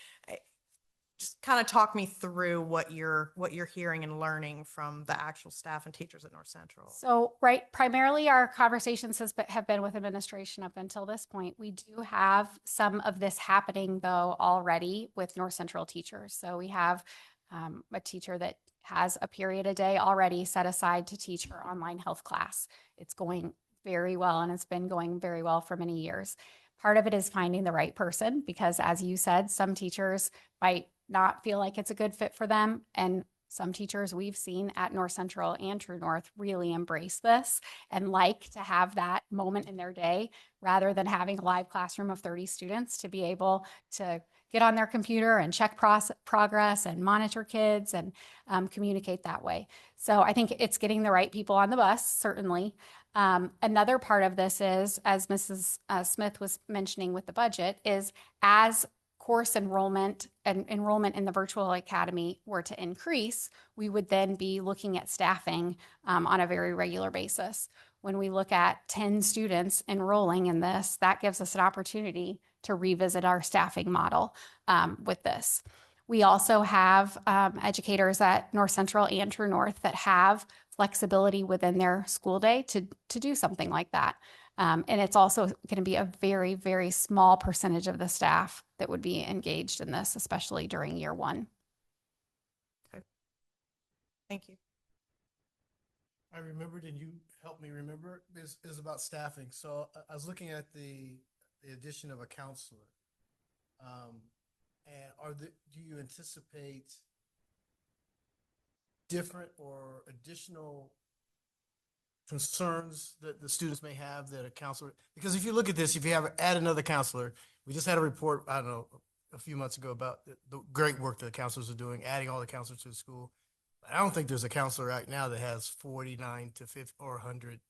just kind of talk me through what you're hearing and learning from the actual staff and teachers at North Central. So, primarily our conversations have been with administration up until this point. We do have some of this happening though already with North Central teachers. So we have a teacher that has a period a day already set aside to teach her online health class. It's going very well, and it's been going very well for many years. Part of it is finding the right person, because as you said, some teachers might not feel like it's a good fit for them, and Some teachers we've seen at North Central and True North really embrace this and like to have that moment in their day rather than having a live classroom of 30 students to be able to get on their computer and check progress and monitor kids and communicate that way. So I think it's getting the right people on the bus, certainly. Another part of this is, as Mrs. Smith was mentioning with the budget, is as course enrollment and enrollment in the virtual academy were to increase, we would then be looking at staffing on a very regular basis. When we look at 10 students enrolling in this, that gives us an opportunity to revisit our staffing model with this. We also have educators at North Central and True North that have flexibility within their school day to do something like that. And it's also going to be a very, very small percentage of the staff that would be engaged in this, especially during year one. Okay. Thank you. I remembered, and you helped me remember, is about staffing. So I was looking at the addition of a counselor. And do you anticipate different or additional concerns that the students may have that a counselor, because if you look at this, if you add another counselor, we just had a report, I don't know, a few months ago about the great work that the counselors are doing, adding all the counselors to the school. I don't think there's a counselor right now that has 49 to 50 or 100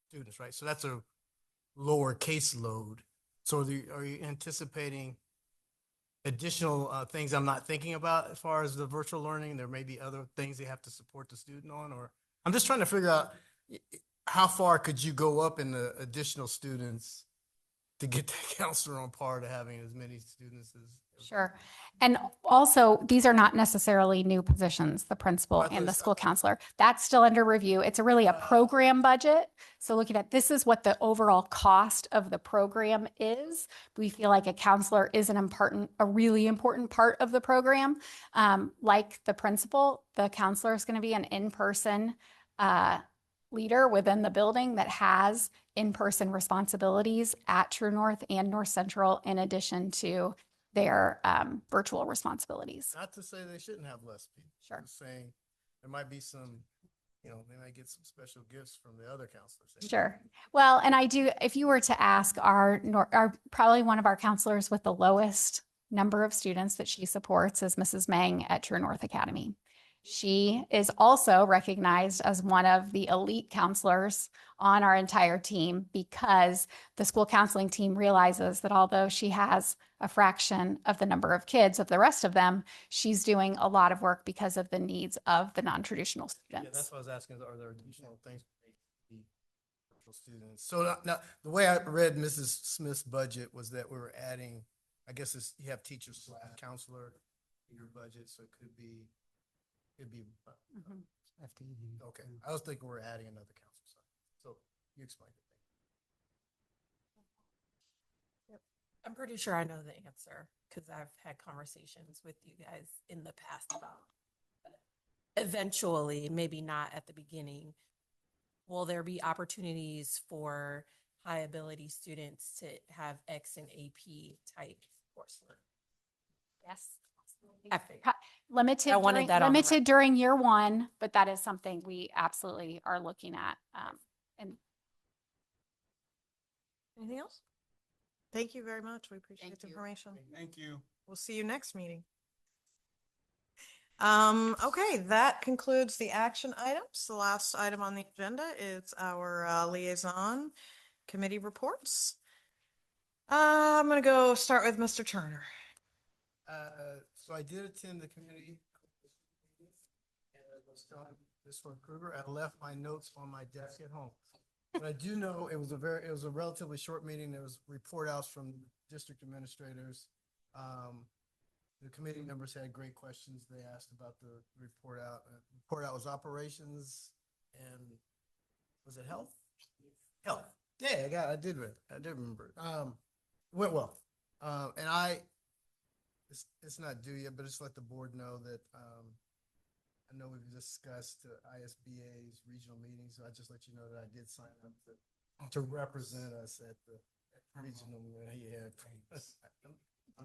students, right? So that's a lower caseload. So are you anticipating additional things I'm not thinking about as far as the virtual learning? There may be other things they have to support the student on, or I'm just trying to figure out how far could you go up in the additional students to get the counselor on par to having as many students as. Sure. And also, these are not necessarily new positions, the principal and the school counselor. That's still under review. It's really a program budget. So looking at this is what the overall cost of the program is. We feel like a counselor is a really important part of the program. Like the principal, the counselor is going to be an in-person leader within the building that has in-person responsibilities at True North and North Central, in addition to their virtual responsibilities. Not to say they shouldn't have less people. Sure. I'm saying there might be some, they might get some special gifts from the other counselors. Sure. Well, and if you were to ask our probably one of our counselors with the lowest number of students that she supports is Mrs. Meng at True North Academy. She is also recognized as one of the elite counselors on our entire team because the school counseling team realizes that although she has a fraction of the number of kids of the rest of them, she's doing a lot of work because of the needs of the non-traditional Yeah, students. that's what I was asking. Are there additional things for the virtual students? So now the way I read Mrs. Smith's budget was that we were adding, I guess you have teachers / counselor in your budget, so it could be. Okay. I was thinking we're adding another counselor. So you explained it. I'm pretty sure I know the answer because I've had conversations with you guys in the past about eventually, maybe not at the beginning, will there be opportunities for high ability students to have X and AP type coursework? Yes. I figured. Limited, I wanted that on the record. during year one, but that is something we absolutely are looking at. And Anything else? Thank you very much. We appreciate Thank the you. information. Thank you. We'll see you next meeting. Okay, that concludes the action items. The last item on the agenda is our liaison committee reports. I'm going to go start with Mr. Turner. So I did attend the committee, and I was telling this one Kruger, I left my notes on my desk at home. But I do know it was a relatively short meeting. There was report outs from district administrators. The committee members had great questions. They asked about the report out. Report out was operations and was it health? Health. Yeah, I did remember. Went well. And it's not due yet, but just let the board know that I know we've discussed ISBA's regional meetings. So I just let you know that I did sign up to represent us at the regional meeting. Yeah, I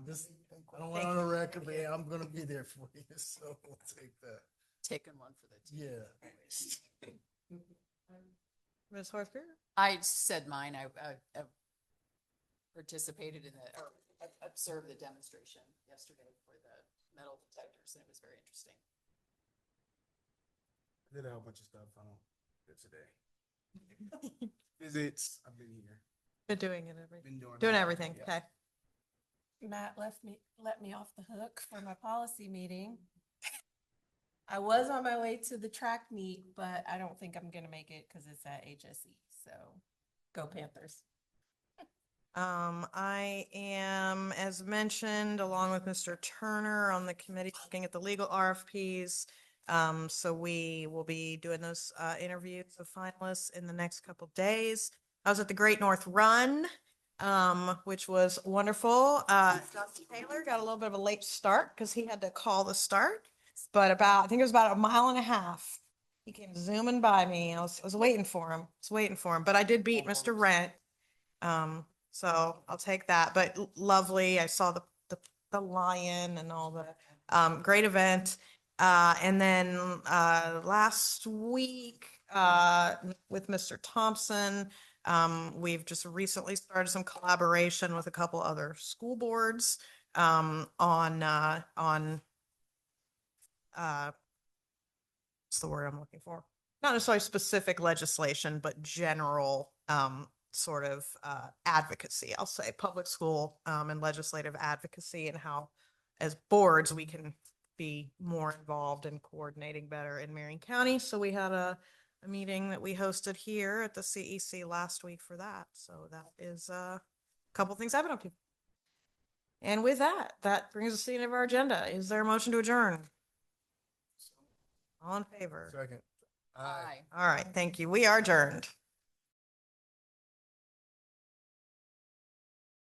don't want on the record, but yeah, I'm going to be there for you. So we'll take that. taken one for the team. Ms. Horstberger? I said mine. I participated in or observed the demonstration yesterday for the metal detectors, and it was very interesting. I did a whole bunch of stuff. I don't do today. Visits. I've been here. Been doing it, everything. Been Doing that, everything, yeah. okay. Matt let me off the hook for my policy meeting. I was on my way to the track meet, but I don't think I'm gonna make it because it's at HSE. So go Panthers. I am, as mentioned, along with Mr. Turner on the committee, looking at the legal RFPs. So we will be doing those interviews of finalists in the next couple days. I was at the Great North Run, which was wonderful. Dustin Taylor got a little bit of a late start because he had to call the start, but I think it was about a mile and a half. He came zooming by me. I was waiting for him. But I did beat Mr. Rent. So I'll take that, but lovely. I saw the lion and all the, great event. And then, last week, with Mr. Thompson, we've just recently started some collaboration with a couple other school boards, on what's the word I'm looking for? Not necessarily specific legislation, but general, sort of advocacy, I'll say, public school and legislative advocacy, and how as boards we can be more involved in coordinating better in Marion County. So we had a meeting that we hosted here at the CEC last week for that. So that is a couple things I've been up to. And with that, that brings us to the end of our agenda. Is there a motion to adjourn? All in favor? Second. Aye. All right, thank you. We are adjourned.